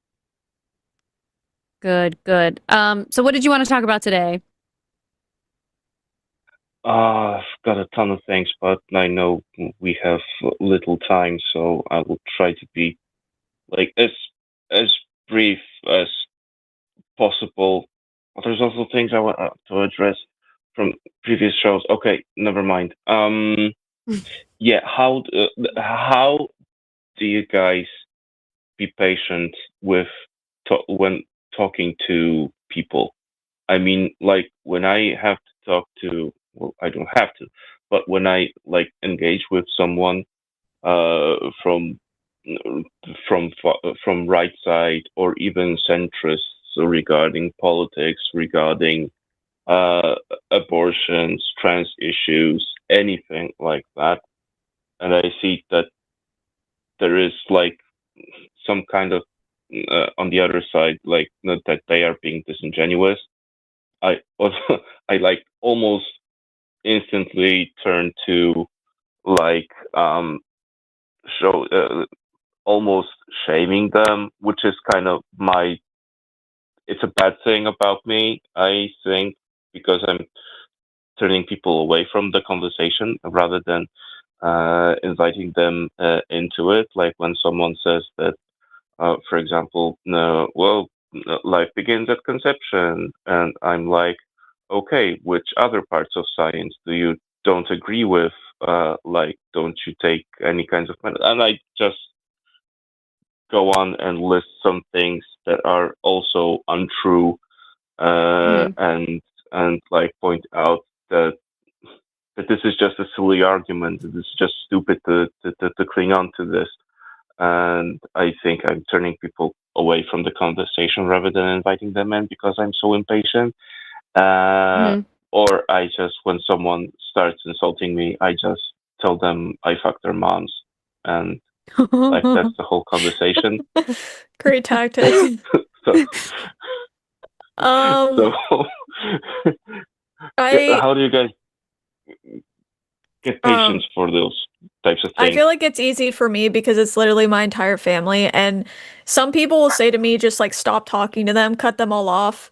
Good, good. So what did you want to talk about today? I've got a ton of things, but I know we have little time, so I will try to be like as brief as possible. But there's also things I want to address from previous shows. Okay, never mind. Yeah, how do you guys be patient with when talking to people? I mean, like when I have to talk to, well, I don't have to, but when I like engage with someone uh, from from right side or even centrists regarding politics, regarding uh, abortions, trans issues, anything like that, and I see that there is like some kind of on the other side, like that they are being disingenuous. I also I like almost instantly turn to like show almost shaming them, which is kind of my it's a bad thing about me, I think, because I'm turning people away from the conversation rather than inviting them into it. Like when someone says that, for example, no, well, life begins at conception, and I'm like, okay, which other parts of science do you don't agree with? Like, don't you take any kinds of, and I just go on and list some things that are also untrue, Mhm. and like point out that this is just a silly argument. This is just stupid to cling on to this. And I think I'm turning people away from the conversation rather than inviting them in because I'm so impatient. Mhm. or I just, when someone starts insulting me, I just tell them I fuck their moms, and like that's the whole conversation. Great tactic. So, Um, so I how do you guys get patience for those types of I things? feel like it's easy for me because it's literally my entire family, and some people will say to me, just like stop talking to them, cut them all off.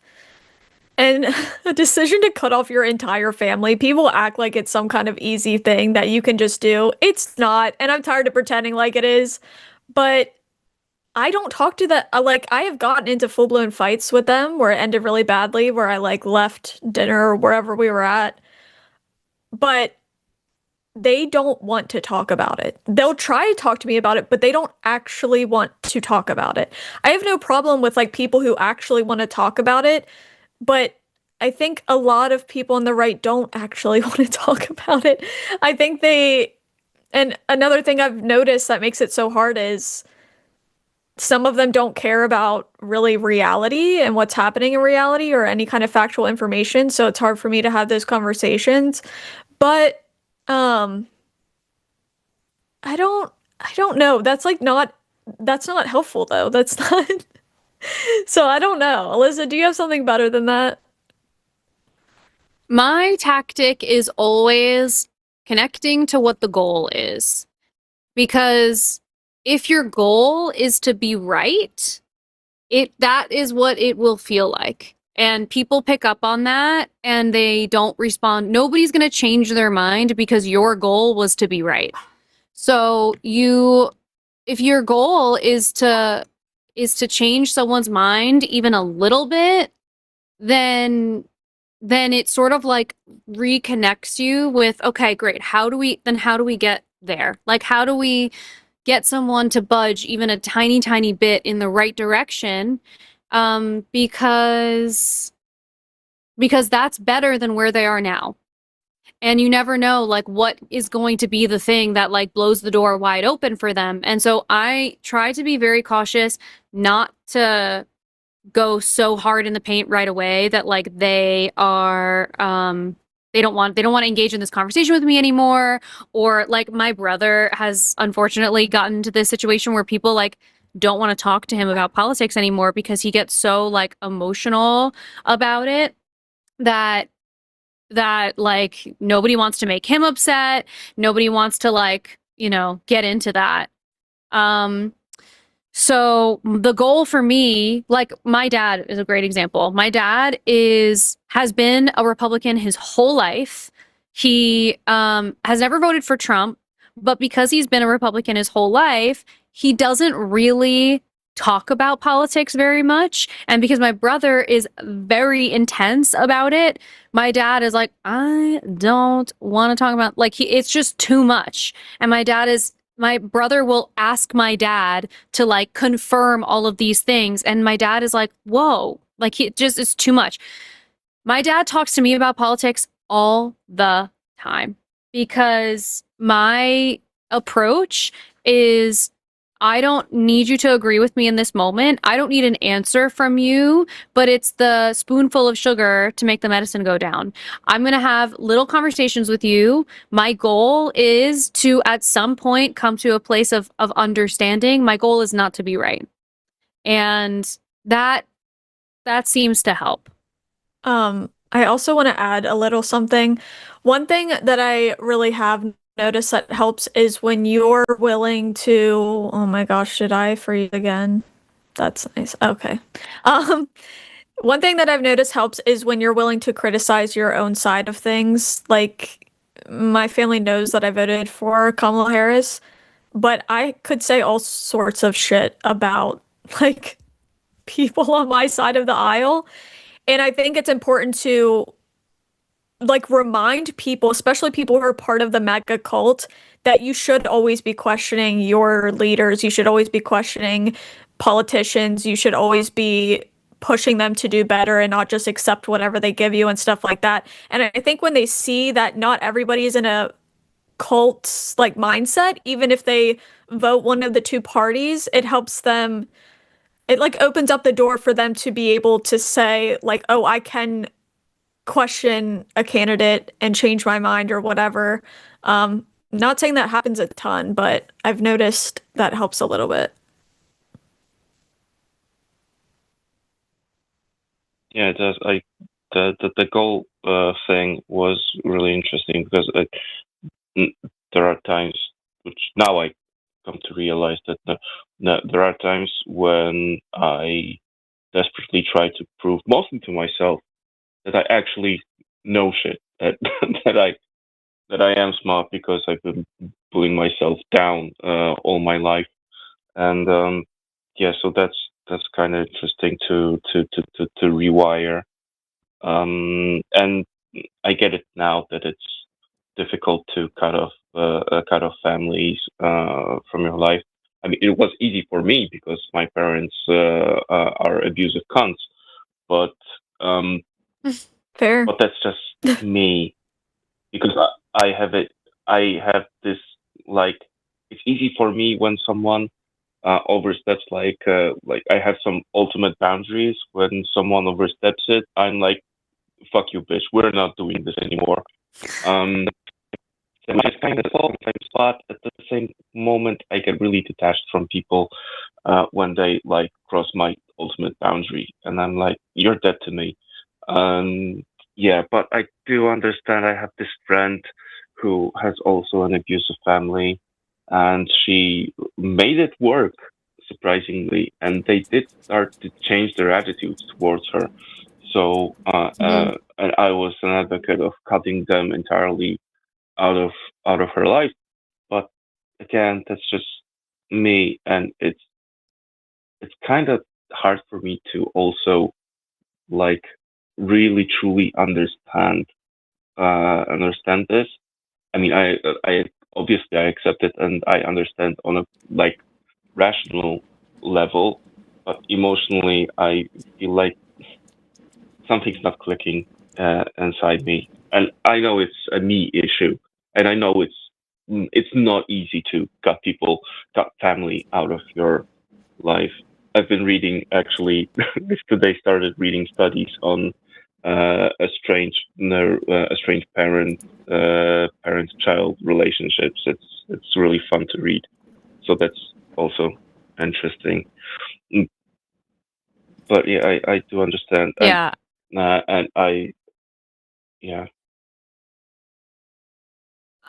And a decision to cut off your entire family, people act like it's some kind of easy thing that you can just do. It's not, and I'm tired of pretending like it is. But I don't talk to that. Like, I have gotten into full-blown fights with them where it ended really badly, where I like left dinner or wherever we were at. But they don't want to talk about it. They'll try to talk to me about it, but they don't actually want to talk about it. I have no problem with like people who actually want to talk about it, but I think a lot of people on the right don't actually want to talk about it. I think and another thing I've noticed that makes it so hard is some of them don't care about really reality and what's happening in reality or any kind of factual information, so it's hard for me to have those conversations. But um I don't know. That's not helpful though. That's not So I don't know. Alyssa, do you have something better than that? My tactic is always connecting to what the goal is. Because if your goal is to be right, that is what it will feel like. And people pick up on that and they don't respond. Nobody's going to change their mind because your goal was to be right. So if your goal is to change someone's mind even a little bit, then it sort of like reconnects you with, okay, great. How do we get there? Like, how do we get someone to budge even a tiny, tiny bit in the right direction? Because that's better than where they are now. And you never know, like, what is going to be the thing that, like, blows the door wide open for them. And so I try to be very cautious not to go so hard in the paint right away that, like, they are, they don't want to engage in this conversation with me anymore. Or, like, my brother has unfortunately gotten to this situation where people, like, don't want to talk to him about politics anymore because he gets so, like, emotional about it that like nobody wants to make him upset. Nobody wants to, like, get into that. So the goal for me, like, my dad is a great example. My dad has been a Republican his whole life. He has never voted for Trump, but because he's been a Republican his whole life, he doesn't really talk about politics very much. And because my brother is very intense about it, my dad is like, I don't want to talk about, like, it's just too much. And my brother will ask my dad to, like, confirm all of these things. And my dad is like, whoa, like, it's too much. My dad talks to me about politics all the time because my approach is, I don't need you to agree with me in this moment. I don't need an answer from you, but it's the spoonful of sugar to make the medicine go down. I'm going to have little conversations with you. My goal is to, at some point, come to a place of understanding. My goal is not to be right. And that seems to help. I also want to add a little something. One thing that I really have noticed that helps is when you're willing to, oh my gosh, did I freeze again? That's nice. Okay. One thing that I've noticed helps is when you're willing to criticize your own side of things. Like, my family knows that I voted for Kamala Harris, but I could say all sorts of shit about, like, people on my side of the aisle. And I think it's important to, like, remind people, especially people who are part of the mega cult, that you should always be questioning your leaders. You should always be questioning politicians. You should always be pushing them to do better and not just accept whatever they give you and stuff like that. And I think when they see that not everybody is in a cult, like, mindset, even if they vote one of the two parties, it helps them. It, like, opens up the door for them to be able to say, like, oh, I can question a candidate and change my mind or whatever. Not saying that happens a ton, but I've noticed that helps a little bit. Yeah, it does. The goal thing was really interesting because there are times which now I come to realize that there are times when I desperately try to prove, mostly to myself, that I actually know shit, that that I am smart because I've been pulling myself down all my life, and yeah, so that's kind of interesting to rewire. And I get it now that it's difficult to cut off families from your life. I mean, it was easy for me because my parents are abusive cunts, but Fair. but that's just me because I have it. I have this like it's easy for me when someone oversteps like I have some ultimate boundaries. When someone oversteps it, I'm like, "Fuck you, bitch. We're not doing this anymore." Um, and I kind of sometimes, but at the same moment, I get really detached from people when they like cross my ultimate boundary, and I'm like, "You're dead to me." Yeah, but I do understand. I have this friend who has also an abusive family, and she made it work surprisingly, and they did start to change their attitudes towards her. So, and I was an advocate of cutting them entirely out of her life. But again, that's just me, and it's kind of hard for me to also like really truly understand this. I mean, I obviously I accept it and I understand on a like rational level, but emotionally I feel like something's not clicking inside me, and I know it's a me issue, and I know it's not easy to cut family out of your life. I've been reading actually today started reading studies on a strange parent child relationships. It's really fun to read, so that's also interesting. Mm, But yeah, I do understand, Yeah. and I yeah.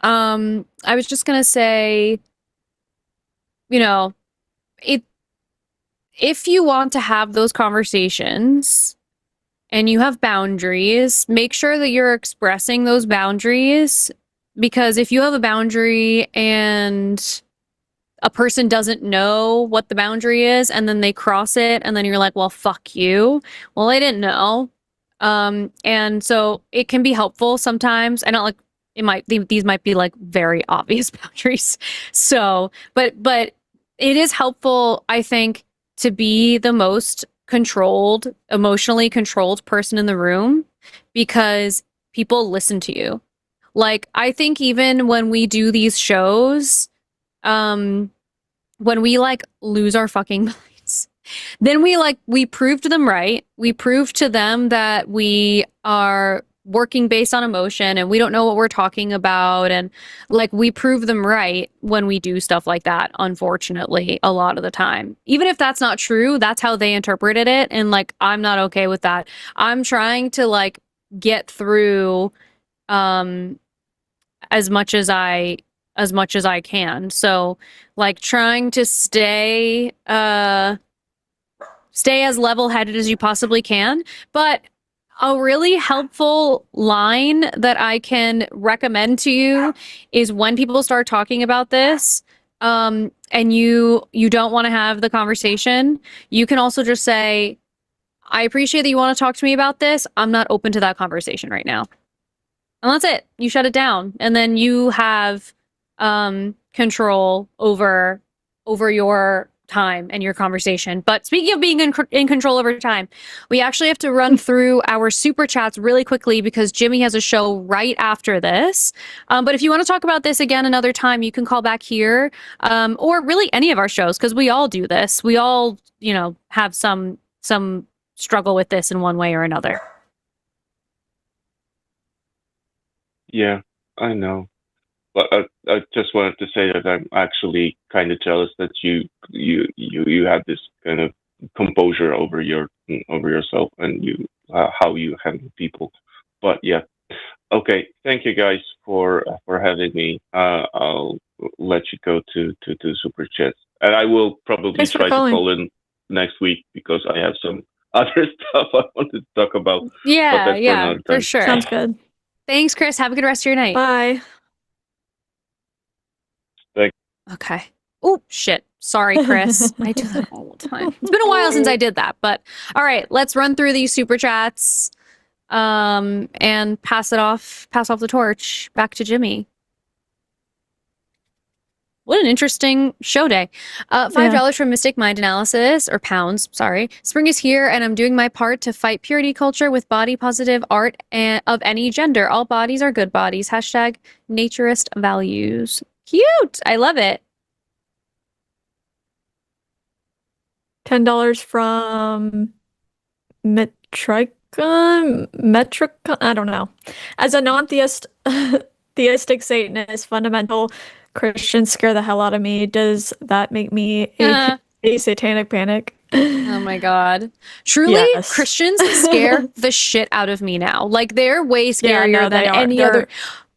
I was just gonna say, you know, it if you want to have those conversations and you have boundaries, make sure that you're expressing those boundaries, because if you have a boundary and a person doesn't know what the boundary is and then they cross it and then you're like, well, fuck you. Well, I didn't know. And so it can be helpful sometimes. I don't like these might be like very obvious boundaries. So, but it is helpful, I think, to be the most controlled, emotionally controlled person in the room because people listen to you. Like, I think even when we do these shows, when we like lose our fucking minds, then we prove to them right. We prove to them that we are working based on emotion and we don't know what we're talking about, and like we prove them right when we do stuff like that, unfortunately, a lot of the time. Even if that's not true, that's how they interpreted it, and like I'm not okay with that. I'm trying to like get through as much as I can. So like trying to stay as level-headed as you possibly can. But a really helpful line that I can recommend to you is when people start talking about this, and you don't want to have the conversation, you can also just say, I appreciate that you want to talk to me about this. I'm not open to that conversation right now. And that's it. You shut it down. And then you have control over your time and your conversation. But speaking of being in control over time, we actually have to run through our super chats really quickly because Jimmy has a show right after this. But if you want to talk about this again another time, you can call back here, or really any of our shows, because we all do this. We all, have some struggle with this in one way or another. Yeah, I know. But I just wanted to say that I'm actually kind of jealous that you have this kind of composure over yourself and how you handle people. But yeah, okay. Thank you guys for having me. I'll let you go to super chats, and I will probably Thanks for try to calling. call in next week because I have some other stuff I wanted to talk about. But Yeah, that's for yeah, another for time. sure. Sounds good. Thanks, Chris. Have a good rest of your night. Bye. Okay. Oh, shit. Sorry, Chris. I do that all the time. It's been a while since I did that, but all right, let's run through these super chats and pass off the torch back to Jimmy. What an interesting show day. $5 from Mystic Mind Analysis, or pounds, sorry. Spring is here, and I'm doing my part to fight purity culture with body positive art of any gender. All bodies are good bodies. Hashtag naturist values. Cute. I love it. $10 from Metricon? I don't know. As a non-theist, theistic Satanist, fundamental Christians scare the hell out of me. Does that make me a satanic panic? Oh my god. Truly, Yes. Christians scare the shit out of me now. Like, they're way Yeah, scarier no, than they are. any other.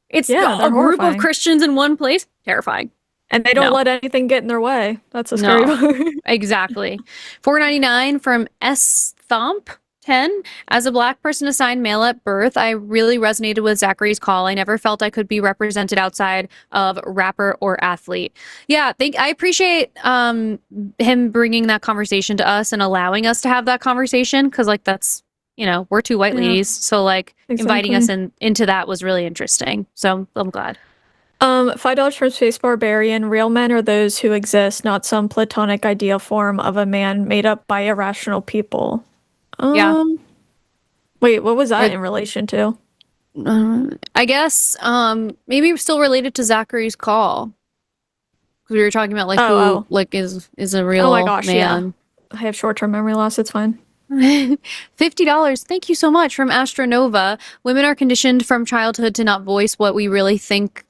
It's Yeah, a they're group of horrifying. Christians in one place. Terrifying. And they don't No. let anything get in their way. That's a scary No. part. Exactly. $4.99 from S Thomp 10. As a black person assigned male at birth, I really resonated with Zachary's call. I never felt I could be represented outside of rapper or athlete. Yeah, I appreciate him bringing that conversation to us and allowing us to have that conversation, because like that's, we're two white Yeah. ladies, so like inviting us Exactly. into that was really interesting. So I'm glad. $5 from Space Barbarian. Real men are those who exist, not some platonic ideal form of a man made up by irrational people. Yeah. Wait, what was that in relation to? I guess maybe still related to Zachary's call, because we were talking about like who like is a real Oh my gosh, man. I have short-term memory loss. It's fine. $50. Thank you so much from Astronova. Women are conditioned from childhood to not voice what we really think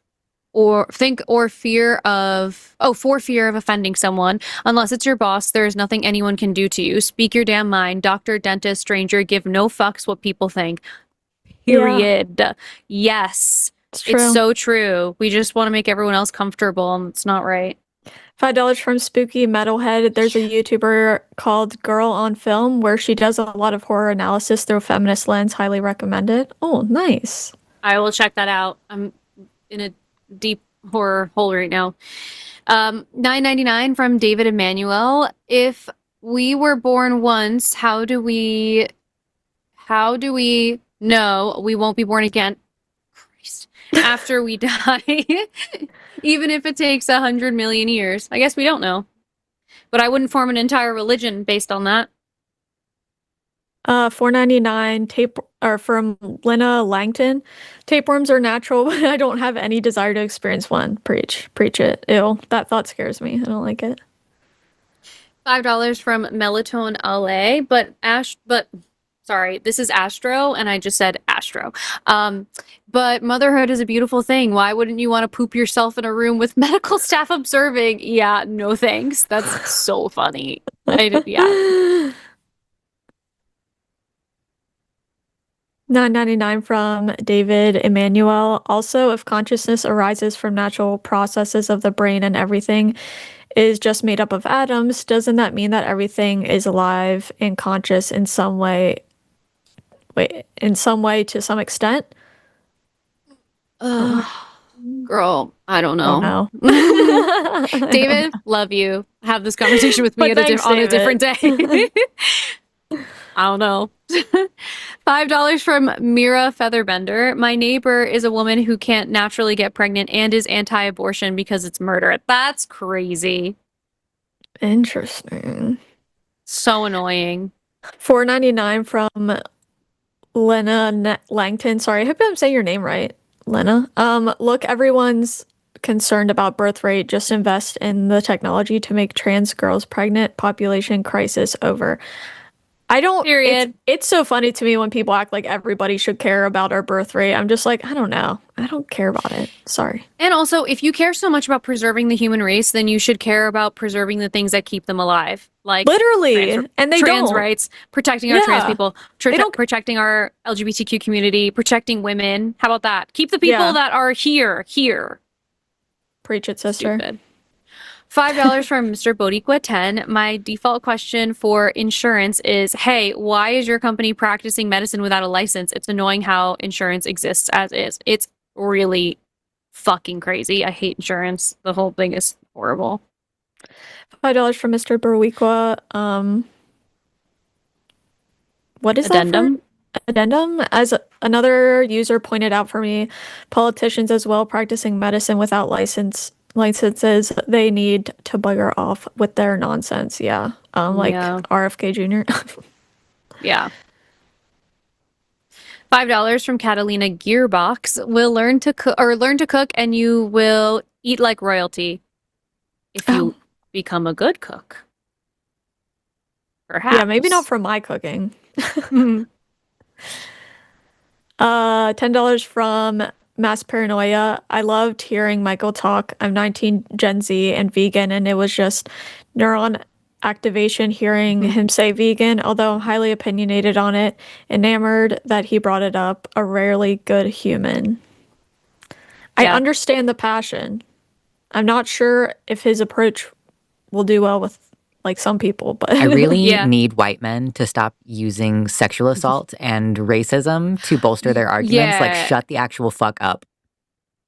or for fear of offending someone. Unless it's your boss, there is nothing anyone can do to you. Speak your damn mind. Doctor, dentist, stranger, give no fucks what people think. Period. Yeah. Yes. It's so true. We just want to make everyone else comfortable, and it's not right. $5 from Spooky Metalhead. There's a YouTuber called Girl on Film where she does a lot of horror analysis through a feminist lens. Highly recommended. Oh, nice. I will check that out. I'm in a deep horror hole right now. $9.99 from David Emmanuel. If we were born once, how do we know we won't be born again? Christ. After we die, even if it takes 100 million years. I guess we don't know, but I wouldn't form an entire religion based on that. $4.99 from Lena Langton. Tapeworms are natural, but I don't have any desire to experience one. Preach it. Ew, that thought scares me. I don't like it. $5 from Melatonin LA, but sorry, this is Astro, and I just said Astro. But motherhood is a beautiful thing. Why wouldn't you want to poop yourself in a room with medical staff observing? Yeah, no thanks. That's so funny. Yeah. $9.99 from David Emmanuel. Also, if consciousness arises from natural processes of the brain and everything is just made up of atoms, doesn't that mean that everything is alive and conscious in some way? In some way, to some extent? Girl, I don't know. Oh, no. David, love you. Have this conversation with me on a different day. I don't know. $5 from Mira Featherbender. My neighbor is a woman who can't naturally get pregnant and is anti-abortion because it's murder. That's crazy. Interesting. So annoying. $4.99 from Lena Langton. Sorry, I hope I'm saying your name right, Lena. Look, everyone's concerned about birth rate. Just invest in the technology to make trans girls pregnant. Population crisis over. I don't. Period. It's so funny to me when people act like everybody should care about our birth rate. I'm just like, I don't know. I don't care about it. Sorry. And also, if you care so much about preserving the human race, then you should care about preserving the things that keep them alive, like Literally, and they trans don't. rights, protecting our trans Yeah. people, They don't- protecting our LGBTQ community, protecting women. How about that? Keep the people Yeah. that are here. Preach it, sister. Stupid. $5 from Mr. Bodiqua 10. My default question for insurance is, hey, why is your company practicing medicine without a license? It's annoying how insurance exists as is. It's really fucking crazy. I hate insurance. The whole thing is horrible. $5 from Mr. Berwiqua. What is Addendum? that for? Addendum? As another user pointed out for me, politicians as well practicing medicine without licenses, they need to bugger off with their nonsense. Yeah. Like Yeah. RFK Jr. Yeah. $5 from Catalina Gearbox. Will learn to cook and you will eat like royalty if you become a good cook. Perhaps. Yeah, maybe not from my cooking. $10 from Mass Paranoia. I loved hearing Michael talk. I'm 19 Gen Z and vegan, and it was just neuron activation hearing him say vegan, although I'm highly opinionated on it. Enamored that he brought it up. A rarely good human. I Yeah. understand the passion. I'm not sure if his approach will do well with like some people, but I really Yeah. need white men to stop using sexual assault and racism to bolster their arguments. Like, Yeah. shut the actual fuck up.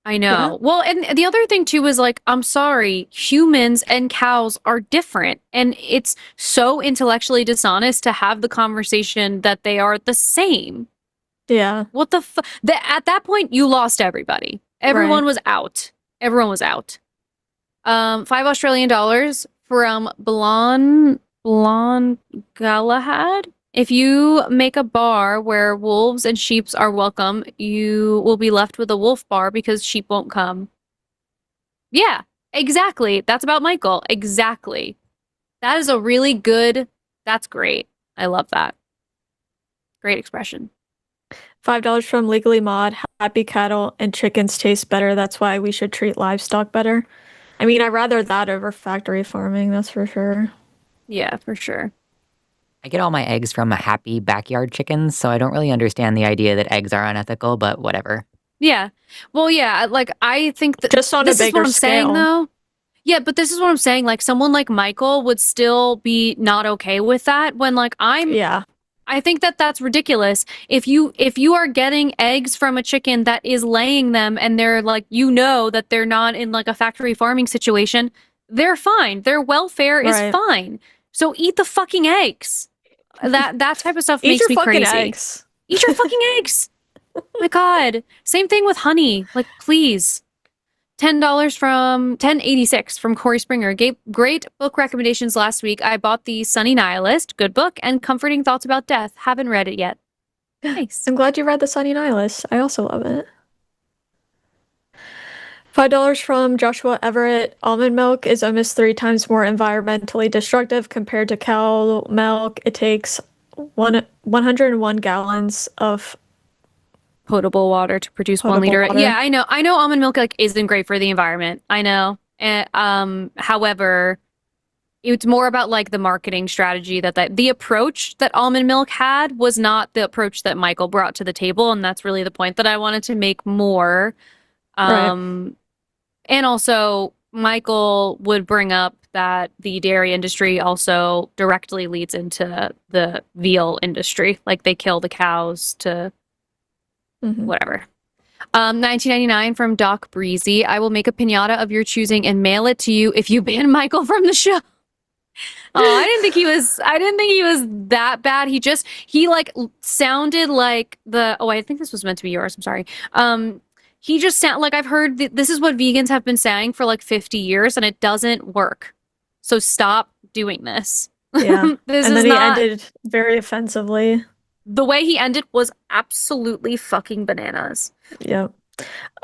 I know. Yeah. Well, and the other thing too is like, I'm sorry, humans and cows are different. And it's so intellectually dishonest to have the conversation that they are the same. yeah. What the fuck? At that point, you lost everybody. Everyone was out. Everyone was out. $5 from Blonde Galahad. If you make a bar where wolves and sheep are welcome, you will be left with a wolf bar because sheep won't come. Yeah, exactly. That's about Michael. Exactly. That is a really good, that's great. I love that. Great expression. $5 from Legally Mod. Happy cattle and chickens taste better. That's why we should treat livestock better. I mean, I'd rather that over factory farming, that's for sure. Yeah, for sure. I get all my eggs from a happy backyard chickens, so I don't really understand the idea that eggs are unethical, but whatever. Yeah. Well, yeah, like I think that Just on a this is bigger what I'm saying scale. though. Yeah, but this is what I'm saying. Like someone like Michael would still be not okay with that when like Yeah. I think that that's ridiculous. If you are getting eggs from a chicken that is laying them and they're like, you know that they're not in like a factory farming situation, they're fine. Their welfare is Right. fine. So eat the fucking eggs. That type of stuff Eat makes your me fucking crazy. eggs. Eat your fucking eggs. My God. Same thing with honey. Like, please. $10 from 1086 from Corey Springer. Great book recommendations last week. I bought the Sunny Nihilist, good book, and Comforting Thoughts About Death. Haven't read it yet. Nice. I'm glad you read The Sunny Nihilist. I also love it. $5 from Joshua Everett. Almond milk is almost 3 times more environmentally destructive compared to cow milk. It takes 101 gallons of Potable water to produce 1 Potable liter. water. Yeah, I know. I know almond milk like isn't great for the environment. I know. However, it's more about like the marketing strategy that the approach that almond milk had was not the approach that Michael brought to the table, and that's really the point that I wanted to make more. Right. And also Michael would bring up that the dairy industry also directly leads into the veal industry. Like they kill the cows to whatever. 1999 from Doc Breezy. I will make a piñata of your choosing and mail it to you if you ban Michael from the show. Oh, I didn't think he was that bad. He like sounded like I think this was meant to be yours. I'm sorry. He just sound like I've heard this is what vegans have been saying for like 50 years and it doesn't work. So stop doing this. Yeah. This and is then he not ended very offensively. the way he ended was absolutely fucking bananas. Yep.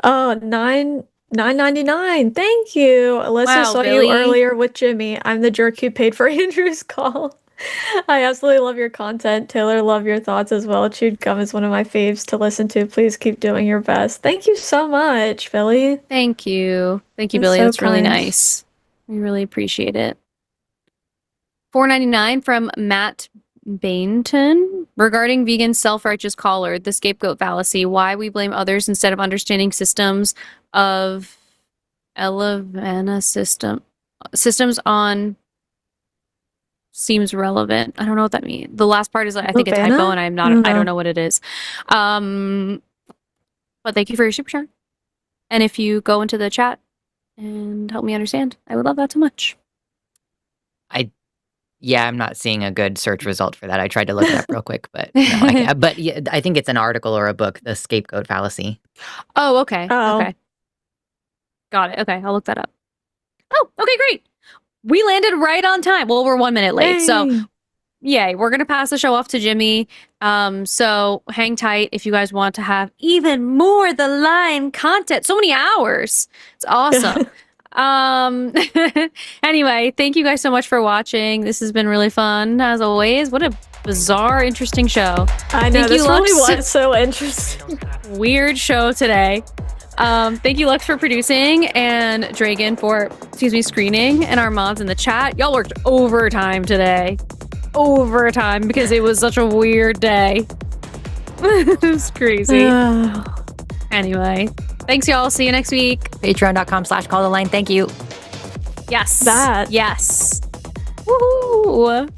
Oh, $9.99. Thank you. Alyssa Wow, saw Billy. you earlier with Jimmy. I'm the jerk who paid for Andrew's call. I absolutely love your content. Taylor, love your thoughts as well. Chewed Gum is one of my faves to listen to. Please keep doing your best. Thank you so much, Billy. Thank you. Thank you, That's Billy. so That's really kind. nice. We really appreciate it. $4.99 from Matt Bainton regarding vegan self-righteous caller, the scapegoat fallacy, why we blame others instead of understanding systems of systems on seems relevant. I don't know what that means. The last part is I think a typo Levana? and I don't don't know. know what it is. But thank you for your super chat. And if you go into the chat and help me understand, I would love that so much. Yeah, I'm not seeing a good search result for that. I tried to look it up real quick, but no, but yeah, I think it's an article or a book, The Scapegoat Fallacy. Oh, okay. Oh. Okay. Got it. Okay, I'll look that up. Oh, okay, great. We landed right on time. Well, we're 1 minute late. So, Yay. yay, we're going to pass the show off to Jimmy. So hang tight if you guys want to have even more The Line content. So many hours. It's awesome. Anyway, thank you guys so much for watching. This has been really fun as always. What a bizarre, interesting show. I know, Thank this you, really Lux. was so interesting. Weird show today. Thank you, Lux, for producing, and Dragon for, screening, and our mods in the chat. Y'all worked overtime today. Overtime, because it was such a weird day. It was crazy. Anyway, thanks, y'all. See you next week. Patreon.com/calltheline. Thank you. Yes. That. Yes. Woohoo!